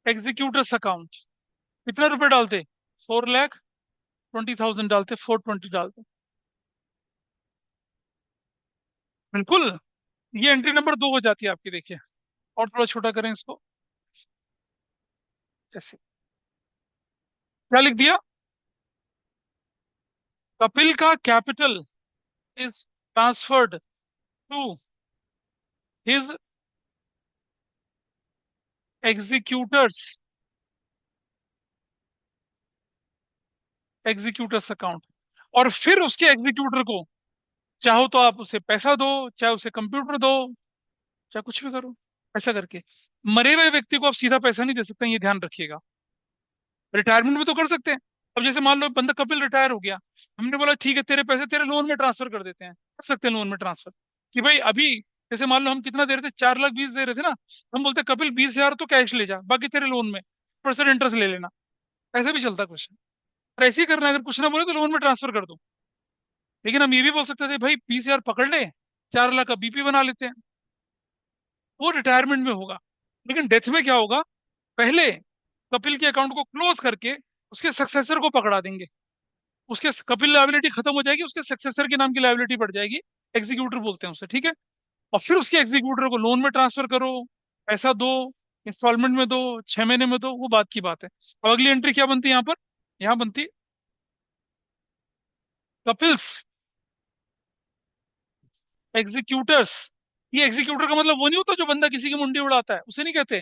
executors account. कितना रुपए डालते? 4,20,000 डालते, 420 डालते। बिल्कुल। ये एंट्री नंबर 2 हो जाती है आपकी, देखिए। और थोड़ा छोटा करें इसको, ऐसे। क्या लिख दिया? कपिल का capital is transferred to his executors executors account. और फिर उसके एग्जीक्यूटर को चाहो तो आप उसे पैसा दो, चाहे उसे कंप्यूटर दो, चाहे कुछ भी करो, ऐसा करके। मरे हुए व्यक्ति को आप सीधा पैसा नहीं दे सकते, ये ध्यान रखिएगा। रिटायरमेंट में तो कर सकते हैं। अब जैसे मान लो बंदा कपिल रिटायर हो गया, हमने बोला ठीक है तेरे पैसे तेरे लोन में ट्रांसफर कर देते हैं, कर सकते हैं लोन में ट्रांसफर। कि भाई अभी जैसे मान लो हम कितना दे रहे थे, 4,20,000 दे रहे थे ना, हम बोलते कपिल 20,000 तो कैश ले जा, बाकी तेरे लोन में परसेंट इंटरेस्ट ले लेना। ऐसे भी चलता क्वेश्चन। और ऐसे ही करना है, अगर कुछ ना बोले तो लोन में ट्रांसफर कर दो। लेकिन हम ये भी बोल सकते थे भाई 20,000 पकड़ ले, 4 लाख का बीपी बना लेते हैं। वो रिटायरमेंट में होगा। लेकिन डेथ में क्या होगा? पहले कपिल के अकाउंट को क्लोज करके उसके सक्सेसर को पकड़ा देंगे। उसके कपिल लायबिलिटी खत्म हो जाएगी, उसके सक्सेसर के नाम की लायबिलिटी बढ़ जाएगी। एग्जीक्यूटर बोलते हैं उसे, ठीक है। और फिर उसके एग्जीक्यूटर को लोन में ट्रांसफर करो, पैसा दो, इंस्टॉलमेंट में दो, 6 महीने में दो, वो बात की बात है। अब अगली एंट्री क्या बनती है यहाँ पर? यहाँ बनती कपिल्स एग्जीक्यूटर्स। ये एग्जीक्यूटर का मतलब वो नहीं होता जो बंदा किसी की मुंडी उड़ाता है, उसे नहीं कहते।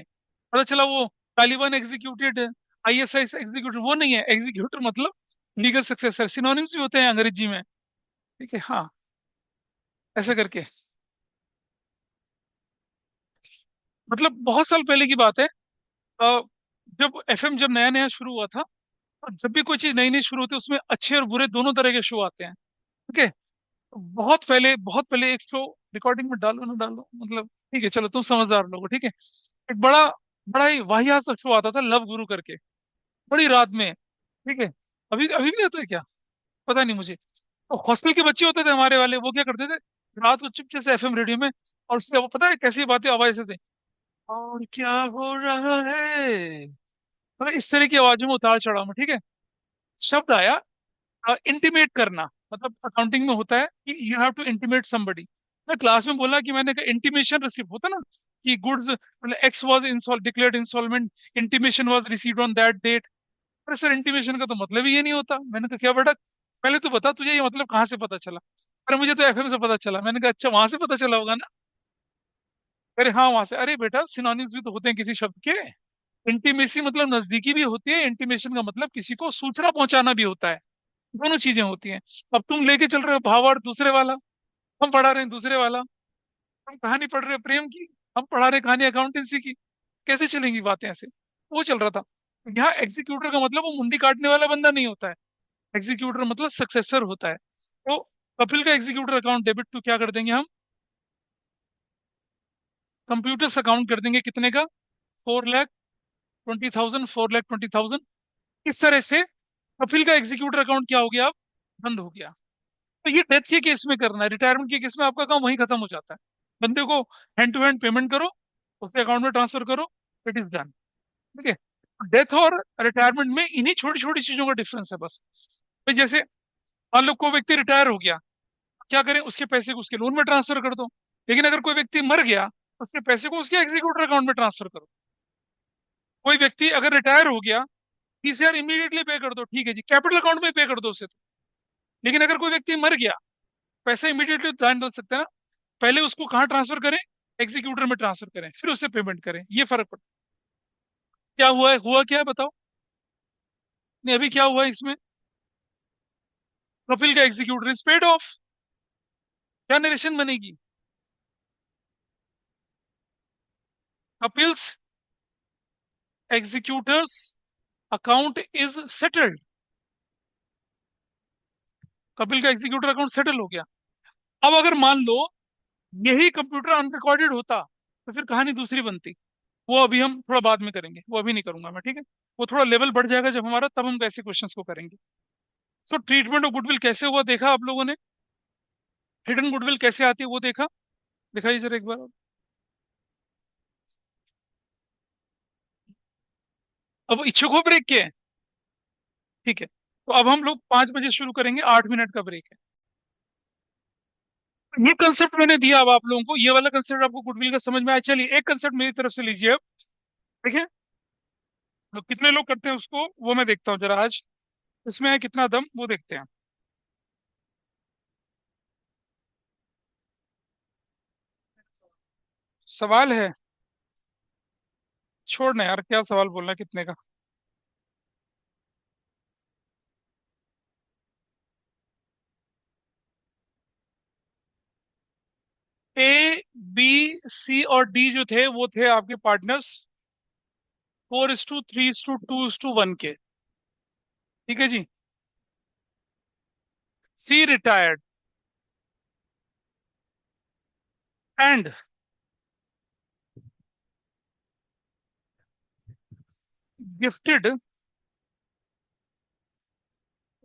पता चला वो तालिबान एग्जीक्यूटेड, आईएसआई एग्जीक्यूटर, वो नहीं है। एग्जीक्यूटर मतलब लीगल सक्सेसर, सिनोनिम्स भी होते हैं अंग्रेजी में, ठीक है। हाँ, ऐसा करके। मतलब बहुत साल पहले की बात है। अ, जब एफएम जब नया नया शुरू हुआ था, और जब भी कोई चीज नई नई शुरू होती है उसमें अच्छे और बुरे दोनों तरह के शो आते हैं, ठीक है। बहुत पहले एक शो, रिकॉर्डिंग में डालो ना डालो मतलब, ठीक है चलो तुम समझदार लोग हो, ठीक है। एक बड़ा बड़ा ही वाहियात सा शो आता था, लव गुरु करके, बड़ी रात में, ठीक है। अभी अभी भी आता है क्या, पता नहीं मुझे। तो हॉस्टल के बच्चे होते थे हमारे वाले, वो क्या करते थे, रात को चुपचे से एफएम रेडियो में, और उससे वो पता है कैसी बातें आवाज से थे, और क्या हो रहा है, मतलब इस तरह की आवाजों में उतार चढ़ाव में, ठीक है। शब्द आया इंटीमेट करना, मतलब अकाउंटिंग में होता है कि you have to intimate somebody. मैं क्लास में बोला कि मैंने इंटीमेशन रिसीव होता ना, कि गुड्स मतलब X was install declared installment, intimation was received on that date. अरे सर इंटीमेशन का तो मतलब ही ये नहीं होता। मैंने कहा क्या बेटा, पहले तो बता तुझे ये मतलब कहाँ से पता चला। अरे मुझे तो एफएम से पता चला। मैंने कहा अच्छा वहां से पता चला होगा ना। अरे हाँ वहां से। अरे बेटा सिनोनिम्स भी तो होते हैं किसी शब्द के। इंटीमेसी मतलब नजदीकी भी होती है, इंटीमेशन का मतलब किसी को सूचना पहुंचाना भी होता है। दोनों चीजें होती हैं। अब तुम लेके चल रहे हो भावार्थ दूसरे वाला, हम पढ़ा रहे हैं दूसरे वाला। हम कहानी पढ़ रहे हैं प्रेम की, हम पढ़ा रहे हैं कहानी अकाउंटेंसी की। कैसे चलेंगी बातें ऐसे? वो चल रहा था। यहाँ एग्जीक्यूटर का मतलब वो मुंडी काटने वाला बंदा नहीं होता है। एग्जीक्यूटर मतलब सक्सेसर होता है। तो कपिल का एग्जीक्यूटर अकाउंट डेबिट टू क्या कर देंगे हम? कंप्यूटर्स अकाउंट कर देंगे, कितने का? 4,20,000, 4,20,000। इस तरह से कपिल का एग्जीक्यूटर अकाउंट क्या हो गया अब? बंद हो गया। तो ये डेथ के केस में करना है, रिटायरमेंट के केस में आपका काम वहीं खत्म हो जाता है। बंदे को हैंड टू हैंड पेमेंट करो, उसके अकाउंट में ट्रांसफर करो, इट इज डन, ठीक है। डेथ और रिटायरमेंट में इन्हीं छोटी छोटी चीजों का डिफरेंस है बस। भाई जैसे मान लो कोई व्यक्ति रिटायर हो गया, क्या करें, उसके पैसे को उसके लोन में ट्रांसफर कर दो। लेकिन अगर कोई व्यक्ति मर गया, उसके पैसे को उसके एग्जीक्यूटर अकाउंट में ट्रांसफर करो। कोई व्यक्ति अगर रिटायर हो गया, 30,000 इमीडिएटली पे कर दो, ठीक है जी, कैपिटल अकाउंट में पे कर दो उसे तो। लेकिन अगर कोई व्यक्ति मर गया, पैसा इमीडिएटली ध्यान दे सकते हैं ना, पहले उसको कहाँ ट्रांसफर करें? एग्जीक्यूटर में ट्रांसफर करें, फिर उससे पेमेंट करें, ये फर्क पड़ता है। क्या हुआ है, हुआ क्या है बताओ? नहीं अभी क्या हुआ है इसमें? कपिल का एग्जीक्यूटर इज पेड ऑफ। क्या नरेशन बनेगी? Kapil's executors account is settled. Kapil का एग्जीक्यूटर अकाउंट सेटल हो गया। अब अगर मान लो यही कंप्यूटर अनरिकॉर्डेड होता, तो फिर कहानी दूसरी बनती। वो अभी हम थोड़ा बाद में करेंगे, वो अभी नहीं करूंगा मैं, ठीक है। वो थोड़ा लेवल बढ़ जाएगा जब हमारा, तब हम ऐसे क्वेश्चंस को करेंगे। तो ट्रीटमेंट ऑफ गुडविल कैसे हुआ देखा आप लोगों ने? हिडन गुडविल कैसे आती है वो देखा? दिखाइए जरा एक बार। अब इच्छुक हो ब्रेक के? ठीक है, तो अब हम लोग 5 बजे शुरू करेंगे, 8 मिनट का ब्रेक है। ये कंसेप्ट मैंने दिया अब आप लोगों को, ये वाला कंसेप्ट आपको गुडविल का समझ में आया? चलिए एक कंसेप्ट मेरी तरफ से लीजिए अब। देखिए, तो कितने लोग करते हैं उसको वो मैं देखता हूँ जरा आज, इसमें है कितना दम वो देखते हैं। सवाल है? छोड़ना यार, क्या सवाल बोलना है, कितने का? ए, बी, सी और डी जो थे वो थे आपके पार्टनर्स, 4:3:2:1 के। ठीक है जी। C retired and gifted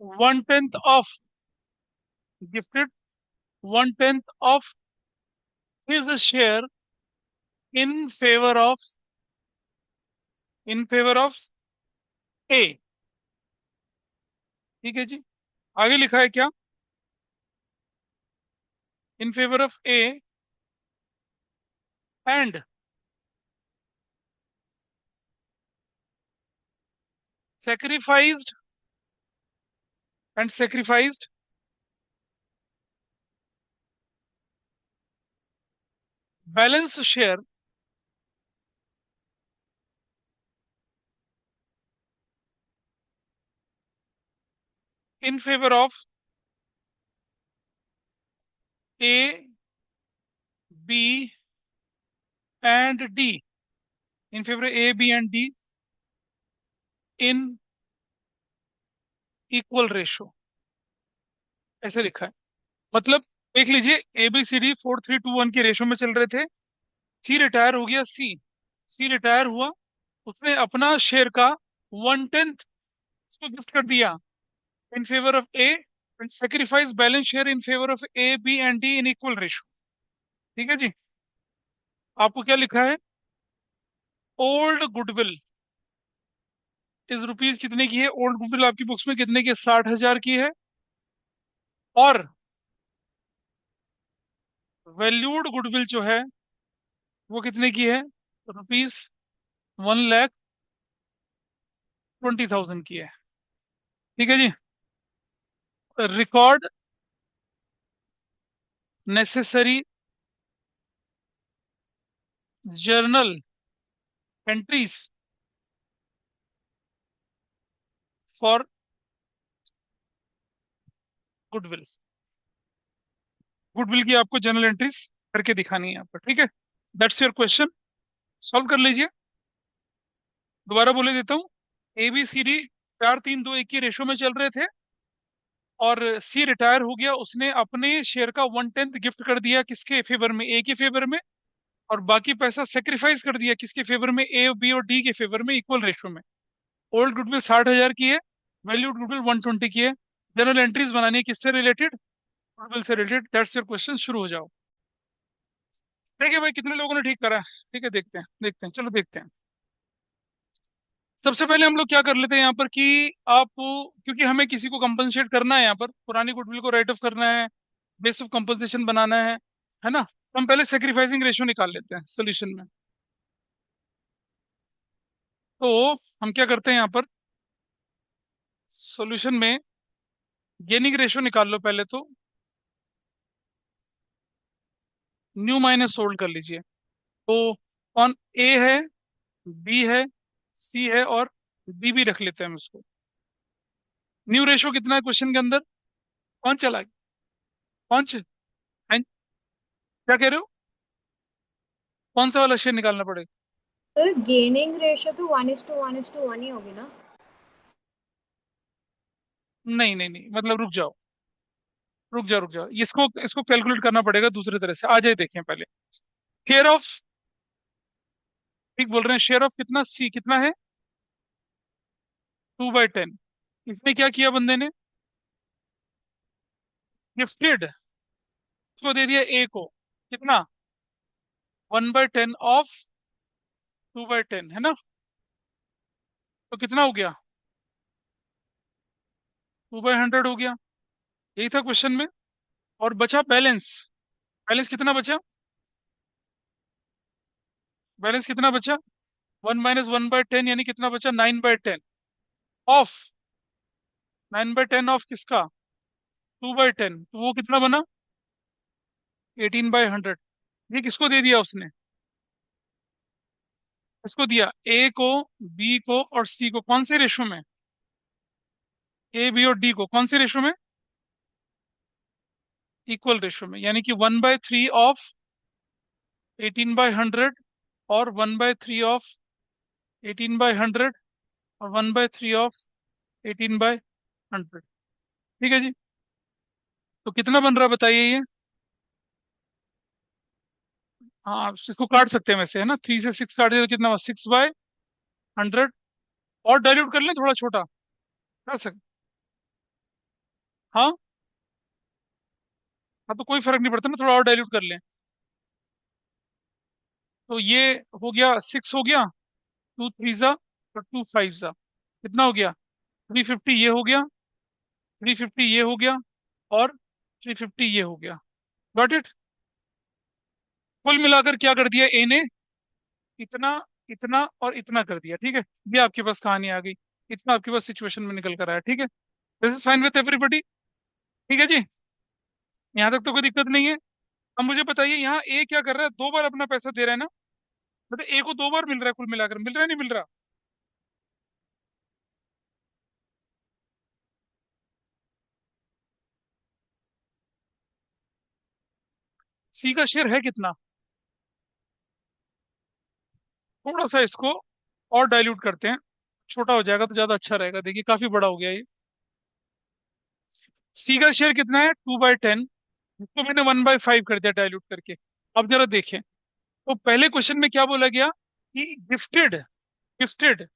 1/10 of, gifted 1/10 of his share in favour of, in favour of A. ठीक है जी। आगे लिखा है क्या? In favour of A and sacrificed, sacrificed balance share in favor of A, B and D, in favor of A, B and D in equal ratio, ऐसे लिखा है। मतलब देख लीजिए, ए बी सी डी 4:3:2:1 के रेशो में चल रहे थे। सी रिटायर हो गया, सी सी रिटायर हुआ, उसने अपना शेयर का 1/10 उसको गिफ्ट कर दिया in favour of A, and sacrifice balance share in favour of A, B and D in equal ratio. ठीक है जी। आपको क्या लिखा है? ओल्ड गुडविल इस रुपीज कितने की है? ओल्ड गुडविल आपकी बुक्स में कितने की है? 60,000 की है। और वैल्यूड गुडविल जो है वो कितने की है? ₹1,20,000 की है। ठीक है जी। Record necessary journal entries for goodwill. Goodwill की आपको जर्नल एंट्रीज करके दिखानी है यहाँ पर, ठीक है। दैट्स योर क्वेश्चन, सॉल्व कर लीजिए। दोबारा बोले देता हूँ, ए बी सी डी 4:3:2:1 की रेशो में चल रहे थे, और सी रिटायर हो गया, उसने अपने शेयर का 1/10 गिफ्ट कर दिया किसके फेवर में? ए के फेवर में। और बाकी पैसा सेक्रीफाइस कर दिया किसके फेवर में? ए, बी और डी के फेवर में, इक्वल रेशो में। ओल्ड गुडविल 60,000 की है, वैल्यूड गुडविल 120 की है। जनरल एंट्रीज बनानी है किससे रिलेटेड? गुडविल से रिलेटेड। दैट्स योर क्वेश्चन, शुरू हो जाओ। देखिए भाई कितने लोगों ने ठीक करा है। ठीक है, देखते हैं देखते हैं, चलो देखते हैं। सबसे पहले हम लोग क्या कर लेते हैं यहाँ पर कि आप, क्योंकि हमें किसी को कंपनसेट करना है यहाँ पर, पुरानी गुडविल को राइट ऑफ करना है, बेस ऑफ कंपनसेशन बनाना है ना? तो हम पहले सेक्रीफाइसिंग रेशियो निकाल लेते हैं सोल्यूशन में। तो हम क्या करते हैं यहाँ पर सॉल्यूशन में, गेनिंग रेशियो निकाल लो पहले तो। न्यू माइनस सोल्ड कर लीजिए। तो कौन? ए है, बी है, सी है और डी भी रख लेते हैं हम इसको। न्यू रेशियो कितना है क्वेश्चन के अंदर? कौन चला गया? कौन क्या कह रहे हो? कौन सा वाला शेयर निकालना पड़ेगा? सर गेनिंग रेशियो तो 1:1:1 ही होगी ना? नहीं नहीं नहीं, मतलब रुक जाओ, रुक जाओ रुक जाओ, इसको इसको कैलकुलेट करना पड़ेगा दूसरे तरह से। आ जाए देखें पहले। शेयर ऑफ ठीक बोल रहे हैं। शेयर ऑफ कितना, सी कितना है, 2/10। इसने क्या किया बंदे ने, गिफ्टेड उसको दे दिया ए को, कितना, 1/10 ऑफ 2/10, है ना। तो कितना हो गया, 2/100 हो गया। यही था क्वेश्चन में। और बचा बैलेंस। बैलेंस कितना बचा, बैलेंस कितना बचा, 1 - 1/10 यानी कितना बचा, 9/10 ऑफ, 9/10 ऑफ किसका, 2/10, तो वो कितना बना, 18/100। ये किसको दे दिया उसने, इसको दिया, ए को, बी को और सी को। कौन से रेशो में, ए बी और डी को कौन से रेशो में, इक्वल रेशो में, यानी कि 1/3 ऑफ 18/100 और 1/3 ऑफ 18/100 और 1/3 ऑफ 18/100। ठीक है जी। तो कितना बन रहा है बताइए ये। हाँ, इसको काट सकते हैं वैसे, है ना, 3 से 6 काट दिया तो कितना हुआ, 6/100। और डाइल्यूट कर लें थोड़ा छोटा, कर सकते। हाँ, हाँ तो कोई फर्क नहीं पड़ता ना, थोड़ा और डाइल्यूट कर लें। तो ये हो गया, 6 हो गया, 2 3 और 2 5 कितना हो गया, 350 ये हो गया, 350 ये हो गया, और 350 ये हो गया। Got it. कुल मिलाकर क्या कर दिया ए ने, इतना, इतना और इतना कर दिया। ठीक है, ये आपके पास कहानी आ गई। इतना आपके पास सिचुएशन में निकल कर आया। ठीक है, this is fine with everybody. ठीक है जी, यहाँ तक तो कोई दिक्कत नहीं है। अब मुझे बताइए, यहाँ ए क्या कर रहा है, 2 बार अपना पैसा दे रहा है ना, मतलब ए को 2 बार मिल रहा है, कुल मिलाकर मिल रहा है नहीं मिल रहा। सी का शेयर है कितना, थोड़ा सा इसको और डाइल्यूट करते हैं, छोटा हो जाएगा तो ज्यादा अच्छा रहेगा। देखिए काफी बड़ा हो गया ये। सी का शेयर कितना है, 2/10, इसको मैंने 1/5 कर दिया डाइल्यूट करके। अब जरा देखें, तो पहले क्वेश्चन में क्या बोला गया कि गिफ्टेड, गिफ्टेड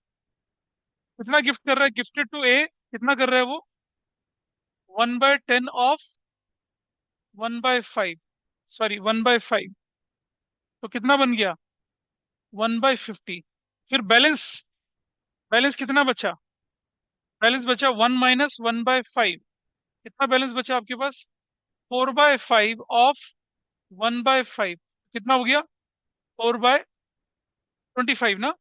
कितना गिफ्ट कर रहा है, गिफ्टेड टू ए कितना कर रहा है वो, 1/10 ऑफ 1/5, सॉरी 1/5, तो कितना बन गया, 1/50। फिर बैलेंस, बैलेंस कितना बचा, बैलेंस बचा 1 - 1/5। कितना बैलेंस बचा आपके पास, 4/5 ऑफ 1/5, कितना हो गया, 4/25 ना।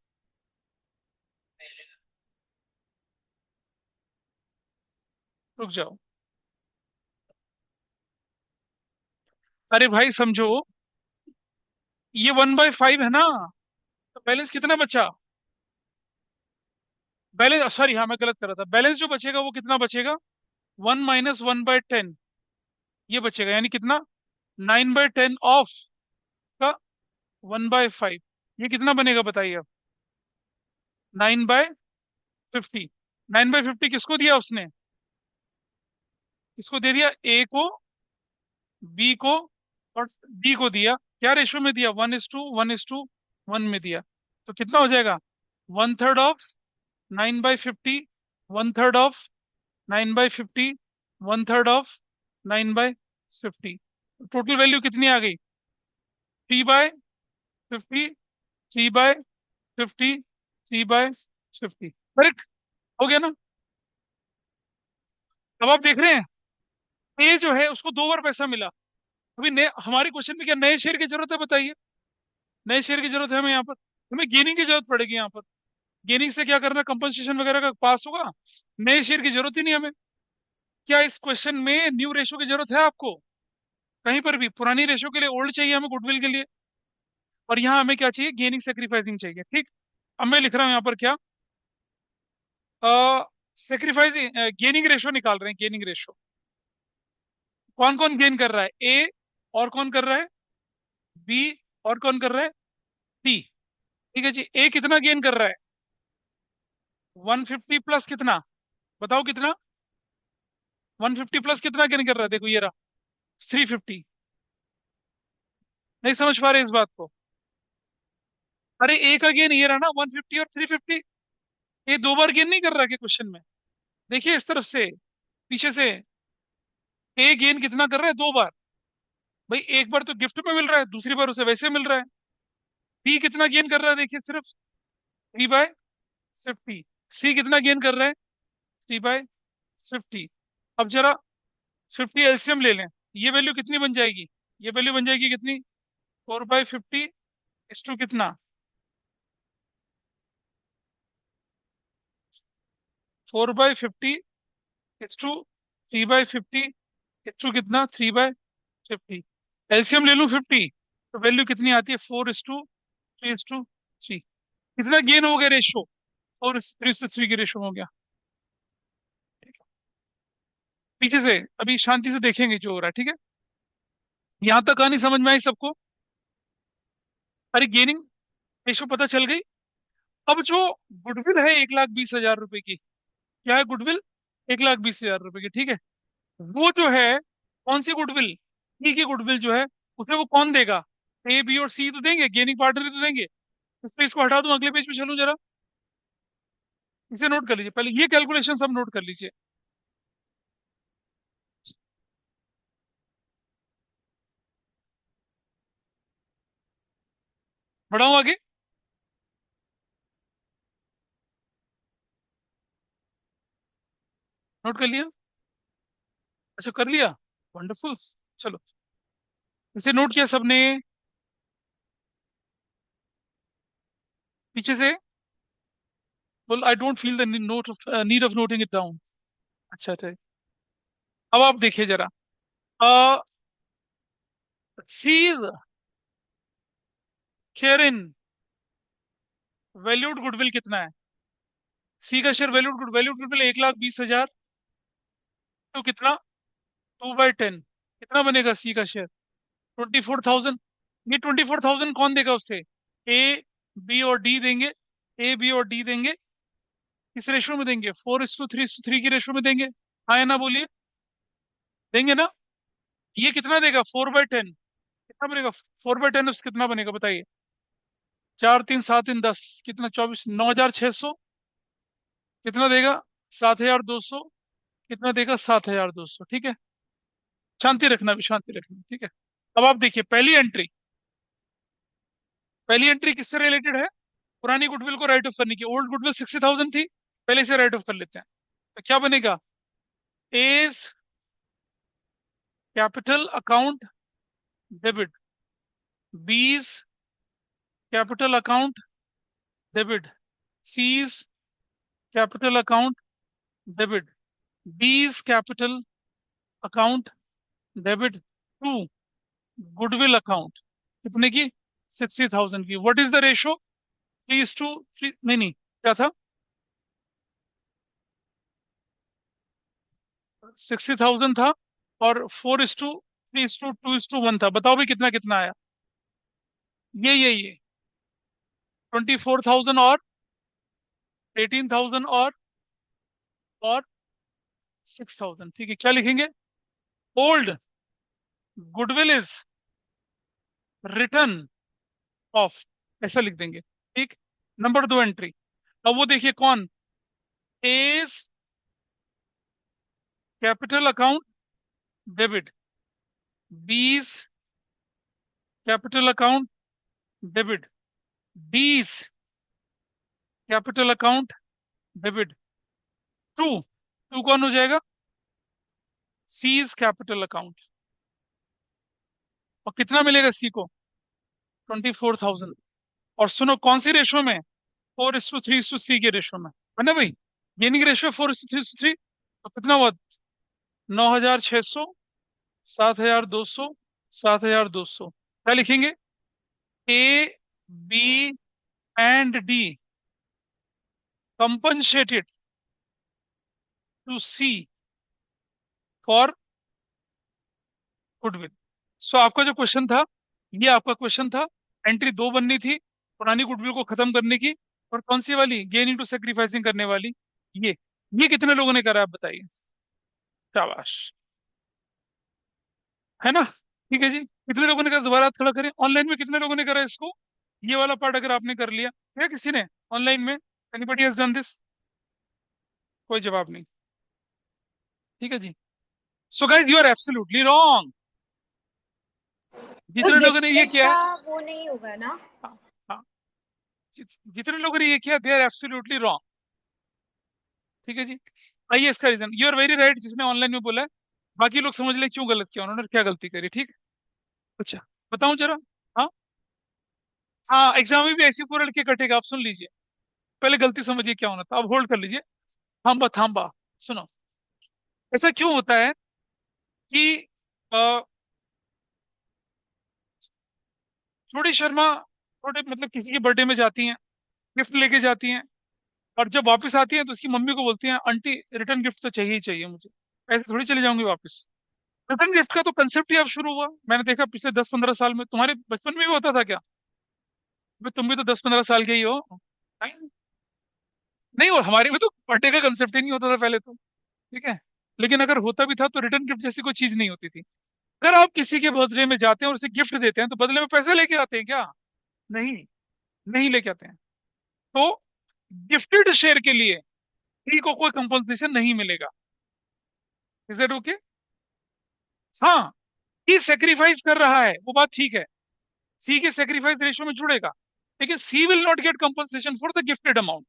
रुक जाओ, अरे भाई समझो, ये 1/5 है ना, तो बैलेंस कितना बचा, बैलेंस, सॉरी हाँ मैं गलत कर रहा था, बैलेंस जो बचेगा वो कितना बचेगा, 1 - 1/10 ये बचेगा, यानी कितना, 9/10 ऑफ का 1/5, ये कितना बनेगा बताइए अब, 9/50। 9/50 किसको दिया उसने, इसको दे दिया, ए को, बी को और डी को दिया। क्या रेशो में दिया, 1:1:1 में दिया। तो कितना हो जाएगा, 1/3 of 9/50, 1/3 of 9/50, 1/3 of 9/50। Total value कितनी आ गई, 3/50, 3/50, 3/50। करेक्ट, हो गया ना। अब आप देख रहे हैं, ए जो है उसको 2 बार पैसा मिला। अभी नए हमारे क्वेश्चन में क्या नए शेयर की जरूरत है बताइए, नए शेयर की जरूरत है हमें यहाँ पर, हमें गेनिंग की जरूरत पड़ेगी यहाँ पर। गेनिंग से क्या करना, कंपनसेशन वगैरह का पास होगा, नए शेयर की जरूरत ही नहीं हमें। क्या इस क्वेश्चन में न्यू रेशो की जरूरत है आपको, कहीं पर भी पुरानी रेशो के लिए ओल्ड चाहिए हमें, गुडविल के लिए। और यहाँ हमें क्या चाहिए, गेनिंग सेक्रीफाइसिंग चाहिए। ठीक, अब मैं लिख रहा हूँ यहाँ पर क्या, सेक्रीफाइसिंग, गेनिंग रेशो निकाल रहे हैं, गेनिंग रेशो। कौन कौन गेन कर रहा है, ए, और कौन कर रहा है, बी, और कौन कर रहा है, डी। ठीक है जी, ए कितना गेन कर रहा है, 150 प्लस कितना, बताओ कितना, 150 प्लस कितना गेन कर रहा है, देखो ये रहा, 350। नहीं समझ पा रहे इस बात को, अरे ए का गेन ये रहा ना 150 और 350। ये दो बार गेन नहीं कर रहा है क्वेश्चन में। देखिए इस तरफ से, पीछे से। ए गेन कितना कर रहा है? दो बार। भाई एक बार तो गिफ्ट में मिल रहा है, दूसरी बार उसे वैसे मिल रहा है। बी कितना गेन कर रहा है देखिए, सिर्फ 3/50। सी कितना गेन कर रहा है? 3/50। अब जरा 50 एलसीएम ले लें। ये वैल्यू कितनी बन जाएगी? ये वैल्यू बन जाएगी कितनी? 4/50 इस टू कितना? 4/50 इस टू 3/50 इस टू कितना? 3/50। एलसीएम ले लूं 50, तो वैल्यू कितनी आती है? 4:3:3। कितना गेन हो गया रेशो? 4:3:3 की रेशो हो गया। ठीक है। पीछे से अभी शांति से देखेंगे जो हो रहा है, ठीक है। यहां तक कहानी समझ में आई सबको? अरे गेनिंग रेशो पता चल गई। अब जो गुडविल है 1,20,000 रुपए की, क्या है गुडविल? 1,20,000 रुपए की, ठीक है। वो जो है, कौन सी गुडविल? सी की गुडविल जो है, उसे वो कौन देगा? ए बी और सी तो देंगे, गेनिंग पार्टनर ही तो देंगे। इसलिए इसको हटा दूं, अगले पेज पे चलूं जरा। इसे नोट कर लीजिए, पहले ये कैलकुलेशन सब नोट कर लीजिए। बढ़ाऊं आगे? नोट कर लिया? अच्छा कर लिया। वंडरफुल। चलो, इसे नोट किया सबने? पीछे से बोल, I don't feel the need of noting it down. अच्छा ठीक। अब आप देखिए जरा। C share in valued goodwill कितना है? सी का शेयर वैल्यूड गुडविल 1,20,000 तो कितना? 2/10। कितना बनेगा सी का शेयर? 24,000। ये 24,000 कौन देगा उसे? ए बी और डी देंगे। ए बी और डी देंगे। किस रेशो में देंगे? 4:3:3 की रेशो में देंगे। हाँ या ना बोलिए? देंगे ना? ये कितना देगा? 4/10। कितना बनेगा? 4/10 कितना बनेगा बताइए? 4 3 7 3 10, कितना? 24, 9,600। कितना देगा? 7,200। कितना देगा? 7,200, ठीक है। शांति रखना भी, शांति रखना, ठीक है। अब आप देखिए पहली एंट्री। पहली एंट्री किससे रिलेटेड है? पुरानी गुडविल को राइट ऑफ करने की। ओल्ड गुडविल 60,000 थी, पहले से राइट ऑफ कर लेते हैं। तो क्या बनेगा? A's capital account debit, B's capital account debit, C's capital account debit, B's capital account debit to goodwill account. कितने की? 60,000 की। What is the ratio? 3:3। नहीं नहीं, क्या था? 60,000 था, और 4:3:2:1 था। बताओ भाई कितना कितना आया? ये 24,000 और 18,000 और 6,000, ठीक है। क्या लिखेंगे? Old goodwill is return of, ऐसा लिख देंगे, ठीक। नंबर दो एंट्री। अब वो देखिए कौन? A's capital account debit, B's capital account debit, D's capital account debit to. To कौन हो जाएगा? C's capital account. और कितना मिलेगा सी को? 24,000। और सुनो कौन सी रेशो में? 4:3:3 के रेशो में, है ना भाई? Gaining ratio 4:3:3। तो कितना हुआ? 9,600, 7,200, 7,200। क्या लिखेंगे? A B and D compensated to C for goodwill. So आपका जो क्वेश्चन था, ये आपका क्वेश्चन था। एंट्री दो बननी थी, पुरानी गुडविल को खत्म करने की। और कौन सी वाली? गेनिंग टू सेक्रीफाइसिंग करने वाली। ये ये कितने लोगों ने करा, आप बताइए? शाबाश, है ना? ठीक है जी। कितने लोगों ने करा? दोबारा हाथ खड़ा करें। ऑनलाइन में कितने लोगों ने करा इसको? ये वाला पार्ट अगर आपने कर लिया, है किसी ने ऑनलाइन में, एनीबडी हैज डन दिस? कोई जवाब नहीं। ठीक है जी। So guys you are absolutely wrong. तो जितने लोगों ने ये गिफ्टेड किया का है, वो नहीं होगा ना? हाँ, हाँ, जितने लोगों ने ये किया दे आर एब्सोल्युटली रॉन्ग। ठीक है जी। आइए इसका reason, you are very right जिसने ऑनलाइन में बोला है। बाकी लोग समझ ले क्यों गलत किया उन्होंने, क्या गलती करी। ठीक है। अच्छा, बताऊं जरा। हाँ, हाँ, एग्जाम में भी ऐसी पूरा लड़के कटेगा, आप सुन लीजिए। पहले गलती समझिए क्या होना था, अब होल्ड कर लीजिए। थाम्बा थाम्बा, सुनो। ऐसा क्यों होता है कि अ, थोड़ी शर्मा थोड़े मतलब किसी के बर्थडे में जाती हैं, गिफ्ट लेके जाती हैं, और जब वापस आती हैं तो उसकी मम्मी को बोलती हैं आंटी रिटर्न गिफ्ट तो चाहिए ही चाहिए मुझे। ऐसे थोड़ी चले जाऊंगी वापस। रिटर्न गिफ्ट का तो कंसेप्ट ही अब शुरू हुआ, मैंने देखा पिछले 10-15 साल में। तुम्हारे बचपन में भी होता था क्या? भाई तुम भी तो 10-15 साल के ही हो। नहीं, नहीं, वो हमारे में तो बर्थडे का कंसेप्ट ही नहीं होता था पहले तो। ठीक है। लेकिन अगर होता भी था तो रिटर्न गिफ्ट जैसी कोई चीज नहीं होती थी। अगर आप किसी के बर्थडे में जाते हैं और उसे गिफ्ट देते हैं तो बदले में पैसे लेके आते हैं क्या? नहीं, नहीं लेके आते हैं। तो गिफ्टेड शेयर के लिए सी को कोई कंपनसेशन नहीं मिलेगा। Is it okay? हाँ, सी सेक्रीफाइस कर रहा है वो बात ठीक है, सी के सेक्रीफाइस रेशियो में जुड़ेगा, लेकिन C will not get compensation for the gifted amount.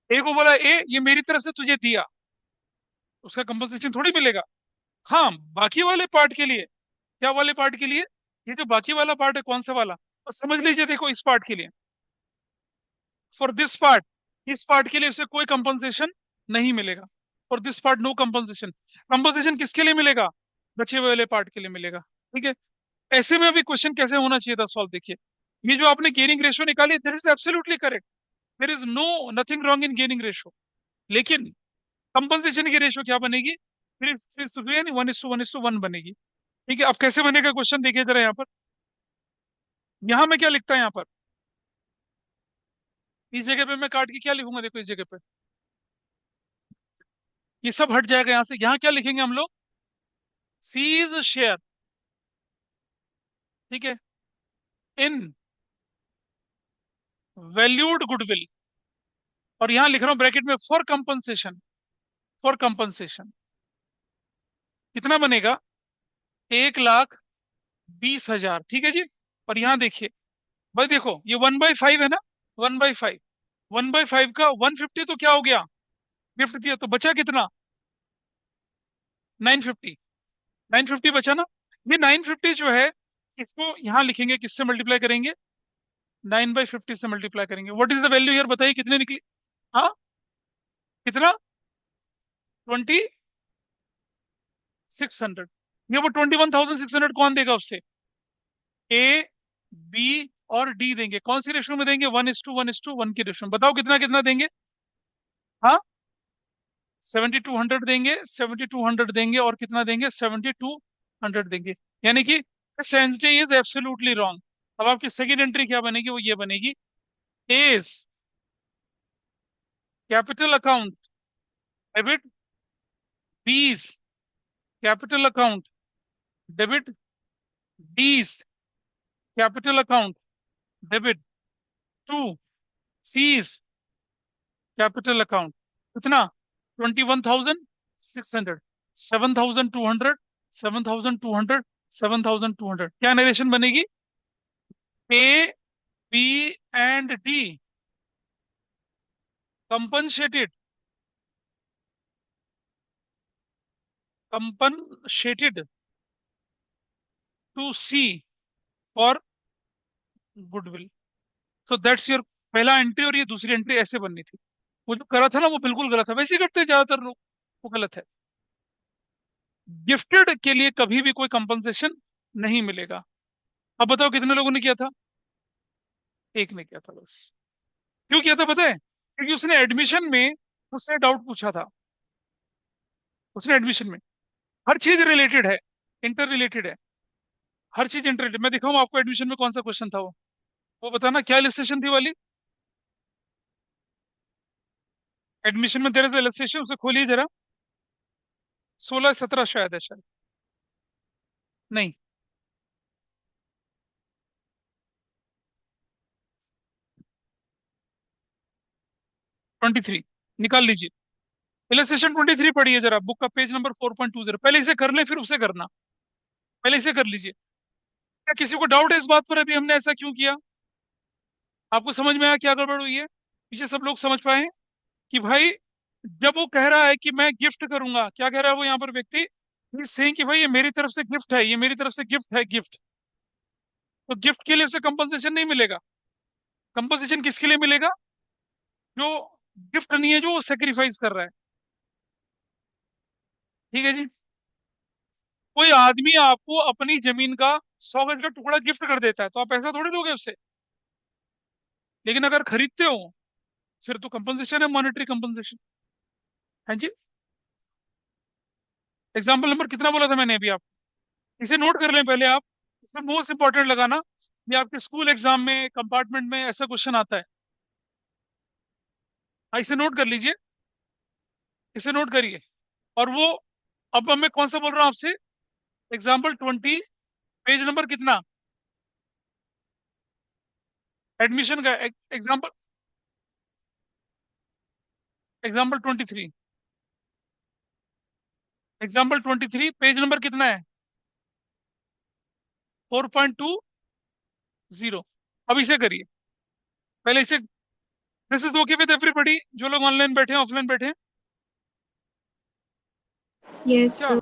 A को बोला ए ये मेरी तरफ से तुझे दिया, उसका कंपनसेशन थोड़ी मिलेगा। हाँ, बाकी वाले पार्ट के लिए। क्या वाले पार्ट के लिए? ये जो बाकी वाला पार्ट है, कौन सा वाला? और समझ लीजिए, देखो इस पार्ट के लिए, फॉर दिस पार्ट, इस पार्ट के लिए उसे कोई कंपनसेशन नहीं मिलेगा। For this part no compensation. Compensation किसके लिए मिलेगा? बचे हुए वाले पार्ट के लिए मिलेगा। ठीक है। ऐसे में अभी क्वेश्चन कैसे होना चाहिए था सॉल्व, देखिए। ये जो आपने गेनिंग रेशियो निकाली, that is absolutely correct. There is no nothing wrong in gaining ratio. लेकिन कंपनसेशन की रेशियो क्या बनेगी? फिर 1:1:1 बनेगी। ठीक है। अब कैसे बनेगा क्वेश्चन, देखिए जरा यहाँ पर। यहाँ मैं क्या लिखता है यहाँ पर, इस जगह पे मैं काट के क्या लिखूंगा, देखो इस जगह पे। ये सब हट जाएगा यहाँ से, यहाँ क्या लिखेंगे हम लोग? C's share. ठीक है। In valued goodwill. और यहाँ लिख रहा हूँ ब्रैकेट में फॉर कंपनसेशन। फॉर कंपनसेशन कितना बनेगा? 1,20,000। ठीक है जी। और यहाँ देखिए, भाई देखो ये 1/5 है ना, 1/5। 1/5 का 150 तो क्या हो गया? गिफ्ट दिया तो बचा कितना? 950। 950 बचा ना। ये 950 जो है, इसको यहाँ लिखेंगे, किससे मल्टीप्लाई करेंगे? 9/50 से मल्टीप्लाई करेंगे। व्हाट इज द वैल्यू यार, बताइए कितने निकली? हाँ, कितना? 2600। ये वो 21,600 कौन देगा उससे? ए, बी और डी देंगे। कौन सी रेशो में देंगे? 1:1:1 की रेशो में। बताओ कितना कितना देंगे? हाँ, 7,200 देंगे, 7,200 देंगे, और कितना देंगे? 7,200 देंगे। यानी कि सेंसडी इज एब्सोल्युटली रॉन्ग। अब आपकी सेकंड एंट्री क्या बनेगी? वो ये बनेगी, A's capital account debit, B's capital account debit, D's capital account debit, to C's capital account. कितना? 21,600। 7,200, 7,200, 7,200। क्या नरेशन बनेगी? A, B and D compensated, compensated to C for goodwill. So that's your पहला entry, और ये दूसरी entry ऐसे बननी थी। वो जो करा था ना वो बिल्कुल गलत है, वैसे ही करते हैं ज्यादातर लोग। वो गलत है। गिफ्टेड के लिए कभी भी कोई कंपनसेशन नहीं मिलेगा। अब बताओ कितने लोगों ने किया था? एक ने किया था बस। क्यों किया था पता है? क्योंकि उसने एडमिशन में मुझसे डाउट पूछा था। उसने एडमिशन में, हर चीज रिलेटेड है, इंटर रिलेटेड है। हर चीज इंटर रिलेटेड। मैं दिखाऊं आपको एडमिशन में कौन सा क्वेश्चन था वो बताना क्या इलस्ट्रेशन थी वाली। एडमिशन में दे रहे थे इलस्ट्रेशन, उसे खोलिए जरा। 16-17 शायद है, शायद। नहीं, 23 निकाल लीजिए। इलस्ट्रेशन 23 पढ़िए जरा, बुक का पेज नंबर 4.20। पहले इसे कर ले फिर उसे करना। पहले इसे कर लीजिए। क्या किसी को डाउट है इस बात पर, अभी हमने ऐसा क्यों किया? आपको समझ में आया क्या गड़बड़ हुई है? पीछे सब लोग समझ पाए हैं कि भाई, जब वो कह रहा है कि मैं गिफ्ट करूंगा, क्या कह रहा है वो यहाँ पर व्यक्ति? सेइंग कि भाई ये मेरी तरफ से गिफ्ट है, ये मेरी तरफ से गिफ्ट है, गिफ्ट। तो गिफ्ट के लिए उसे कंपनसेशन नहीं मिलेगा। कंपनसेशन किसके लिए मिलेगा? जो गिफ्ट नहीं है, जो वो सेक्रीफाइस कर रहा है। ठीक है जी। कोई आदमी आपको अपनी जमीन का 100 गज का टुकड़ा गिफ्ट कर देता है तो आप पैसा थोड़ी दोगे उससे। लेकिन अगर खरीदते हो फिर तो कंपनसेशन है, मॉनेटरी कंपनसेशन। हाँ जी। एग्जाम्पल नंबर कितना बोला था मैंने अभी आप? इसे नोट कर लें पहले आप। इसमें मोस्ट इंपॉर्टेंट लगाना, ये आपके स्कूल एग्जाम में कंपार्टमेंट में ऐसा क्वेश्चन आता है। हाँ, इसे नोट कर लीजिए। इसे नोट करिए। और वो, अब मैं कौन सा बोल रहा हूँ आपसे? एग्जाम्पल 20, पेज नंबर कितना? एडमिशन का example, example 23। Example 23 page number कितना है? 4.20। अब इसे करिए। पहले इसे, this is okay with everybody जो लोग ऑनलाइन बैठे हैं, ऑफलाइन बैठे हैं? Yes, क्या sir.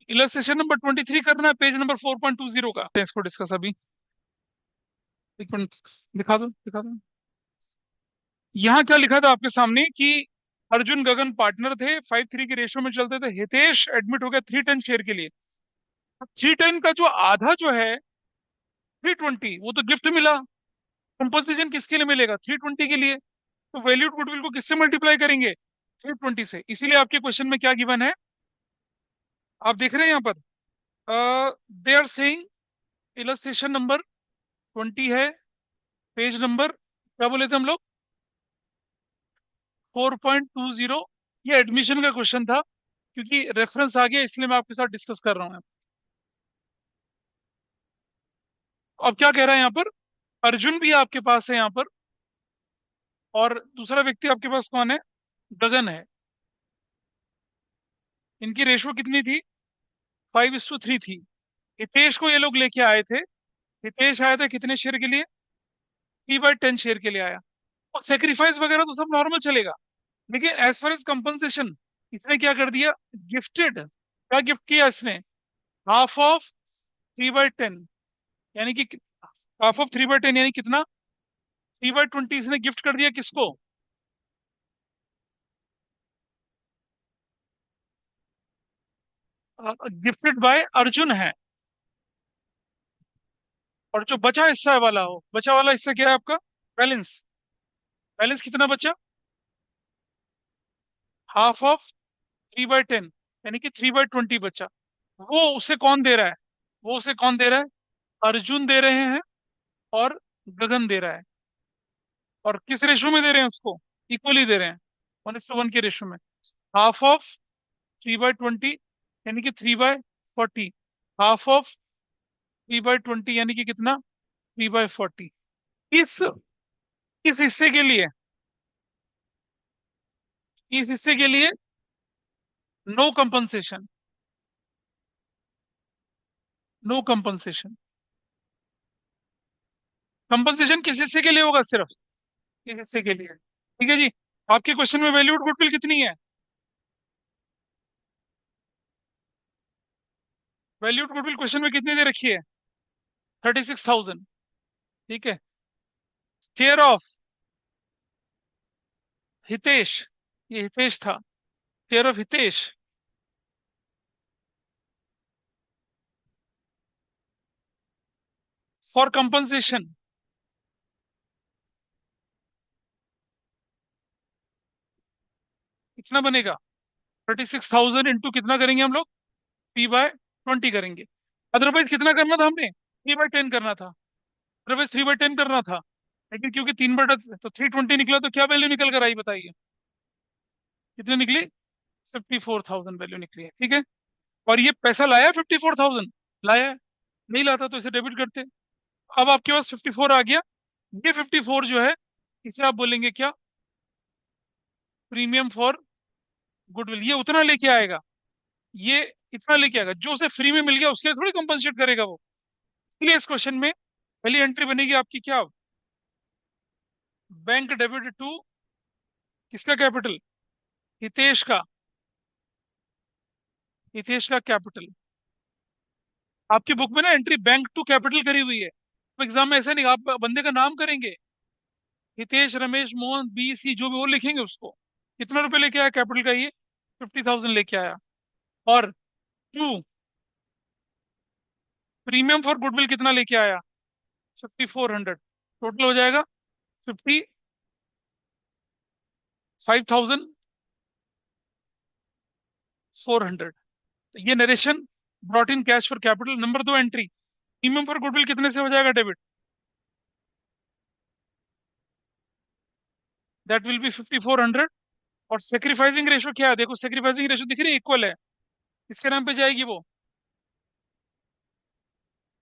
इलस्ट्रेशन नंबर 23 करना है, पेज नंबर 4.20 का। इसको डिस्कस अभी, एक मिनट। दिखा दो, दिखा दो। यहाँ क्या लिखा था आपके सामने कि अर्जुन गगन पार्टनर थे, 5:3 के रेशियो में चलते थे। हितेश एडमिट हो गया 310 शेयर के लिए। 310 का जो आधा जो है 320, वो तो गिफ्ट मिला। कंपनसेशन किसके लिए मिलेगा? 320 के लिए। तो वैल्यूड गुडविल को किससे मल्टीप्लाई करेंगे? 320 से। इसीलिए आपके क्वेश्चन में क्या गिवन है, आप देख रहे हैं यहाँ पर, they are saying, illustration number 20 है, पेज नंबर क्या बोले थे हम लोग? 4.20। ये एडमिशन का क्वेश्चन था, क्योंकि रेफरेंस आ गया इसलिए मैं आपके साथ डिस्कस कर रहा हूँ। अब क्या कह रहा है यहाँ पर? अर्जुन भी आपके पास है यहाँ पर, और दूसरा व्यक्ति आपके पास कौन है? गगन है। इनकी रेशो कितनी थी? 5:3 थी। हितेश को ये लोग लेके आए थे। हितेश आया था कितने शेयर के लिए? 3/10 शेयर के लिए आया। और सेक्रीफाइस वगैरह तो सब नॉर्मल चलेगा। लेकिन एज फार एज कंपनसेशन, इसने क्या कर दिया? गिफ्टेड। क्या गिफ्ट किया इसने? हाफ ऑफ 3/10, यानी कि हाफ ऑफ 3/10 यानी कितना? 3/20 इसने गिफ्ट कर दिया किसको? गिफ्टेड बाय अर्जुन है। और जो बचा हिस्सा वाला हो, बचा वाला हिस्सा क्या है आपका? बैलेंस। बैलेंस कितना बचा? हाफ ऑफ 3/10, यानी कि 3/20 बचा। वो उसे कौन दे रहा है? वो उसे कौन दे रहा है? अर्जुन दे रहे हैं, और गगन दे रहा है। और किस रेशो में दे रहे हैं उसको? इक्वली दे रहे हैं, 1:1 के रेशो में। हाफ ऑफ 3/20 यानी कि 3/40। हाफ ऑफ 3/20 यानी कि कितना? 3/40। इस इस हिस्से के लिए, इस हिस्से के लिए no compensation. No compensation. Compensation किस हिस्से के लिए होगा? सिर्फ इस हिस्से के लिए। ठीक है जी। आपके क्वेश्चन में वैल्यूड गुडविल कितनी है? वैल्यूड गुडविल क्वेश्चन में कितनी दे रखी है? 36,000। ठीक है। केयर ऑफ हितेश, ये हितेश था। Care of Hitesh for compensation, कितना बनेगा? 36,000 इंटू कितना करेंगे हम लोग? 3/20 करेंगे। अदरवाइज कितना करना था हमने? 3/10 करना था। अदरवाइज 3/10 करना था। लेकिन क्योंकि 3/, तो 320 निकला, तो क्या वैल्यू निकल कर आई बताइए? कितनी निकली? 54,000 वैल्यू निकली है। ठीक है। और ये पैसा लाया 54,000? लाया है। नहीं लाता तो इसे डेबिट करते। अब आपके पास 54 आ गया। ये 54 जो है, इसे आप बोलेंगे क्या? Premium for goodwill. ये उतना लेके आएगा, ये इतना लेके आएगा, जो उसे फ्री में मिल गया उसके लिए थोड़ी कंपनसेट करेगा वो। इसलिए इस क्वेश्चन में पहली एंट्री बनेगी आपकी क्या? बैंक डेबिट टू किसका कैपिटल? हितेश का। हितेश का कैपिटल। आपकी बुक में ना एंट्री बैंक टू कैपिटल करी हुई है, तो एग्जाम में ऐसा नहीं, आप बंदे का नाम करेंगे, हितेश, रमेश, मोहन, बी, सी, जो भी वो लिखेंगे उसको। कितना रुपए लेके आया कैपिटल का ये? 50,000 लेके आया। और टू, प्रीमियम फॉर गुडविल कितना लेके आया? 5400। टोटल हो जाएगा 55,400। ये narration brought in cash for capital. Number दो एंट्री, प्रीमियम फॉर गुडविल कितने से हो जाएगा डेबिट? That will B 5400। और सेक्रीफाइसिंग रेशो क्या है? देखो सेक्रीफाइसिंग रेशो दिख रही है, इक्वल है। किसके नाम पे जाएगी वो?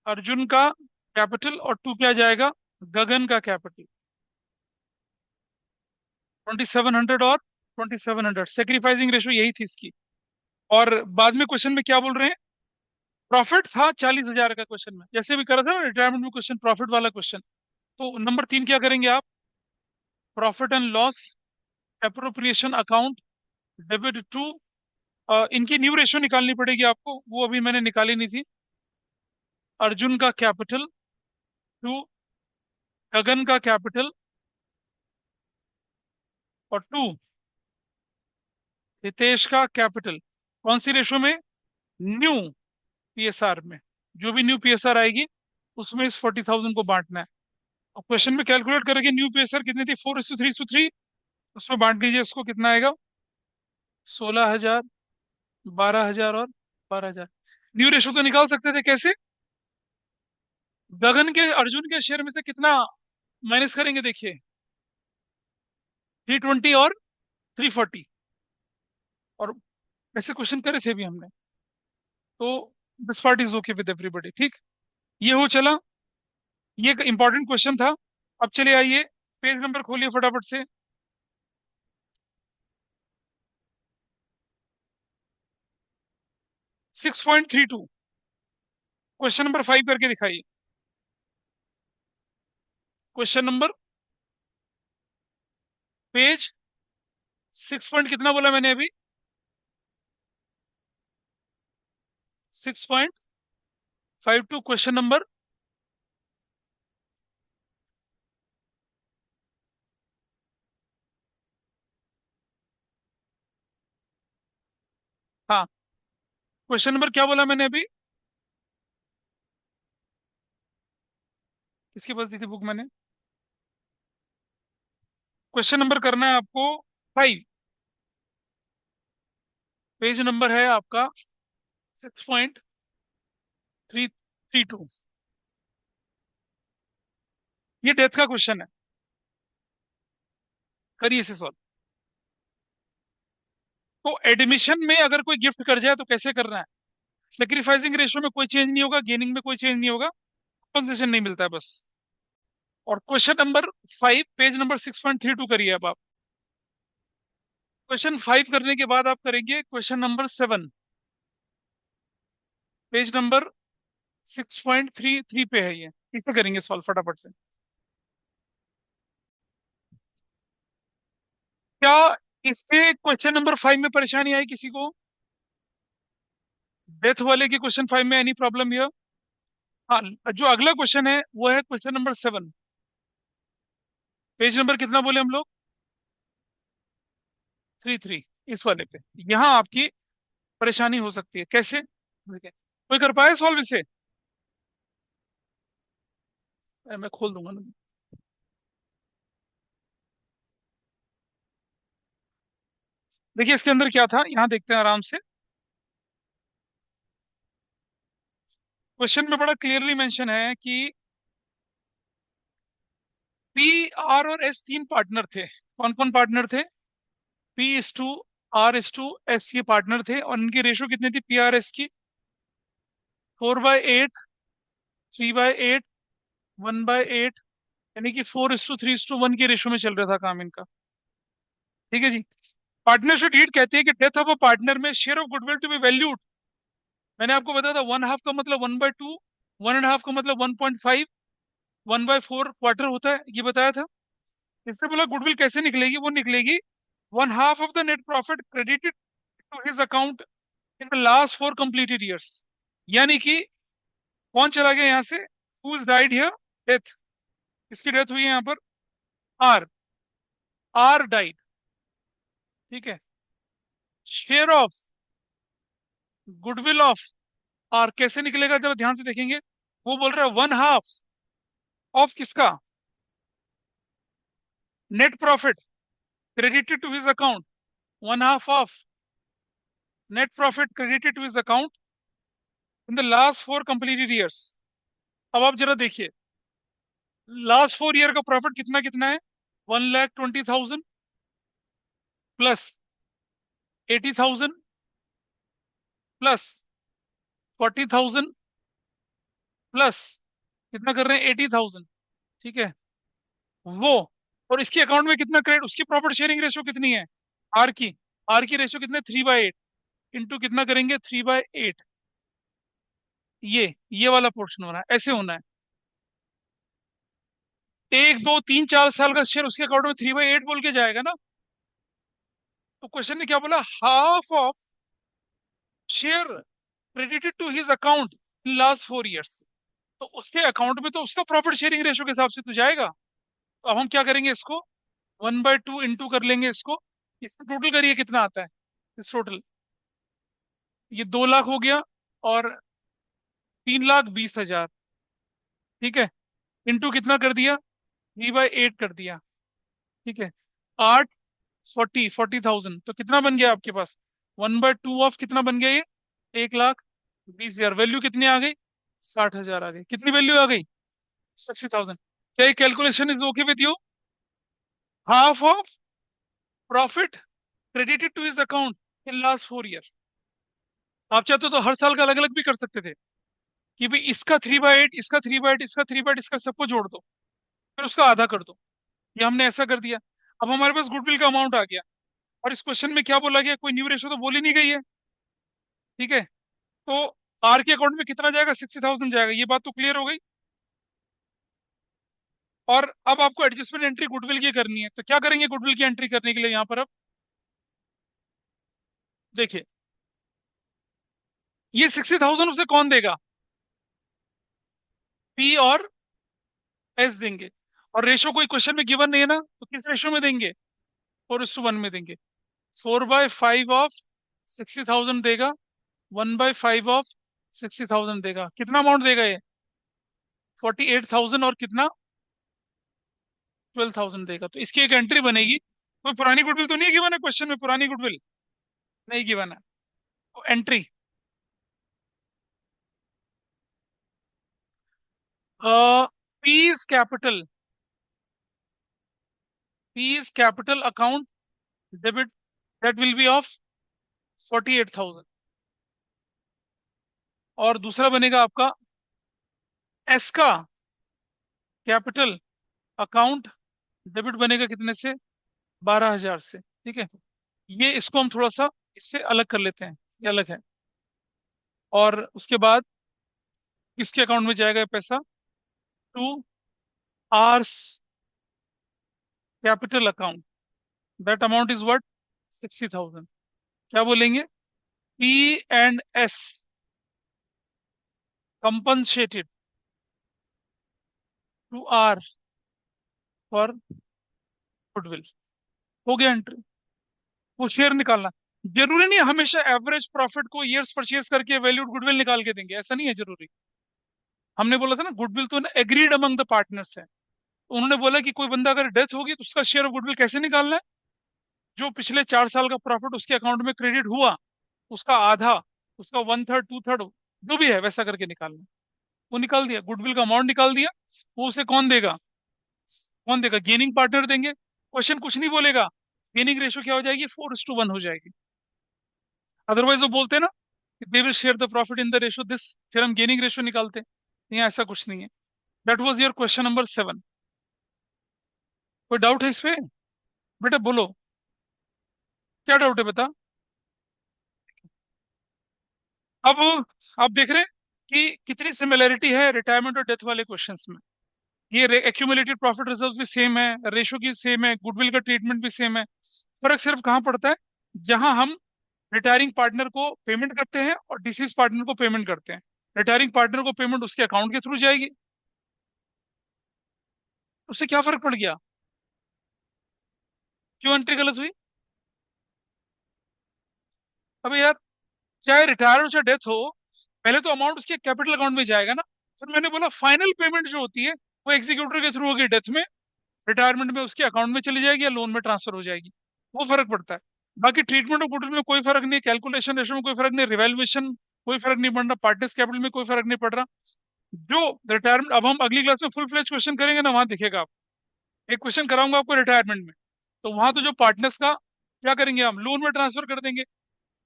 अर्जुन का कैपिटल। और टू क्या जाएगा? गगन का कैपिटल। 2700 और 2700 सेक्रीफाइसिंग रेशो यही थी इसकी। और बाद में क्वेश्चन में क्या बोल रहे हैं? प्रॉफिट था 40,000 का क्वेश्चन में, जैसे भी करा था रिटायरमेंट में क्वेश्चन, प्रॉफिट वाला क्वेश्चन। तो नंबर तीन क्या करेंगे आप? Profit and loss appropriation account debit to, इनकी न्यू रेशियो निकालनी पड़ेगी आपको, वो अभी मैंने निकाली नहीं थी। अर्जुन का कैपिटल टू गगन का कैपिटल, और टू हितेश का कैपिटल। कौन सी रेशो में? न्यू पीएसआर में। जो भी न्यू पीएसआर आएगी उसमें इस 40,000 को बांटना है। और क्वेश्चन में कैलकुलेट करेंगे न्यू पीएसआर कितनी थी, 4:3:3। उसमें बांट दीजिए उसको, कितना आएगा? 16,000, 12,000 और 12,000। न्यू रेशो तो निकाल सकते थे कैसे? गगन के, अर्जुन के शेयर में से कितना माइनस करेंगे देखिए, 320 और 340। और ऐसे क्वेश्चन करे थे भी हमने। तो this part is okay with everybody, ठीक। ये हो चला, ये एक इंपॉर्टेंट क्वेश्चन था। अब चलिए आइए, पेज नंबर खोलिए फटाफट से। 6.32, क्वेश्चन नंबर 5 करके दिखाइए। क्वेश्चन नंबर, पेज 6 पॉइंट कितना बोला मैंने अभी? 6.52, क्वेश्चन नंबर। हाँ, क्वेश्चन नंबर क्या बोला मैंने अभी? किसके पास दी थी बुक मैंने? क्वेश्चन नंबर करना है आपको 5। पेज नंबर है आपका 6.332। ये डेथ का क्वेश्चन है, करिए इसे सॉल्व। तो एडमिशन में अगर कोई गिफ्ट कर जाए तो कैसे करना है? सेक्रीफाइसिंग रेशियो में कोई चेंज नहीं होगा, गेनिंग में कोई चेंज नहीं होगा, कंसेशन नहीं मिलता है बस। और क्वेश्चन नंबर 5, पेज नंबर 6.32 करिए अब आप। क्वेश्चन 5 करने के बाद आप करेंगे क्वेश्चन नंबर 7, पेज नंबर 6.33 पे है ये। इसे करेंगे सॉल्व फटाफट से। क्या इसके क्वेश्चन नंबर 5 में परेशानी आई किसी को? डेथ वाले के क्वेश्चन 5 में एनी प्रॉब्लम हियर? हाँ, जो अगला क्वेश्चन है वो है क्वेश्चन नंबर 7, पेज नंबर कितना बोले हम लोग? 33। इस वाले पे यहाँ आपकी परेशानी हो सकती है, कैसे? ठीक है, कोई कर पाए सॉल्व इसे? मैं खोल दूंगा ना। देखिए इसके अंदर क्या था, यहाँ देखते हैं आराम से। क्वेश्चन में बड़ा क्लियरली मेंशन है कि पी, आर और एस तीन पार्टनर थे। कौन कौन पार्टनर थे? P:2, R:S, ये पार्टनर थे, और इनकी रेशो कितनी थी पी आर एस की? 4/8, 3/8, 1/8, यानी कि 4:3:1 के रेशो में चल रहा था काम इनका। ठीक है जी। पार्टनरशिप डीड कहते हैं कि डेथ ऑफ अ पार्टनर में share of goodwill to be valued. मैंने आपको बताया था 1/2 का मतलब 1/2, 1.5 का मतलब 1.5, 1/4 क्वार्टर होता है, ये बताया था। इससे बोला गुडविल कैसे निकलेगी, वो निकलेगी 1/2 of the net profit credited to his account in the last 4 completed years. यानी कि कौन चला गया यहाँ से, who is died here, death, किसकी डेथ हुई है यहाँ पर, आर, आर डाइड। ठीक है। Share of goodwill of R कैसे निकलेगा, जरा ध्यान से देखेंगे। वो बोल रहा है 1/2 ऑफ किसका, net profit credited to his account, 1/2 of net profit credited to his account in the last 4 completed years. अब आप जरा देखिए, लास्ट 4 ईयर का प्रॉफिट कितना कितना है, 1,20,000 प्लस 80,000 प्लस 40,000 प्लस कितना कर रहे हैं, 80,000। ठीक है। वो, और इसके अकाउंट में कितना क्रेडिट, उसकी प्रॉफिट शेयरिंग रेशो कितनी है, आर की, आर की रेशो कितने, 3/8, इंटू कितना करेंगे, 3/8। ये वाला पोर्शन होना है, ऐसे होना है। 1, 2, 3, 4 साल का शेयर उसके अकाउंट में 3/8 बोल के जाएगा ना। तो क्वेश्चन ने क्या बोला, half of share credited to his account in last 4 years. तो उसके अकाउंट में तो उसका प्रॉफिट शेयरिंग रेशो के हिसाब से तो जाएगा। तो अब हम क्या करेंगे, इसको 1/2 इंटू कर लेंगे इसको, इसका टोटल करिए कितना आता है, इस टोटल, ये 2 लाख हो गया और 3,20,000। ठीक है। इंटू कितना कर दिया, 3/8 कर दिया। ठीक है। 8, 40,000, तो कितना बन गया आपके पास, 1/2 ऑफ कितना बन गया ये, 1,20,000। वैल्यू कितनी आ गई, 60,000 आ गई। कितनी वैल्यू आ गई, 60,000। क्या ये calculation is okay with you, half of profit credited to his account in last 4 year. आप चाहते हो तो हर साल का अलग अलग भी कर सकते थे, कि भाई इसका 3/8, इसका 3/8, इसका 3/8, इसका सबको जोड़ दो, फिर उसका आधा कर दो। ये हमने ऐसा कर दिया। अब हमारे पास गुडविल का अमाउंट आ गया, और इस क्वेश्चन में क्या बोला गया, कोई न्यू रेशो तो बोली नहीं गई है। ठीक है। तो आर के अकाउंट में कितना जाएगा, 60,000 जाएगा, ये बात तो क्लियर हो गई। और अब आपको एडजस्टमेंट एंट्री गुडविल की करनी है, तो क्या करेंगे गुडविल की एंट्री करने के लिए यहाँ पर, अब देखिए, ये 60,000 उसे कौन देगा, पी और एस देंगे। और रेशो कोई क्वेश्चन में गिवन नहीं है ना, तो किस रेशो में देंगे, 4:1 में देंगे। 4/5 ऑफ 60,000 देगा, 1/5 ऑफ 60,000 देगा। कितना अमाउंट देगा ये, 48,000, और कितना, 12,000 देगा। तो इसकी एक एंट्री बनेगी। कोई पुरानी गुडविल तो नहीं है गिवन है क्वेश्चन में, पुरानी गुडविल नहीं गिवन है, तो entry, P's capital, P's capital account debit, that will be of 48,000। और दूसरा बनेगा आपका एस का कैपिटल अकाउंट डेबिट, बनेगा कितने से, 12,000 से। ठीक है। ये इसको हम थोड़ा सा इससे अलग कर लेते हैं, ये अलग है। और उसके बाद किसके अकाउंट में जाएगा ये पैसा, to R's capital account, that amount is what, 60,000। क्या बोलेंगे, P and S compensated to R for goodwill. हो गया एंट्री। वो शेयर निकालना, जरूरी नहीं है हमेशा एवरेज प्रॉफिट को ईयर्स परचेज करके वैल्यूड गुडविल निकाल के देंगे, ऐसा नहीं है जरूरी। हमने बोला था ना, गुडविल तो एग्रीड अमंग द पार्टनर्स है। तो उन्होंने बोला कि कोई बंदा अगर डेथ होगी तो उसका शेयर ऑफ गुडविल कैसे निकालना है, जो पिछले 4 साल का प्रॉफिट उसके अकाउंट में क्रेडिट हुआ, उसका आधा, उसका 1/3, 2/3, जो भी है वैसा करके निकालना। वो निकाल दिया, गुडविल का अमाउंट निकाल दिया। वो उसे कौन देगा, कौन देगा, गेनिंग पार्टनर देंगे। क्वेश्चन कुछ नहीं बोलेगा, गेनिंग रेशो क्या हो जाएगी, 4:1 हो जाएगी। अदरवाइज वो बोलते ना, they will share the profit in the ratio this, फिर हम गेनिंग रेशो निकालते। यहाँ ऐसा कुछ नहीं है। That was your question number 7। कोई डाउट है इस पे? बेटा बोलो, क्या डाउट है बता। अब आप देख रहे हैं कि कितनी सिमिलैरिटी है रिटायरमेंट और डेथ वाले क्वेश्चंस में। ये एक्यूमुलेटेड प्रॉफिट रिजर्व भी सेम है, रेशो की सेम है, गुडविल का ट्रीटमेंट भी सेम है। फर्क सिर्फ कहाँ पड़ता है, जहां हम रिटायरिंग पार्टनर को पेमेंट करते हैं और डिसीज पार्टनर को पेमेंट करते हैं। रिटायरिंग पार्टनर को पेमेंट उसके अकाउंट के थ्रू जाएगी। उससे क्या फर्क पड़ गया? क्यों एंट्री गलत हुई? अबे यार, चाहे रिटायर हो चाहे डेथ हो, पहले तो अमाउंट उसके कैपिटल अकाउंट में जाएगा ना। फिर मैंने बोला फाइनल पेमेंट जो होती है वो एग्जीक्यूटर के थ्रू होगी डेथ में, रिटायरमेंट में उसके अकाउंट में चली जाएगी या लोन में ट्रांसफर हो जाएगी। वो फर्क पड़ता है। बाकी ट्रीटमेंट ऑफ गुडविल में कोई फर्क नहीं, कैलकुलेशन रेशो में कोई फर्क नहीं, रिवैल्यूएशन कोई फर्क नहीं पड़ रहा, पार्टनर्स कैपिटल में कोई फर्क नहीं पड़ रहा। जो रिटायरमेंट, अब हम अगली क्लास में फुल फ्लेज क्वेश्चन करेंगे ना, वहां दिखेगा आप। एक क्वेश्चन कराऊंगा आपको रिटायरमेंट में, तो वहां तो जो पार्टनर्स का क्या करेंगे, हम लोन में ट्रांसफर कर देंगे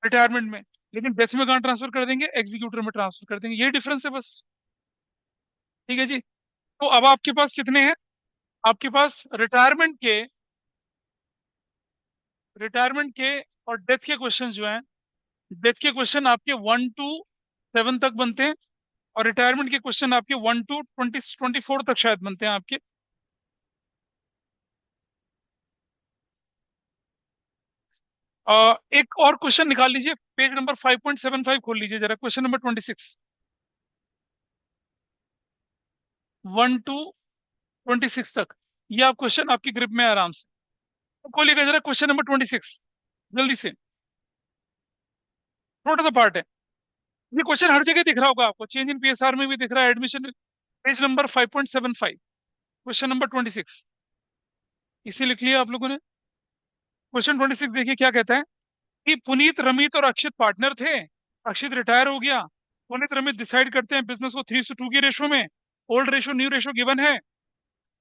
रिटायरमेंट में, लेकिन डेथ में कहाँ ट्रांसफर कर देंगे, एग्जीक्यूटर में ट्रांसफर कर देंगे। ये डिफरेंस है बस। ठीक है जी। तो अब आपके पास कितने हैं, आपके पास रिटायरमेंट के और डेथ के क्वेश्चन जो हैं, डेथ के क्वेश्चन आपके 1 to 7 तक बनते हैं, और रिटायरमेंट के क्वेश्चन आपके 1 to 24 तक शायद बनते हैं आपके। एक और क्वेश्चन निकाल लीजिए, पेज नंबर 5.75 खोल लीजिए जरा, क्वेश्चन नंबर 26। 1 to 26 तक ये आप क्वेश्चन आपकी ग्रिप में है आराम से। तो खोलिएगा जरा क्वेश्चन नंबर 26, जल्दी से। छोटा सा पार्ट है, ये क्वेश्चन हर जगह दिख रहा होगा आपको, चेंज इन पीएसआर में भी दिख रहा है, admission page number 5.75, question number 26। इसे लिख लिया आप लोगों ने। क्वेश्चन 26 देखिए क्या कहता है कि पुनीत, रमित और अक्षित पार्टनर थे। अक्षित रिटायर हो गया, पुनीत रमित डिसाइड करते हैं बिजनेस को 3:2 की रेशो में। Old ratio new ratio given है।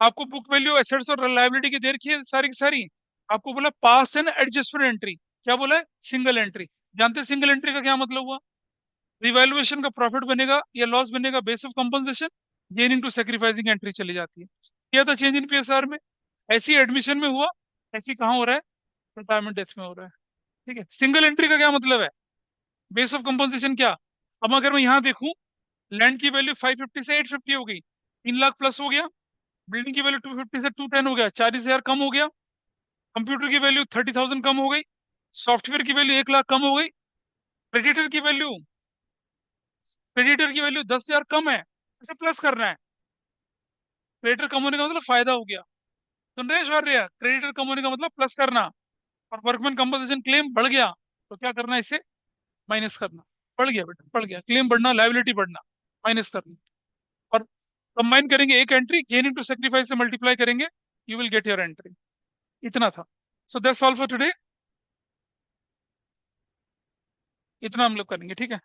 आपको बुक वैल्यू, एसेट्स और लायबिलिटी की दे रखी है सारी की सारी। आपको बोला पास एंड एडजस्टमेंट एंट्री, क्या बोला है, सिंगल एंट्री। जानते हैं सिंगल एंट्री का क्या मतलब हुआ? रिवैल्यूएशन का प्रॉफिट बनेगा या लॉस बनेगा base of compensation, gaining to sacrificing entry चली जाती है। क्या था चेंज इन पीएसआर में, ऐसी एडमिशन में हुआ, ऐसी कहाँ हो रहा है, रिटायरमेंट डेथ में हो रहा है। ठीक है, सिंगल एंट्री का क्या मतलब है, बेस ऑफ कंपनसेशन क्या। अब अगर मैं यहाँ देखूं, लैंड की वैल्यू 550 से 850 हो गई, 3 लाख प्लस हो गया। बिल्डिंग की वैल्यू 250 से 210 हो गया, 40,000 कम हो गया। कंप्यूटर की वैल्यू 30,000 कम हो गई। सॉफ्टवेयर की वैल्यू 1 लाख कम हो गई। क्रेडिटर की वैल्यू, क्रेडिटर की वैल्यू 10,000 कम है, इसे प्लस करना है। क्रेडिटर कम होने का मतलब फायदा हो गया। सुन रहे हैं शौर्य, क्रेडिटर कम होने का मतलब प्लस करना। और वर्कमैन कंपनसेशन क्लेम बढ़ गया, तो क्या करना है, इसे माइनस करना। बढ़ गया बेटा, बढ़ गया, क्लेम बढ़ना, लाइबिलिटी बढ़ना, माइनस करना। और कंबाइन करेंगे एक एंट्री, गेन इनटू सेक्रीफाइस से मल्टीप्लाई करेंगे, you will get your entry. इतना था। So that's all for today. इतना हम लोग करेंगे, ठीक है।